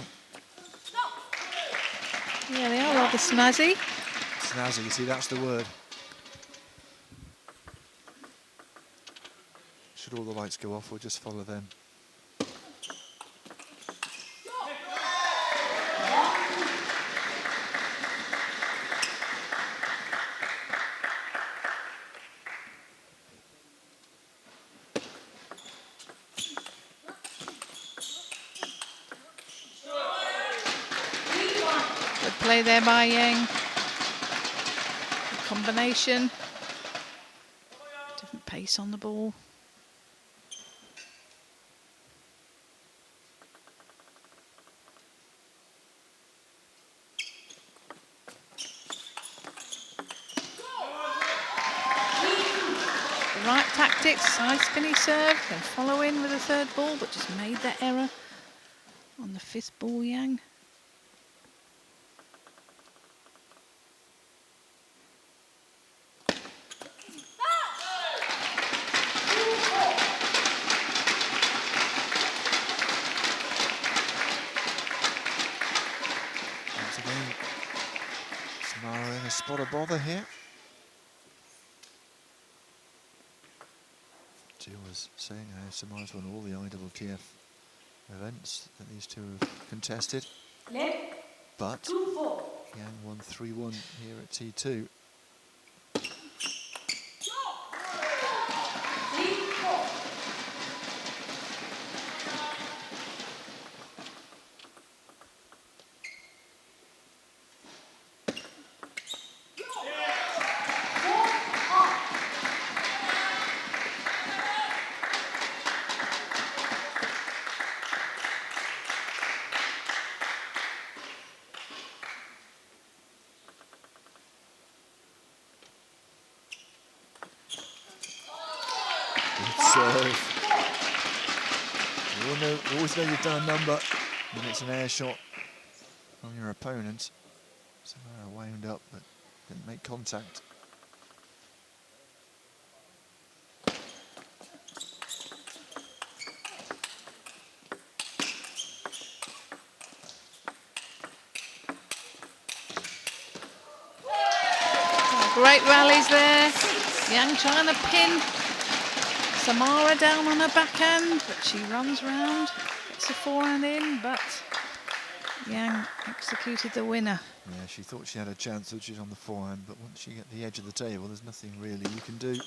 Yeah, they are rather snazzy. Snazzy, you see, that's the word. Should all the lights go off, we'll just follow them. Play there by Yang. Combination. Different pace on the ball. The right tactics, side spinny serve, then follow in with a third ball, but just made that error on the 5th ball, Yang. Samara in a spot of bother here. Jill was saying how Samara's won all the IWTF events that these two have contested. But Yang won 3-1 here at T2. You always know you've done a number when it's an air shot from your opponent. Samara wound up but didn't make contact. Great rallies there. Yang trying to pin Samara down on her backhand, but she runs round, gets the forehand in, but Yang executed the winner. Yeah, she thought she had a chance, which is on the forehand, but once you get the edge of the table, there's nothing really you can do.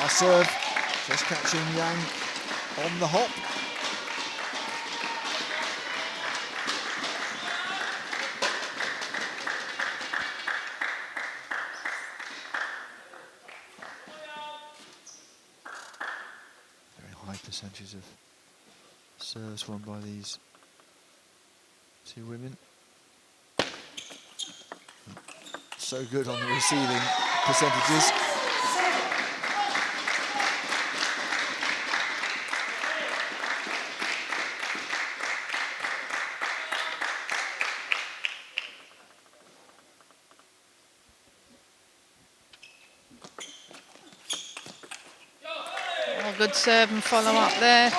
Fast serve, just catching Yang on the hop. Very high percentages of serves won by these two women. So good on the receiving percentages. Oh, good serve and follow up there.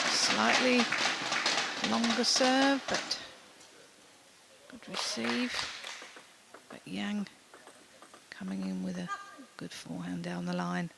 Slightly longer serve, but good receive. But Yang coming in with a good forehand down the line.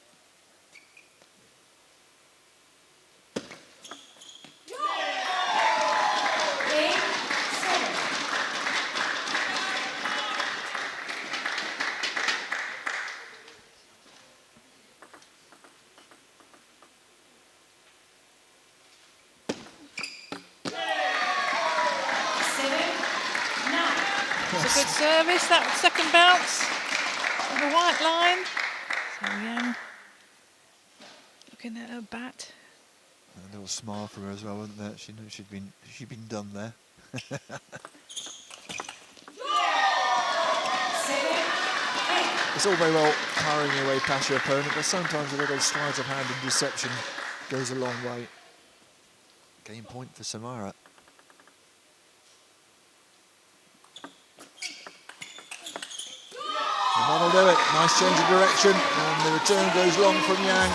It's a good service, that second bounce on the white line. So Yang looking at her bat. A little smile from her as well, wasn't there? She knew she'd been done there. It's all very well powering your way past your opponent, but sometimes a little sleight of hand and deception goes a long way. Game point for Samara. And that'll do it. Nice change of direction, and the return goes long from Yang.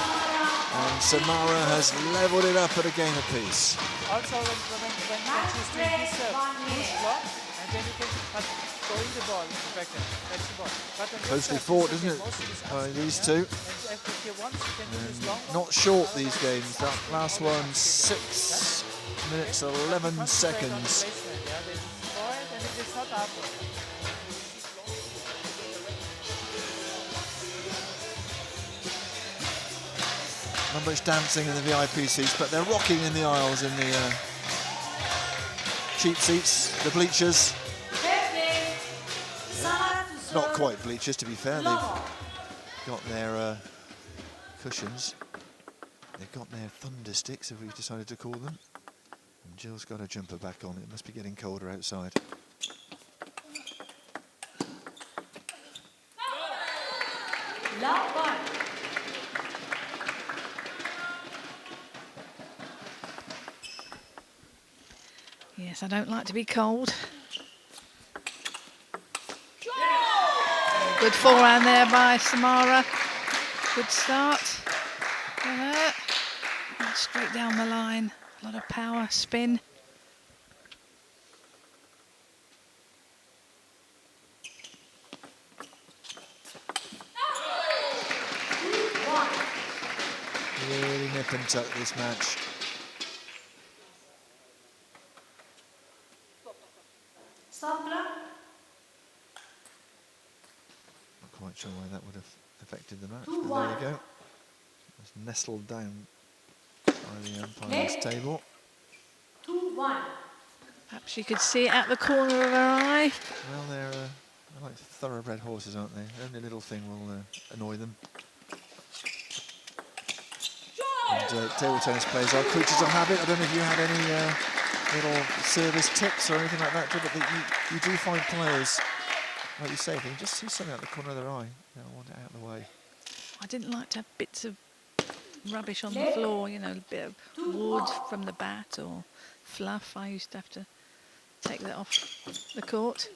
And Samara has levelled it up at a game apiece. Also, when she's doing this push block, and then you can go in the ball in the backhand. That's the ball. But Closely fought, isn't it, by these two? And not short, these games. That last one, 6 minutes, 11 seconds. Not much dancing in the VIP seats, but they're rocking in the aisles in the cheap seats, the bleachers. Not quite bleachers, to be fair. They've got their cushions. They've got their thunder sticks, if we've decided to call them. And Jill's got her jumper back on. It must be getting colder outside. Yes, I don't like to be cold. Good forehand there by Samara. Good start for her. And straight down the line. A lot of power, spin. Really nip and tuck this match. Not quite sure why that would have affected the match, but there you go. It's nestled down by the umpire's table. 2-1. Perhaps you could see it at the corner of her eye. Well, they're like thoroughbred horses, aren't they? Only a little thing will annoy them. And table tennis players are creatures of habit. I don't know if you had any little service tips or anything like that, but you do find players, like you say, if you just see something out the corner of their eye, you want it out of the way. I didn't like to have bits of rubbish on the floor, you know, a bit of wood from the bat or fluff. I used to have to take that off the court.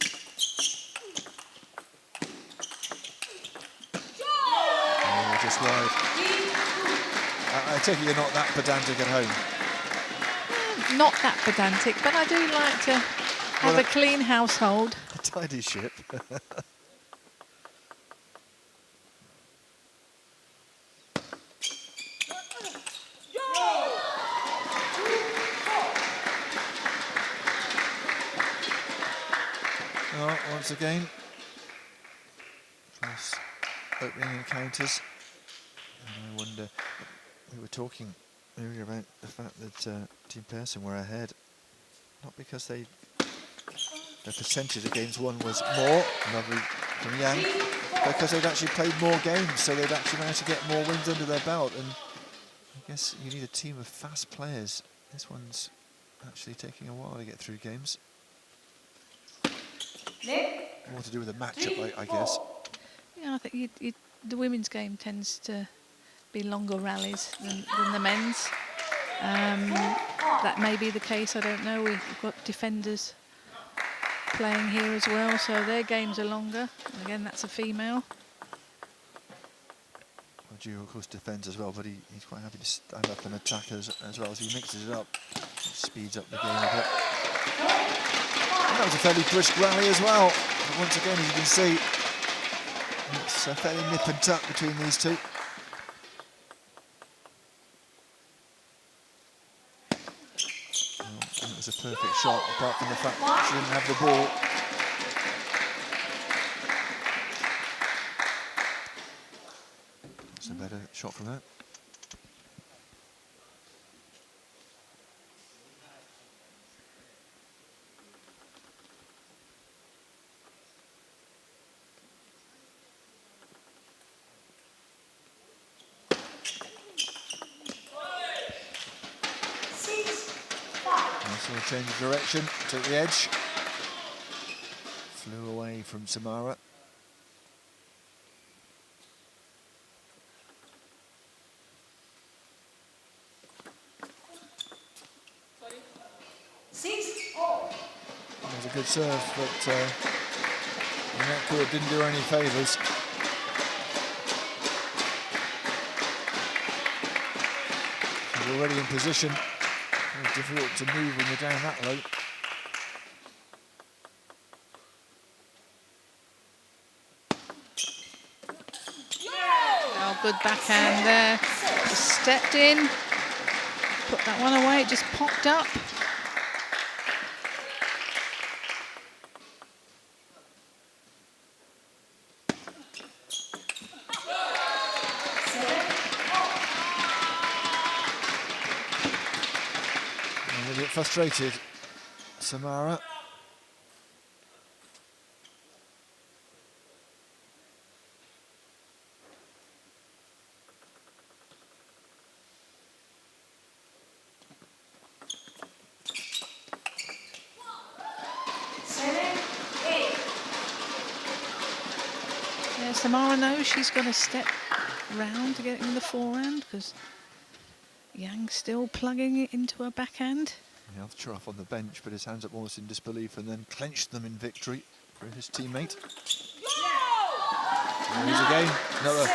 Oh, just wide. I take it you're not that pedantic at home. Not that pedantic, but I do like to have a clean household. A tidy ship. Oh, once again, first opening encounters And I wonder, we were talking earlier about the fact that Team Pearson were ahead, not because their percentage of games won was more, lovely from Yang, because they'd actually played more games, so they'd actually managed to get more wins under their belt. And I guess you need a team of fast players. This one's actually taking a while to get through games. More to do with the matchup, I guess. Yeah, I think the women's game tends to be longer rallies than the men's. That may be the case, I don't know. We've got defenders playing here as well, so their games are longer. And again, that's a female. Well, Gio, of course, defends as well, but he's quite happy to stand up and attack as well as he mixes it up. It speeds up the game a bit. And that was a fairly brisk rally as well. But once again, as you can see, it's a fairly nip and tuck between these two. Well, it was a perfect shot, apart from the fact that she didn't have the ball. That's a better shot from her. Nice change of direction, took the edge. Flew away from Samara. That was a good serve, but the net court didn't do her any favours. She's already in position. Very difficult to move when you're down that low. Oh, good backhand there. Just stepped in, put that one away, it just popped up. A little bit frustrated, Samara. Yeah, Samara knows she's got to step round to get it in the forehand because Yang's still plugging it into her backhand. Yeah, Ovtcharov on the bench, but his hands up almost in disbelief, and then clenched them in victory for his teammate. And here's again another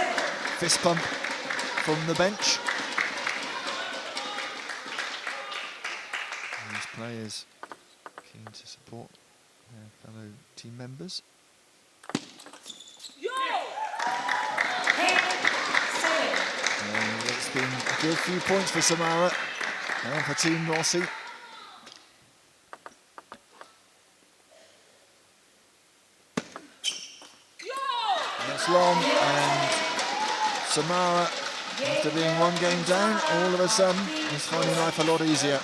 fist pump from the bench. These players keen to support their fellow team members. And it's been a good few points for Samara and for Team Rossi. And it's long, and Samara, after being one game down, all of a sudden is finding life a lot easier.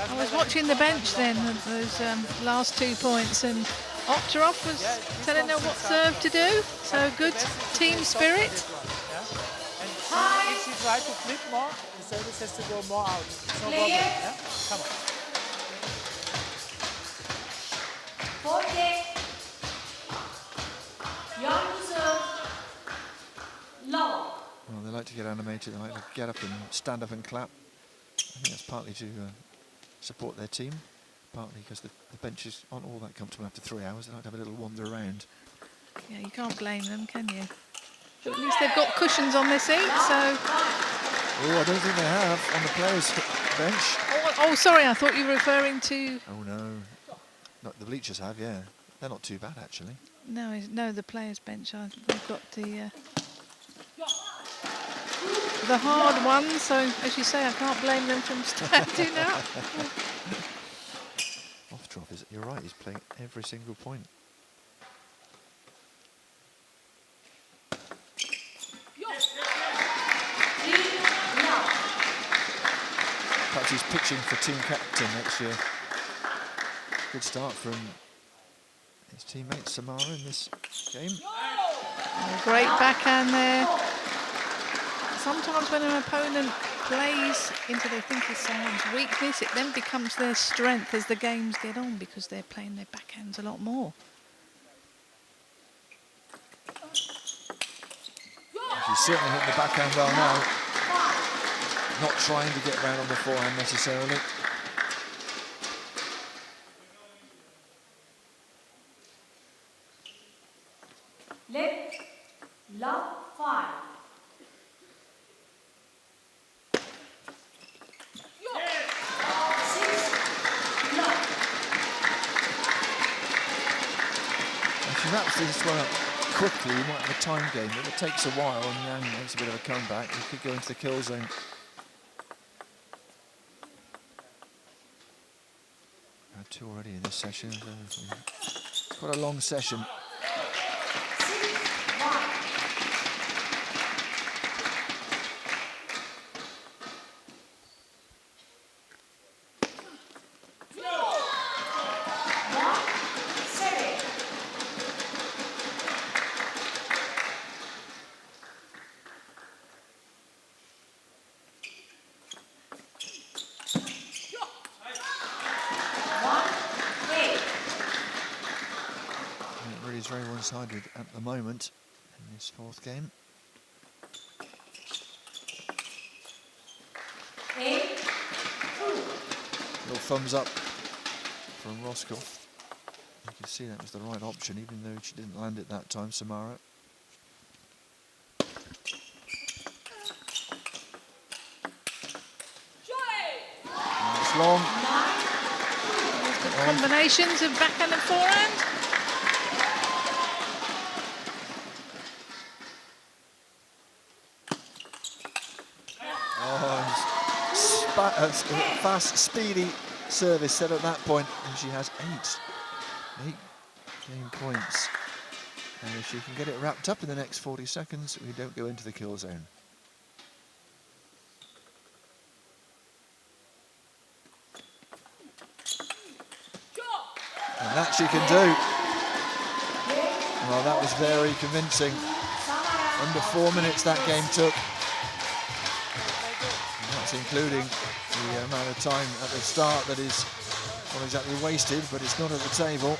I was watching the bench then, those last 2 points, and Ovtcharov was telling her what serve to do, so good team spirit. And if she tries to flip more, the service has to go more out. It's no problem. Yeah? Come on. Well, they like to get animated, they like to get up and stand up and clap. I think that's partly to support their team, partly because the benches aren't all that comfortable after 3 hours. They like to have a little wander around. Yeah, you can't blame them, can you? But at least they've got cushions on their seats, so... Oh, I don't think they have on the players' bench. Oh, sorry, I thought you were referring to... Oh, no. Not the bleachers have, yeah. They're not too bad, actually. No, the players' bench. They've got the hard ones, so as you say, I can't blame them from standing up. Ovtcharov, you're right, he's playing every single point. he's pitching for team captain next year. Good start from his teammate Samara in this game. Oh, great backhand there. Sometimes when an opponent plays into they think is someone's weakness, it then becomes their strength as the games get on because they're playing their backhands a lot more. She's certainly hitting the backhand well now. Not trying to get round on the forehand necessarily. Left, love 5. If she wraps this one up quickly, you might have a time game. If it takes a while and Yang makes a bit of a comeback, you could go into the kill zone. Had 2 already in this session. Quite a long session. Very one-sided at the moment in this 4th game. Little thumbs up from Roscoe. You can see that was the right option, even though she didn't land it that time, Samara. It's long. Good combinations of backhand and forehand. Fast, speedy service set at that point, and she has 8 game points. And if she can get it wrapped up in the next 40 seconds, we don't go into the kill zone. And that she can do. Well, that was very convincing. Under 4 minutes that game took. Including the amount of time at the start that is not exactly wasted, but it's not at the table.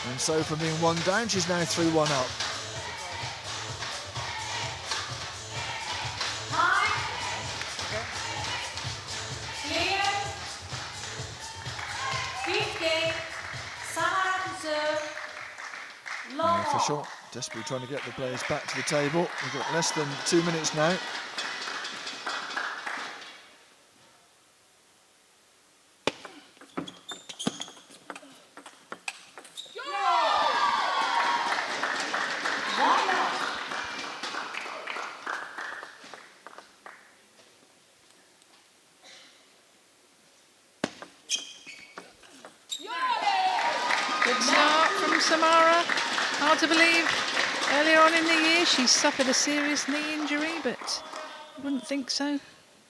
And so from being 1 down, she's now 3-1 up. Clear. 5th game, Samara to serve. Official desperately trying to get the players back to the table. We've got less than 2 minutes now. To believe earlier on in the year she suffered a serious knee injury, but I wouldn't think so.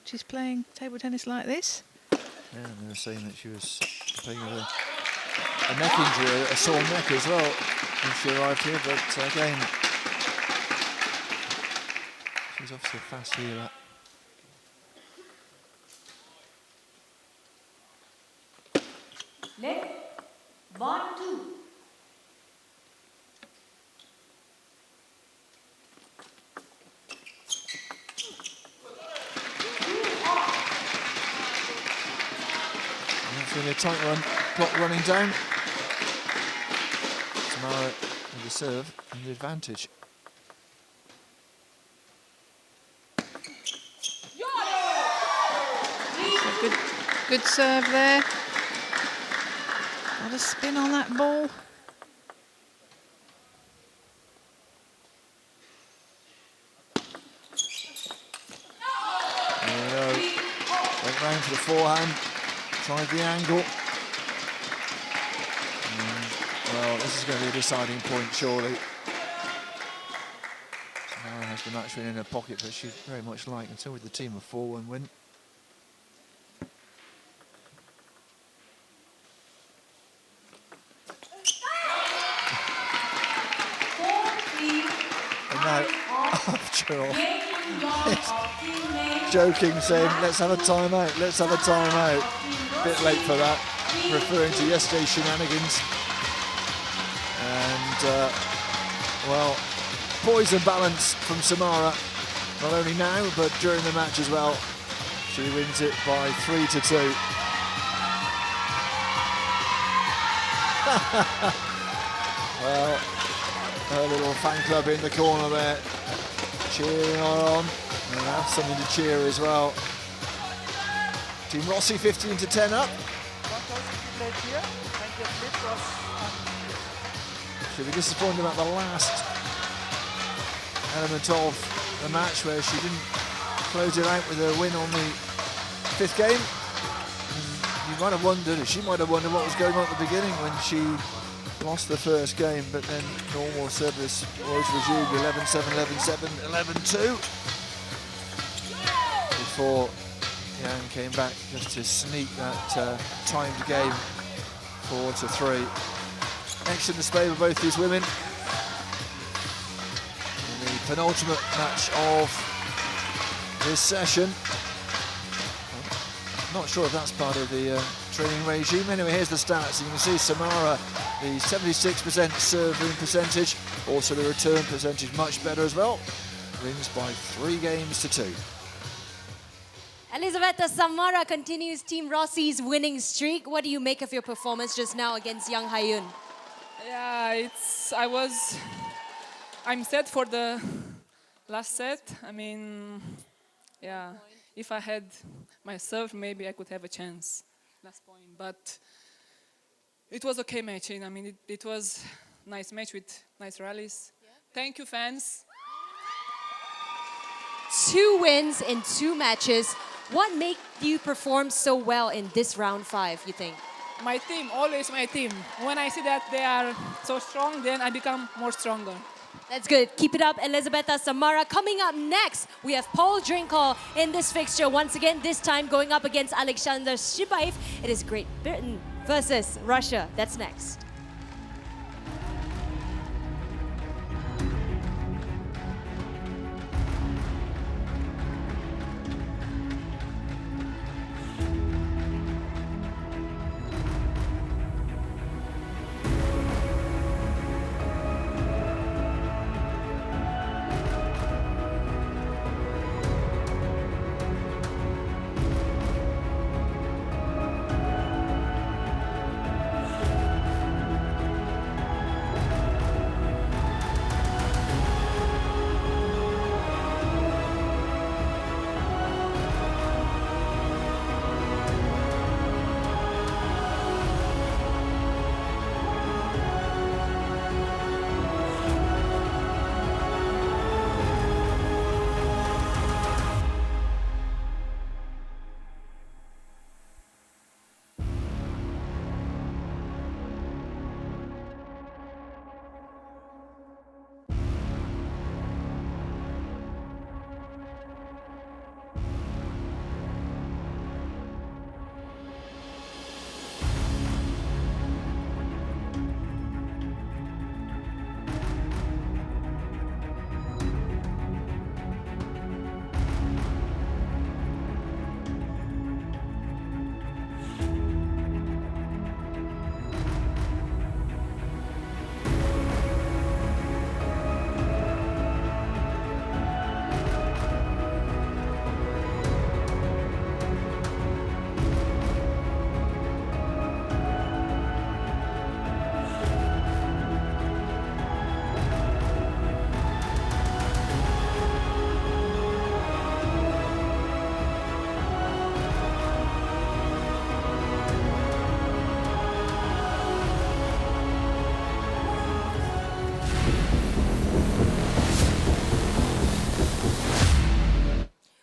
She's playing table tennis like this. Yeah, and they were saying that she was playing with a neck injury, a sore neck as well when she arrived here, but again, she's obviously a fast healer. Left, 1-2. Really a tight run, clock running down. Samara with the serve and the advantage. Good serve there. Got a spin on that ball. Went round for the forehand. Tried the angle. Well, this is going to be a deciding point, surely. Samara has the match win in her pocket, but she'd very much like, and so with the team, a 4-1 win. Ovtcharov. Joking, saying, let's have a timeout, let's have a timeout. Bit late for that, referring to yesterday's shenanigans. And, well, poise and balance from Samara, not only now, but during the match as well. She wins it by 3-2. Well, her little fan club in the corner there, cheering her on, and have something to cheer as well. Team Rossi 15-10 up. She'll be disappointed about the last element of the match where she didn't close it out with a win on the 5th game. You might have wondered, or she might have wondered what was going on at the beginning when she lost the first game, but then normal service was resumed, 11-7, 11-7, 11-2. Before Yang came back just to sneak that timed game 4-3. Excellent display of both these women. In the penultimate match of this session. I'm not sure if that's part of the training regime. Anyway, here's the stats. You can see Samara, the 76% serving percentage, also the return percentage much better as well. Wins by 3-2. Elizabeta, Samara continues Team Rossi's winning streak. What do you make of your performance just now against young Haeun? Yeah, I'm set for the last set. I mean, yeah, if I had my serve, maybe I could have a chance. Last point, but it was okay match. I mean, it was nice match with nice rallies. Yeah. Thank you, fans. 2 wins in 2 matches. What made you perform so well in this round 5, you think? My team, always my team. When I see that they are so strong, then I become more stronger. That's good. Keep it up, Elizabeta, Samara. Coming up next, we have Boll Drinkhall in this fixture. Once again, this time going up against Alexander Shibaev. It is Great Britain versus Russia. That's next.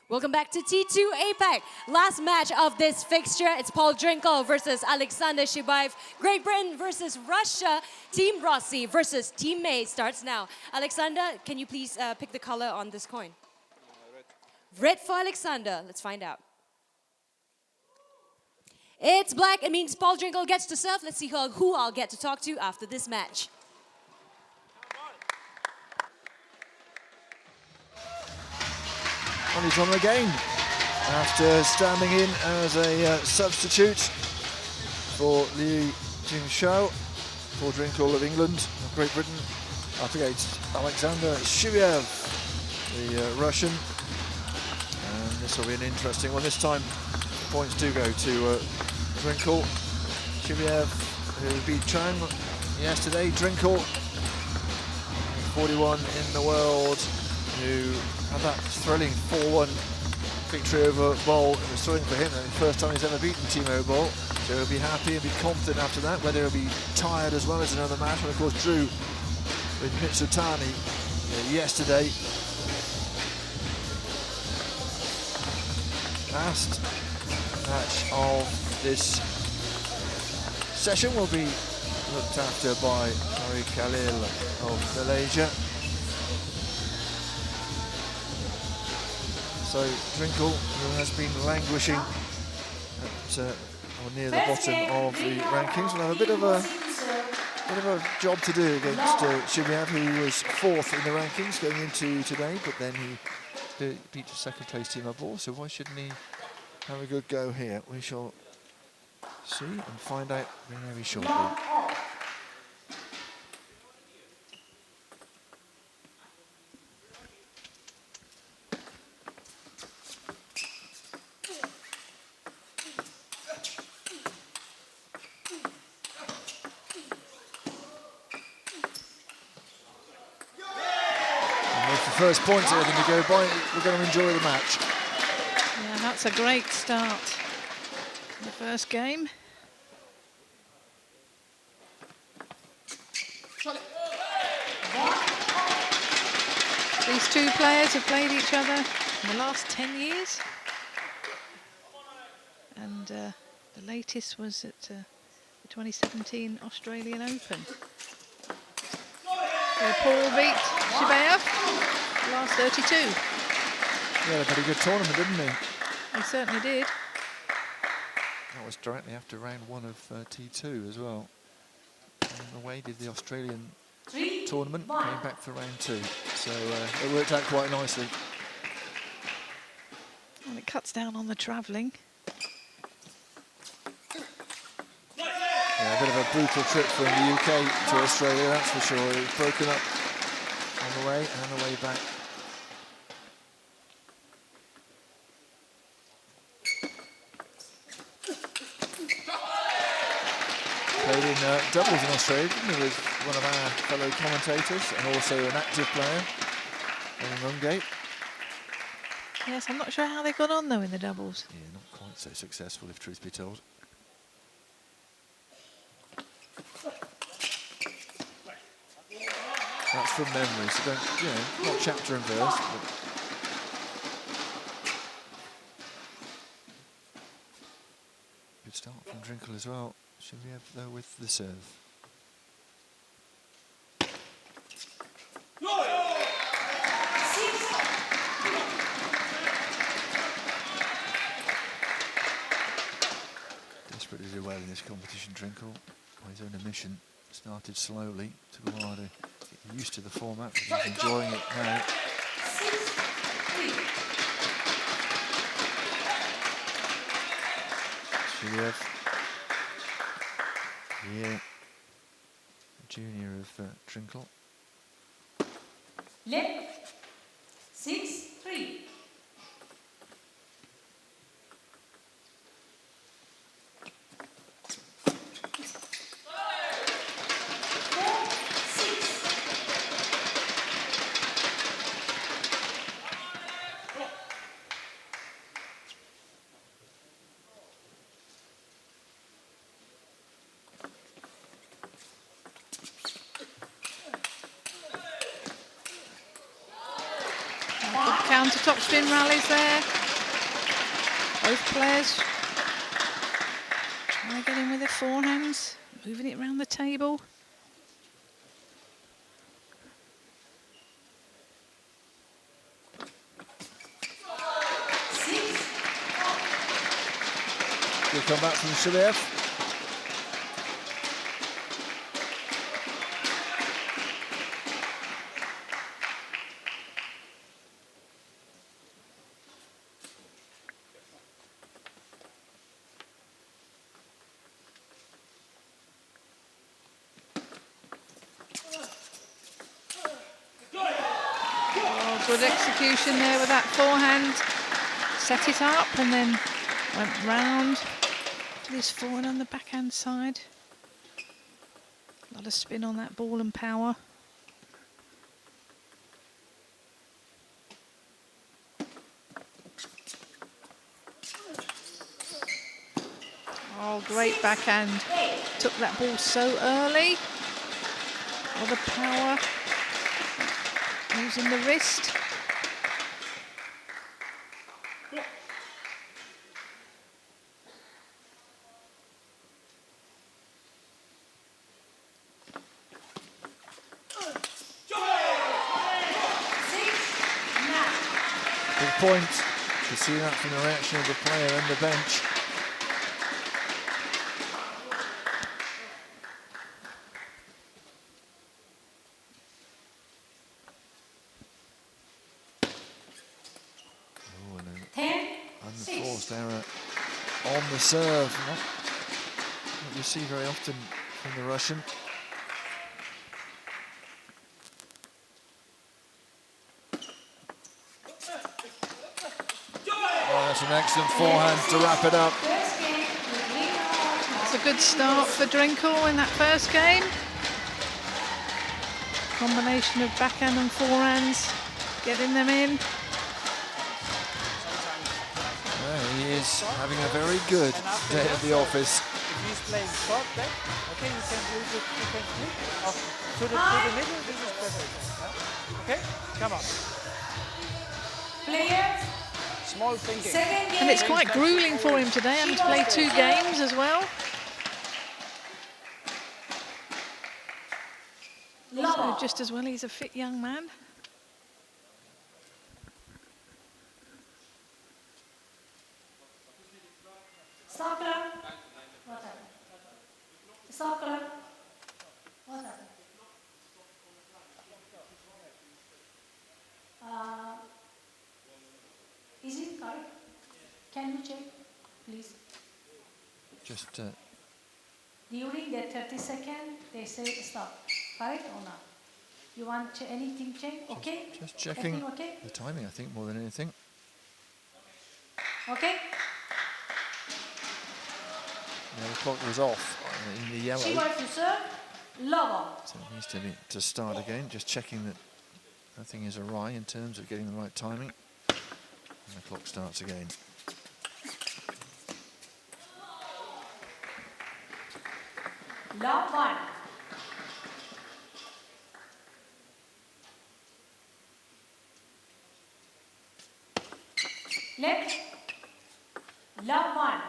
Welcome back to T2 APAC. Last match of this fixture, it's Boll Drinkhall versus Alexander Shibaev. Great Britain versus Russia. Team Rossi versus Team May starts now. Alexander, can you please pick the color on this coin? Red for Alexander. Let's find out. It's black. It means Boll Drinkhall gets to serve. Let's see who I'll get to talk to after this match. and he's on again after standing in as a substitute for Liu Jingshao for Drinkhall of England, of Great Britain. I think it's Alexander Shibaev, the Russian. And this will be an interesting one. This time, points do go to Drinkhall. Shibaev, who beat Cheng yesterday. Drinkhall, 41 in the world, who had that thrilling 4-1 victory over Boll. It was thrilling for him, the first time he's ever beaten Timo Boll. So he'll be happy and be confident after that, whether he'll be tired as well as another match. And of course drew with Mitsutani yesterday. Last match of this session will be looked after by Hari Khalil of Malaysia. So Drinkhall, who has been languishing at, or near the bottom of the rankings, will have a bit of a job to do against Shibaev, who was 4th in the rankings going into today, but then he beat the second place Timo Boll, so why shouldn't he have a good go here? We shall see and find out very shortly. First points everything to go by, we're going to enjoy the match. Yeah, that's a great start in the first game. These two players have played each other in the last 10 years. And the latest was at the 2017 Australian Open. So Paul beat Shibaev. Last 32. Yeah, a very good tournament, didn't he? He certainly did. That was directly after round 1 of T2 as well. And away did the Australian tournament, came back for round 2. So it worked out quite nicely. And it cuts down on the travelling. Yeah, a bit of a brutal trip from the UK to Australia, that's for sure. It was broken up on the way and the way back. Played in doubles in Australia, didn't he, with one of our fellow commentators and also an active player, Ellen Rungate. Yes, I'm not sure how they got on though in the doubles. Yeah, not quite so successful, if truth be told. That's from memory, so don't, not chapter and verse. But good start from Drinkhall as well. Shibaev though with the serve. Desperate to do well in this competition, Drinkhall, on his own admission. Started slowly, took a while to get used to the format, but he's enjoying it now. Shibaev, yeah, junior of Drinkhall. Left, 6-3. Counter topspin rallies there. Both players trying to get in with their forehands, moving it around the table. Good comeback from Shibaev. Good execution there with that forehand. Set it up and then went round to this forehand on the backhand side. A lot of spin on that ball and power. Oh, great backhand. Took that ball so early. All the power. Using the wrist. Big point. You see that from the reaction of the player and the bench. Oh, and an unforced error on the serve. Not what you see very often from the Russian. That's an excellent forehand to wrap it up. It's a good start for Drinkhall in that first game. Combination of backhand and forehands, getting them in. Well, he is having a very good day at the office. If he's playing short back, okay, you can use it, you can flip off to the middle, this is perfect. Yeah? Okay, come on. Players. Small thinking. And it's quite grueling for him today, having to play 2 games as well. So just as well, he's a fit young man. Stop clock. What happened? Stop clock. What happened? Is it correct? Can you check, please? Just During the 30 seconds, they say stop. Correct or not? You want anything change? Okay? just checking Everything okay? the timing, I think, more than anything. Okay? Yeah, the clock was off in the yellow. Shibaev to serve. Lower. So it needs to start again, just checking that nothing is awry in terms of getting the right timing. And the clock starts again. Love 1. Left. Love 1.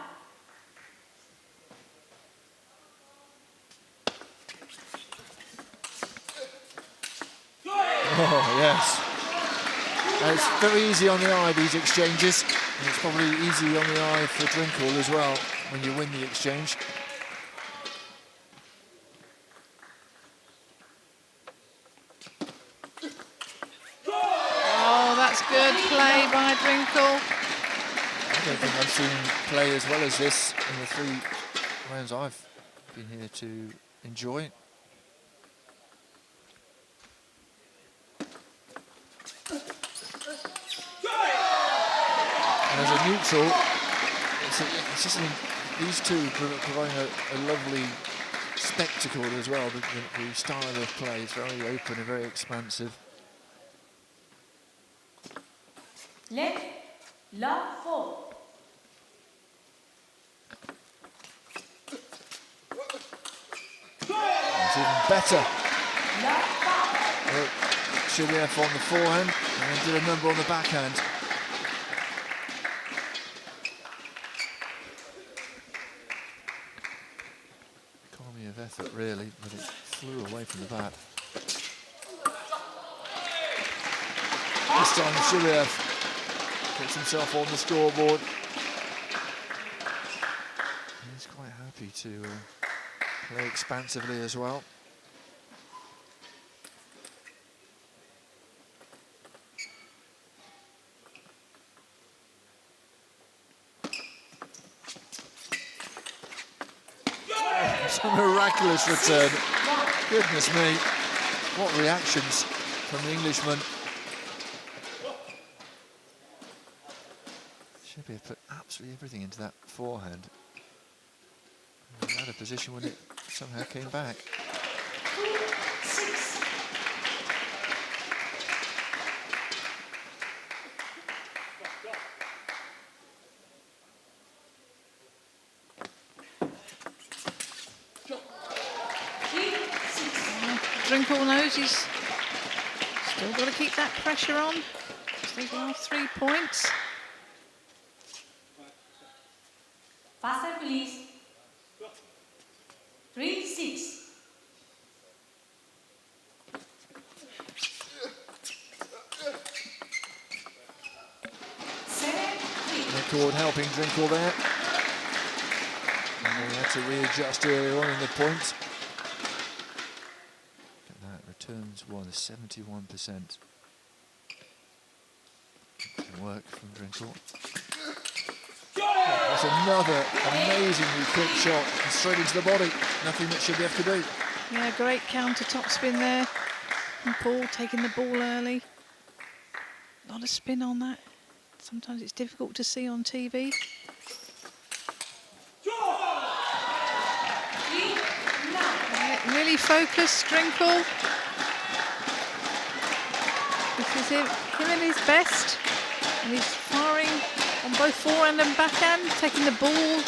Oh, yes. And it's very easy on the eye, these exchanges. And it's probably easy on the eye for Drinkhall as well when you win the exchange. Oh, that's good play by Drinkhall. I don't think I've seen play as well as this in the 3 rounds I've been here to enjoy. And as a neutral, it's just these two providing a lovely spectacle as well. The style of play is very open and very expansive. Left. Love 4. It's even better. Shibaev on the forehand and then did a number on the backhand. Economy of effort really, but it flew away from the bat. This time Shibaev gets himself on the scoreboard. He's quite happy to play expansively as well. It's a miraculous return. Goodness me. What reactions from the Englishman. Shibaev put absolutely everything into that forehand. And he had a position when it somehow came back. 6. Drinkhall knows he's still got to keep that pressure on. These last 3 points. Faster, please. 3-6. Record helping Drinkhall there. And they had to readjust earlier on in the points. Look at that, returns won 71%. Good work from Drinkhall. That's another amazingly quick shot, and straight into the body. Nothing that Shibaev could do. Yeah, great counter topspin there. And Paul taking the ball early. A lot of spin on that. Sometimes it's difficult to see on TV. Yeah, really focused, Drinkhall. This is him at his best. And he's firing on both forehand and backhand, taking the ball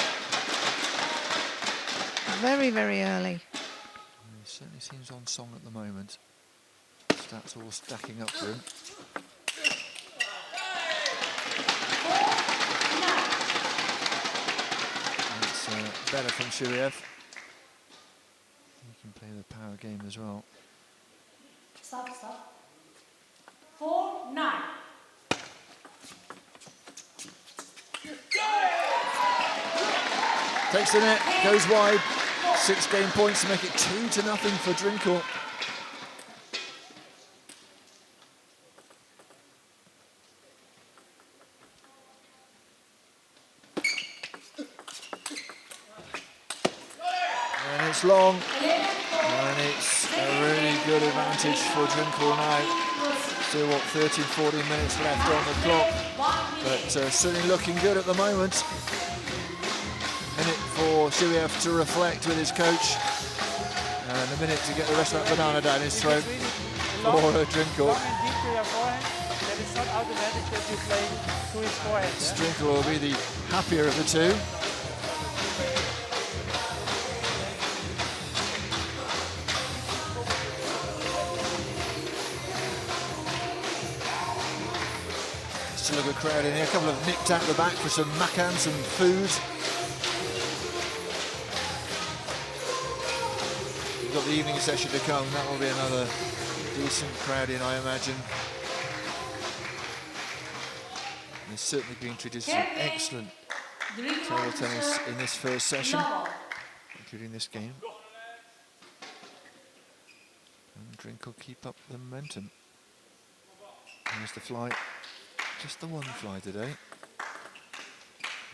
very, very early. He certainly seems on song at the moment. Stats all stacking up for him. It's better from Shibaev. He can play the power game as well. Stop. 4-9. Takes the net, goes wide. 6 game points to make it 2-0 for Drinkhall. And it's long, and it's a really good advantage for Drinkhall now. Still, what, 13-14 minutes left on the clock, but certainly looking good at the moment. Minute for Shibaev to reflect with his coach, and a minute to get the rest of that banana down his throat for Drinkhall. It's not automatic that you play to his forehand. Drinkhall will be the happier of the two. Still a good crowd in here. A couple have nipped out the back for some makan, some food. We've got the evening session to come. That will be another decent crowd in, I imagine. There's certainly been treated to some excellent table tennis in this first session, including this game. And Drinkhall keep up the momentum. There's the flight. Just the one fly today.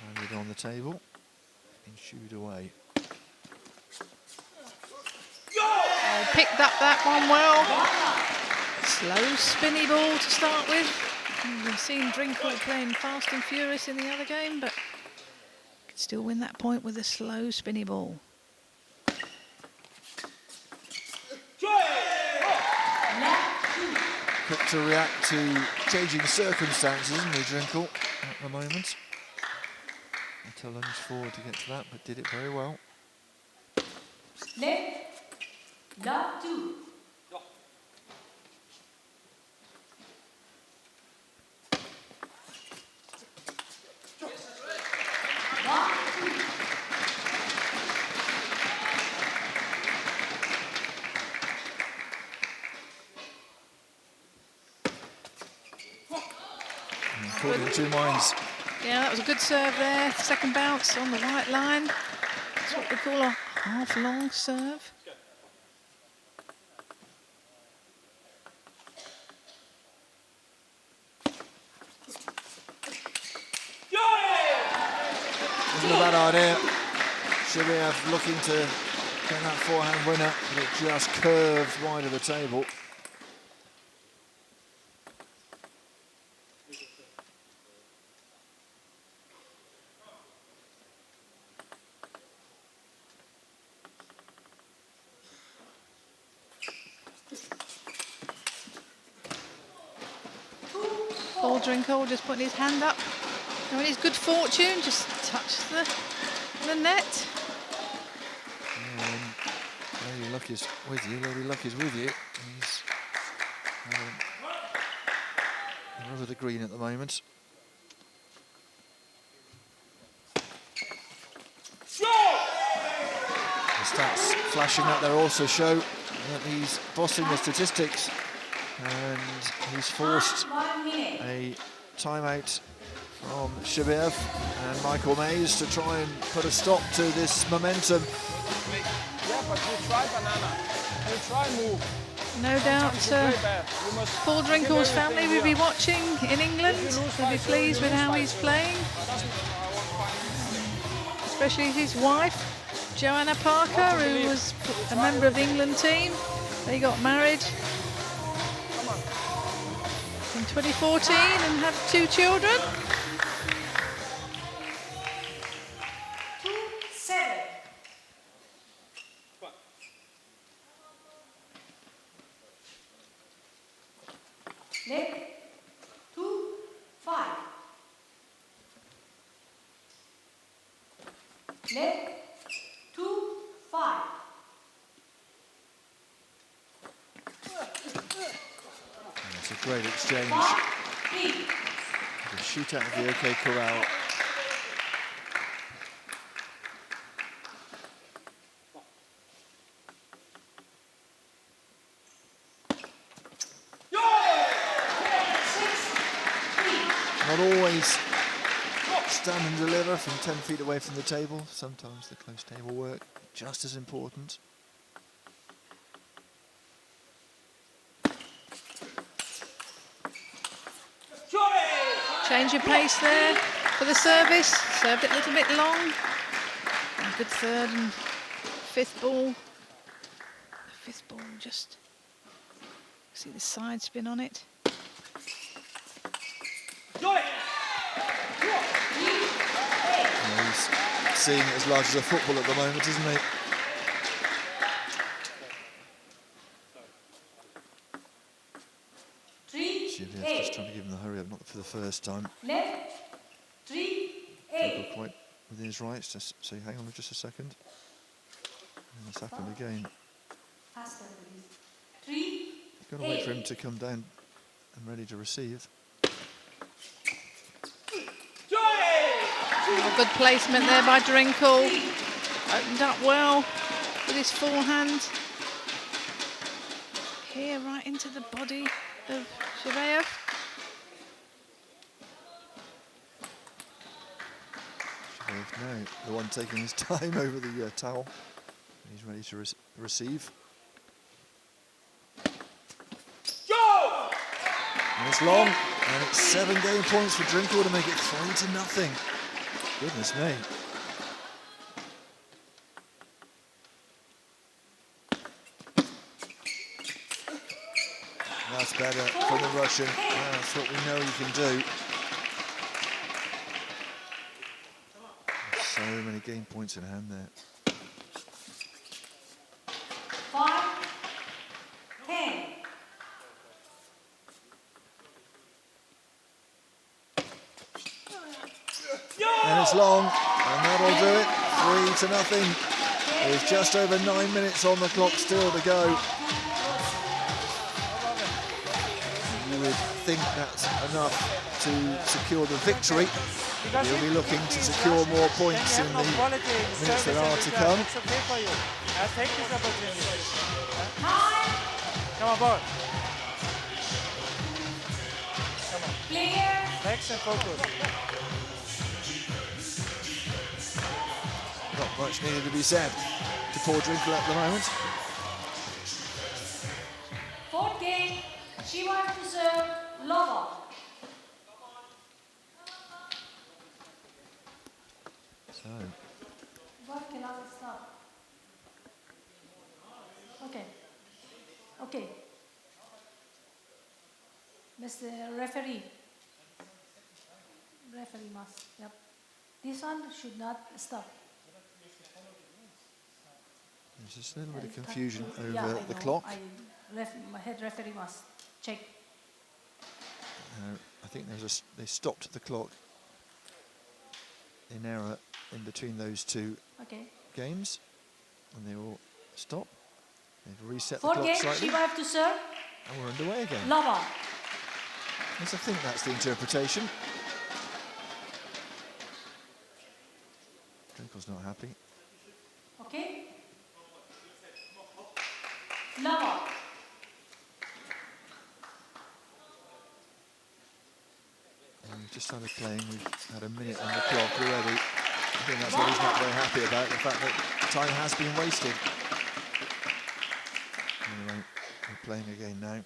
Landed on the table and shooed away. Oh, picked up that one well. Slow spinny ball to start with. We've seen Drinkhall playing fast and furious in the other game, but could still win that point with a slow spinny ball. Quick to react to changing circumstances, isn't he, Drinkhall, at the moment? Had to lunge forward to get to that, but did it very well. Left, love 2. Caught in 2 minds. Yeah, that was a good serve there. Second bounce on the white line. That's what we call a half-long serve. Isn't a bad idea. Shibaev looking to get that forehand winner, but it just curved wide of the table. Drinkhall just putting his hand up. Knowing his good fortune, just touched the net. Lady Luck is with you. Lady Luck is with you. He's over the green at the moment. The stats flashing up there also show that he's bossing the statistics, and he's forced a timeout from Shibaev and Michael Mays to try and put a stop to this momentum. Yeah, but you try banana. You try move. No doubt Paul Drinkhall's family will be watching in England. They'll be pleased with how he's playing. Especially his wife, Joanna Parker, who was a member of the England team. They got married in 2014 and have 2 children. 2-7. Net 2-5. Net 2-5. It's a great exchange. The shootout of the OK Corral. Not always stand and deliver from 10 feet away from the table. Sometimes the close table work just as important. Change of pace there for the service. Served it a little bit long. And good third and fifth ball. The fifth ball just see the side spin on it. He's seeing it as large as a football at the moment, isn't he? Shibaev's just trying to give him the hurry up, not for the first time. Net 3-8. Quite within his rights to say, hang on just a second. And that's happened again. Faster, please. 3-8. You've got to wait for him to come down and ready to receive. Oh, good placement there by Drinkhall. Opened up well with his forehand. Here, right into the body of Shibaev. Shibaev now, the one taking his time over the towel. He's ready to receive. And it's long, and it's 7 game points for Drinkhall to make it 3-0. Goodness me. That's better from the Russian. That's what we know he can do. So many game points in hand there. 5-10. And it's long, and that'll do it. 3-0. There's just over 9 minutes on the clock still to go. You would think that's enough to secure the victory. You'll be looking to secure more points in the minutes that are to come. It's okay for you. Take this opportunity. Come on, Boll. Come on. Clear. Next and focus. Not much needed to be said to Paul Drinkhall at the moment. Fourth game. She wants to serve Lovo. So, What cannot stop? Okay. Okay. Mr. Referee. Referee must. Yep. This one should not stop. there's just a little bit of confusion Yeah, over the clock. My head referee must check. I think they stopped the clock in error in between those two games, and they all stop. They've reset the clock slightly. Shibaev to serve. And we're underway again. Lava. Yes, I think that's the interpretation. Drinkhall's not happy. Okay. Lava. And we've just started playing. We've had a minute on the clock already. I think that's what he's not very happy about, the fact that time has been wasted. Anyway, we're playing again now.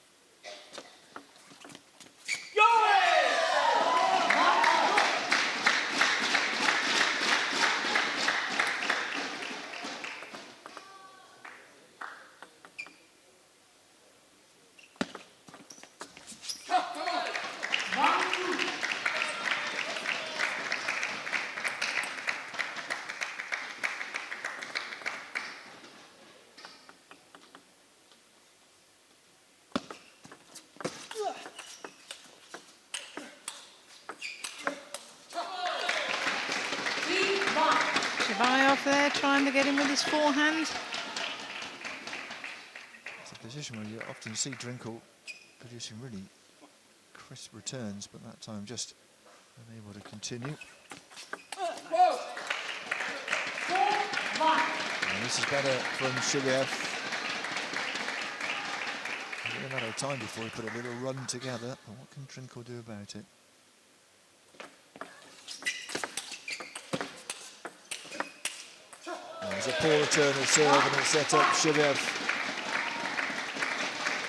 Shibaev there trying to get him with his forehand. It's a position where you often see Drinkhall producing really crisp returns, but that time just unable to continue. And this is better from Shibaev. A matter of time before he put a little run together. But what can Drinkhall do about it? There's a poor return of serve and it's set up Shibaev.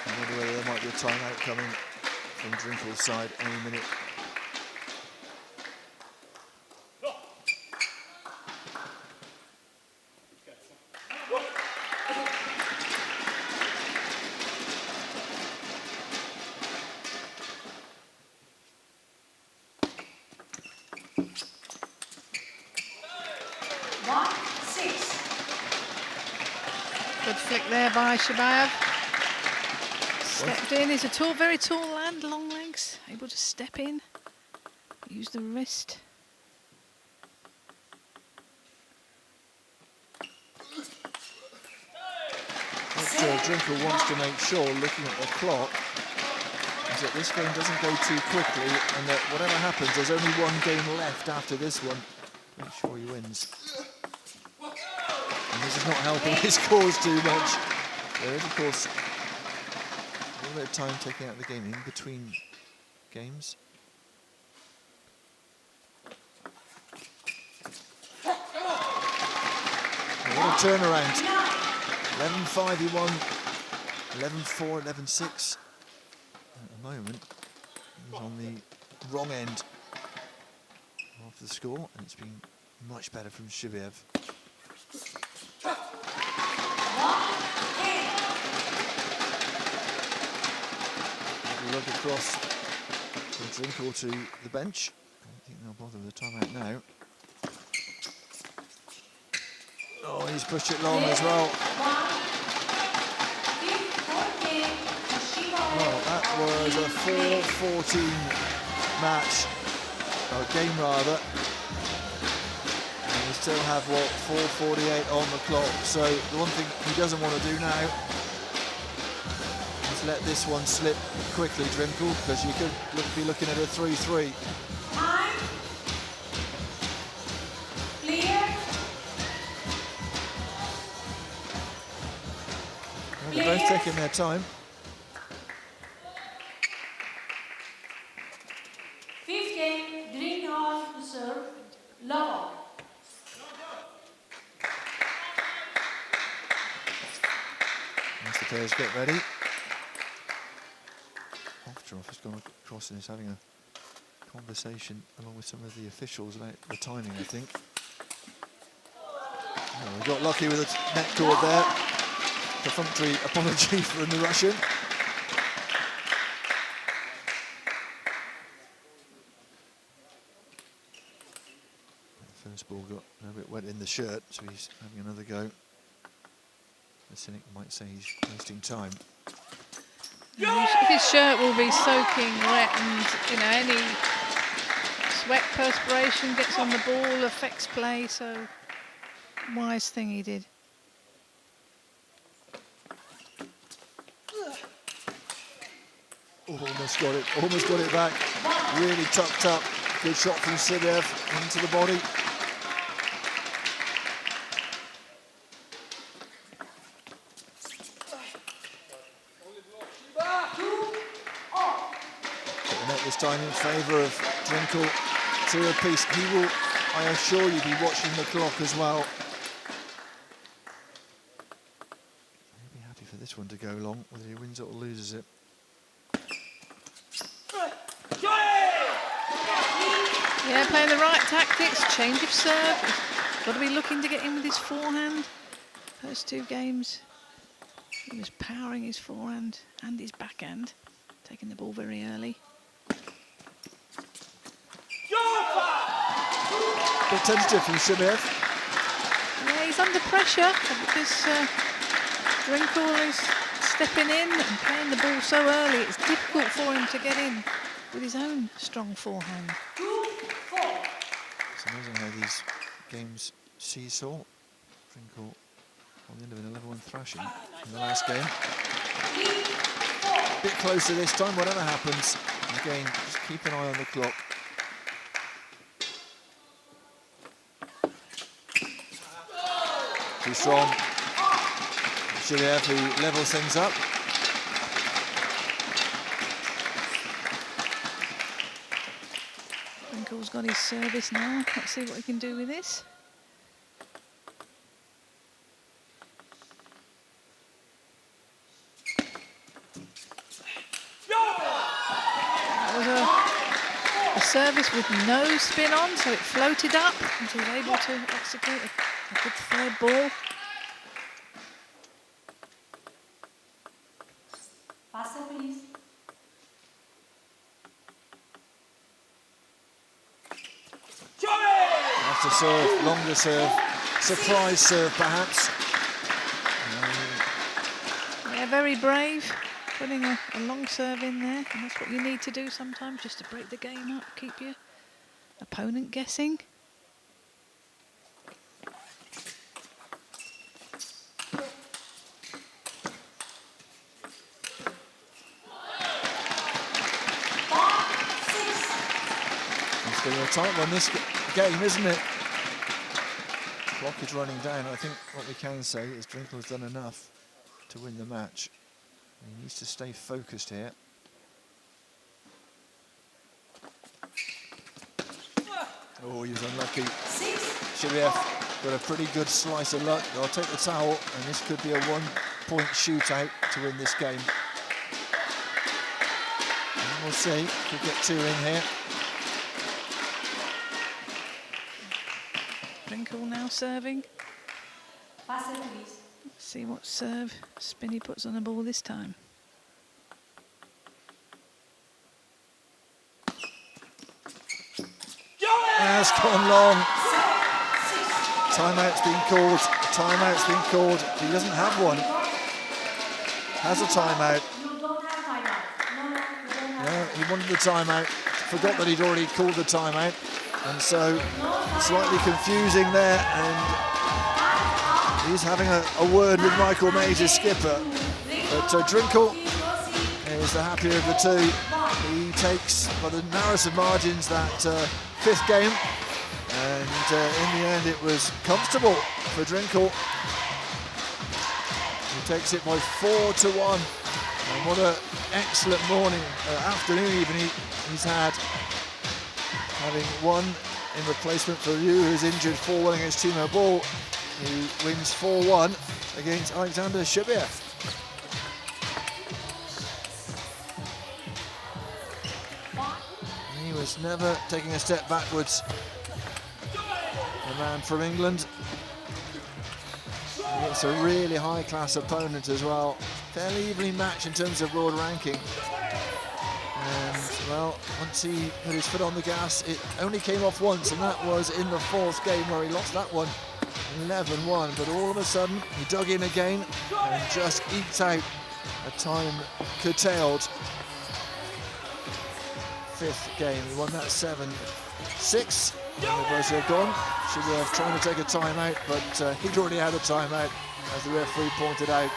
I wonder whether there might be a timeout coming from Drinkhall's side any minute. There by Shibaev. Stepped in. He's a tall, very tall lad, long legs, able to step in, use the wrist. What Drinkhall wants to make sure, looking at the clock, is that this game doesn't go too quickly, and that whatever happens, there's only one game left after this one. Make sure he wins. And this is not helping his cause too much. There is, of course, a little bit of time taking out the game in between games. What a turnaround. 11-5 he won, 11-4, 11-6. At the moment, he's on the wrong end of the score, and it's been much better from Shibaev. Look across from Drinkhall to the bench. I don't think they'll bother with the timeout now. Oh, he's pushed it long as well. Well, that was a 4-14 match, or game rather. And we still have, what, 4:48 on the clock. So the one thing he doesn't want to do now, let this one slip quickly, Drinkhall, because you could be looking at a 3-3. Time. Clear. Well, they're both taking their time. 15, Drinkhall to serve. Low. As the players get ready. Ovtcharov has gone across and is having a conversation along with some of the officials about the timing, I think. Oh, we got lucky with a net cord there. Perfunctory apology from the Russian. The first ball got a bit wet in the shirt, so he's having another go. The cynic might say he's wasting time. His shirt will be soaking wet, and you know, any sweat, perspiration gets on the ball, affects play. So wise thing he did. Almost got it back. Really tucked up. Good shot from Shibaev into the body. The net this time in favour of Drinkhall. 2 apiece. He will, I assure you, be watching the clock as well. He'll be happy for this one to go long, whether he wins it or loses it. Yeah, playing the right tactics, change of serve. Got to be looking to get in with his forehand. First 2 games, he was powering his forehand and his backhand, taking the ball very early. Bit tentative from Shibaev. Yeah, he's under pressure because Drinkhall is stepping in and playing the ball so early. It's difficult for him to get in with his own strong forehand. It's amazing how these games seesaw. Drinkhall on the end of an 11-1 thrashing in the last game. A bit closer this time, whatever happens. Again, just keep an eye on the clock. Too strong. Shibaev who levels things up. Drinkhall's got his service now. Let's see what he can do with this. That was a service with no spin on, so it floated up and he was able to execute a good third ball. Faster, please. After serve, longer serve, surprise serve perhaps. Yeah, very brave, putting a long serve in there, and that's what you need to do sometimes, just to break the game up, keep your opponent guessing. It's going to be a tight one this game, isn't it? Clock is running down. I think what we can say is Drinkhall's done enough to win the match. He needs to stay focused here. Oh, he was unlucky. Shibaev got a pretty good slice of luck. I'll take the towel, and this could be a 1-point shootout to win this game. And we'll see. Could get 2 in here. Drinkhall now serving. Faster, please. Let's see what serve spin he puts on the ball this time. Has gone long. Timeout's been called. Timeout's been called. He doesn't have one. Has a timeout. You don't have timeout. No, you don't have. No, he wanted the timeout. Forgot that he'd already called the timeout. And so, slightly confusing there. And he's having a word with Michael Mays, his skipper. But Drinkhall is the happier of the 2. He takes, by the narrowest of margins, that 5th game. And in the end, it was comfortable for Drinkhall. He takes it by 4-1. And what an excellent morning, afternoon even he's had. Having won in replacement for Liu, who's injured 4-1 against Timo Boll, who wins 4-1 against Alexander Shibaev. He was never taking a step backwards. The man from England. It's a really high-class opponent as well. Fairly evenly matched in terms of world ranking. And, well, once he put his foot on the gas, it only came off once, and that was in the 4th game where he lost that one 11-1. But all of a sudden, he dug in again and just eked out a time curtailed. Fifth game, he won that 7-6. And the buzzer gone. Shibaev trying to take a timeout, but he'd already had a timeout, as the referee pointed out.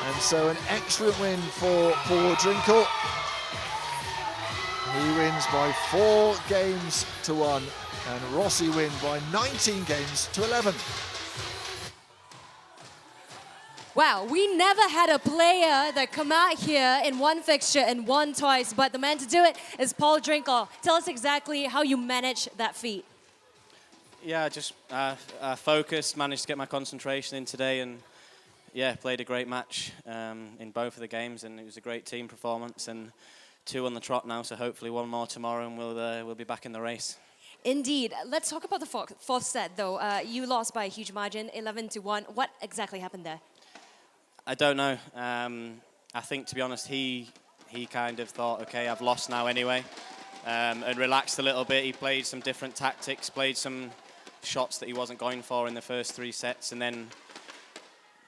And so an excellent win for Drinkhall. He wins by 4 games to 1, and Rossi win by 19 games to 11. Wow, we never had a player that come out here in one fixture and won twice, but the man to do it is Paul Drinkhall. Tell us exactly how you manage that feat. Yeah, just focused, managed to get my concentration in today, and yeah, played a great match in both of the games, and it was a great team performance, and 2 on the trot now, so hopefully 1 more tomorrow, and we'll be back in the race. Indeed. Let's talk about the fourth set, though. You lost by a huge margin, 11-1. What exactly happened there? I don't know. I think, to be honest, he kind of thought, okay, I've lost now anyway, and relaxed a little bit. He played some different tactics, played some shots that he wasn't going for in the first 3 sets, and then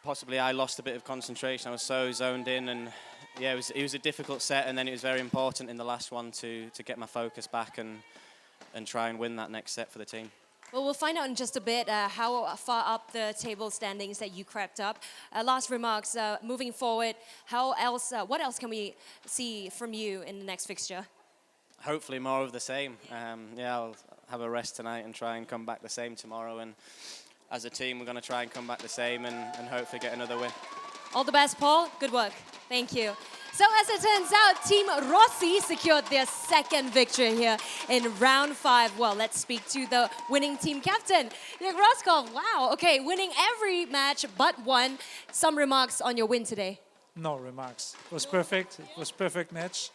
possibly I lost a bit of concentration. I was so zoned in, and yeah, it was a difficult set, and then it was very important in the last one to get my focus back and try and win that next set for the team. Well, we'll find out in just a bit how far up the table standings that you crept up. Last remarks, moving forward, what else can we see from you in the next fixture? Hopefully more of the same. Yeah, I'll have a rest tonight and try and come back the same tomorrow. And as a team, we're going to try and come back the same and hopefully get another win. All the best, Paul. Good work. Thank you. So as it turns out, Team Rossi secured their 2nd victory here in round 5. Well, let's speak to the winning team captain, Jörg Roskopf. Wow, okay, winning every match but 1. Some remarks on your win today? No remarks. It was perfect. It was perfect match.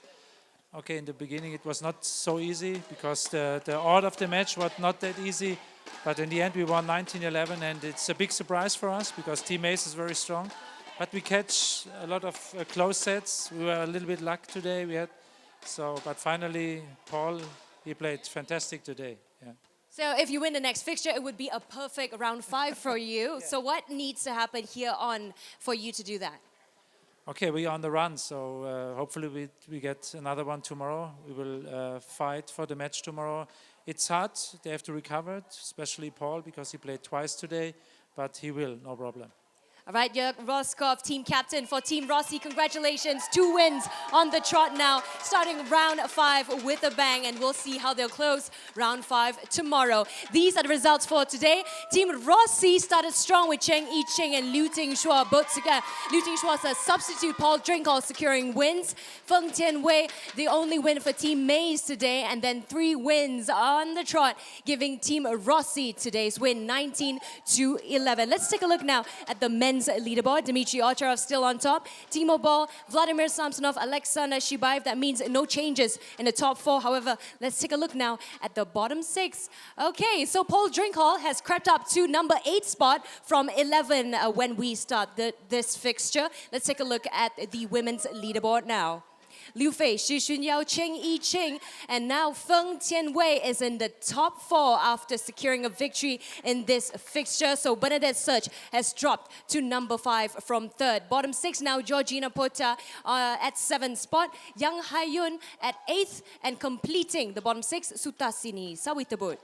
Okay, in the beginning it was not so easy because the order of the match was not that easy. But in the end we won 19-11, and it's a big surprise for us because Team Ace is very strong. But we catch a lot of close sets. We were a little bit lucky today. But finally, Paul, he played fantastic today. Yeah. So if you win the next fixture, it would be a perfect round 5 for you. Yeah. So what needs to happen here on for you to do that? Okay, we are on the run, so hopefully we get another one tomorrow. We will fight for the match tomorrow. It's hard. They have to recover, especially Paul, because he played twice today, but he will, no problem. All right, Jörg Roskopf, team captain for Team Rossi. Congratulations, 2 wins on the trot now, starting round 5 with a bang, and we'll see how they'll close round 5 tomorrow. These are the results for today. Team Rossi started strong with Cheng, I-Ching, and Liu Tingshua, both together. Liu Tingshua's a substitute, Paul Drinkhall securing wins. Feng, Tianwei, the only win for Team Maze today, and then 3 wins on the trot, giving Team Rossi today's win, 19-11. Let's take a look now at the men's leaderboard. Dimitrij Ovtcharov still on top. Timo, Boll, Vladimir Samsonov, Alexander Shibaev. That means no changes in the top 4. However, let's take a look now at the bottom 6. Okay, so Paul Drinkhall has crept up to number 8 spot from 11 when we start this fixture. Let's take a look at the women's leaderboard now. Liu Fei, Shi Xunyao, Cheng, I-Ching, and now Feng Tianwei is in the top 4 after securing a victory in this fixture. So Bernadette Search has dropped to number 5 from 3rd. Bottom 6 now, Georgina Pota at 7th spot, Yang Haeun at 8th, and completing the bottom 6, Sutasini Sawitabut.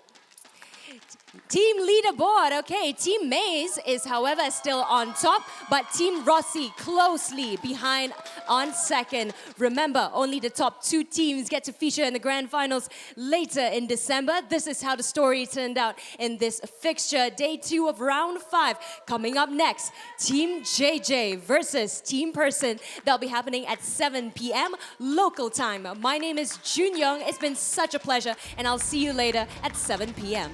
Team leaderboard, okay, Team Maze is however still on top, but Team Rossi closely behind on 2nd. Remember, only the top 2 teams get to feature in the grand finals later in December. This is how the story turned out in this fixture. Day 2 of round 5. Coming up next, Team JJ versus Team Person. That'll be happening at 7 p.m. local time. My name is Jun Young. It's been such a pleasure, and I'll see you later at 7 p.m.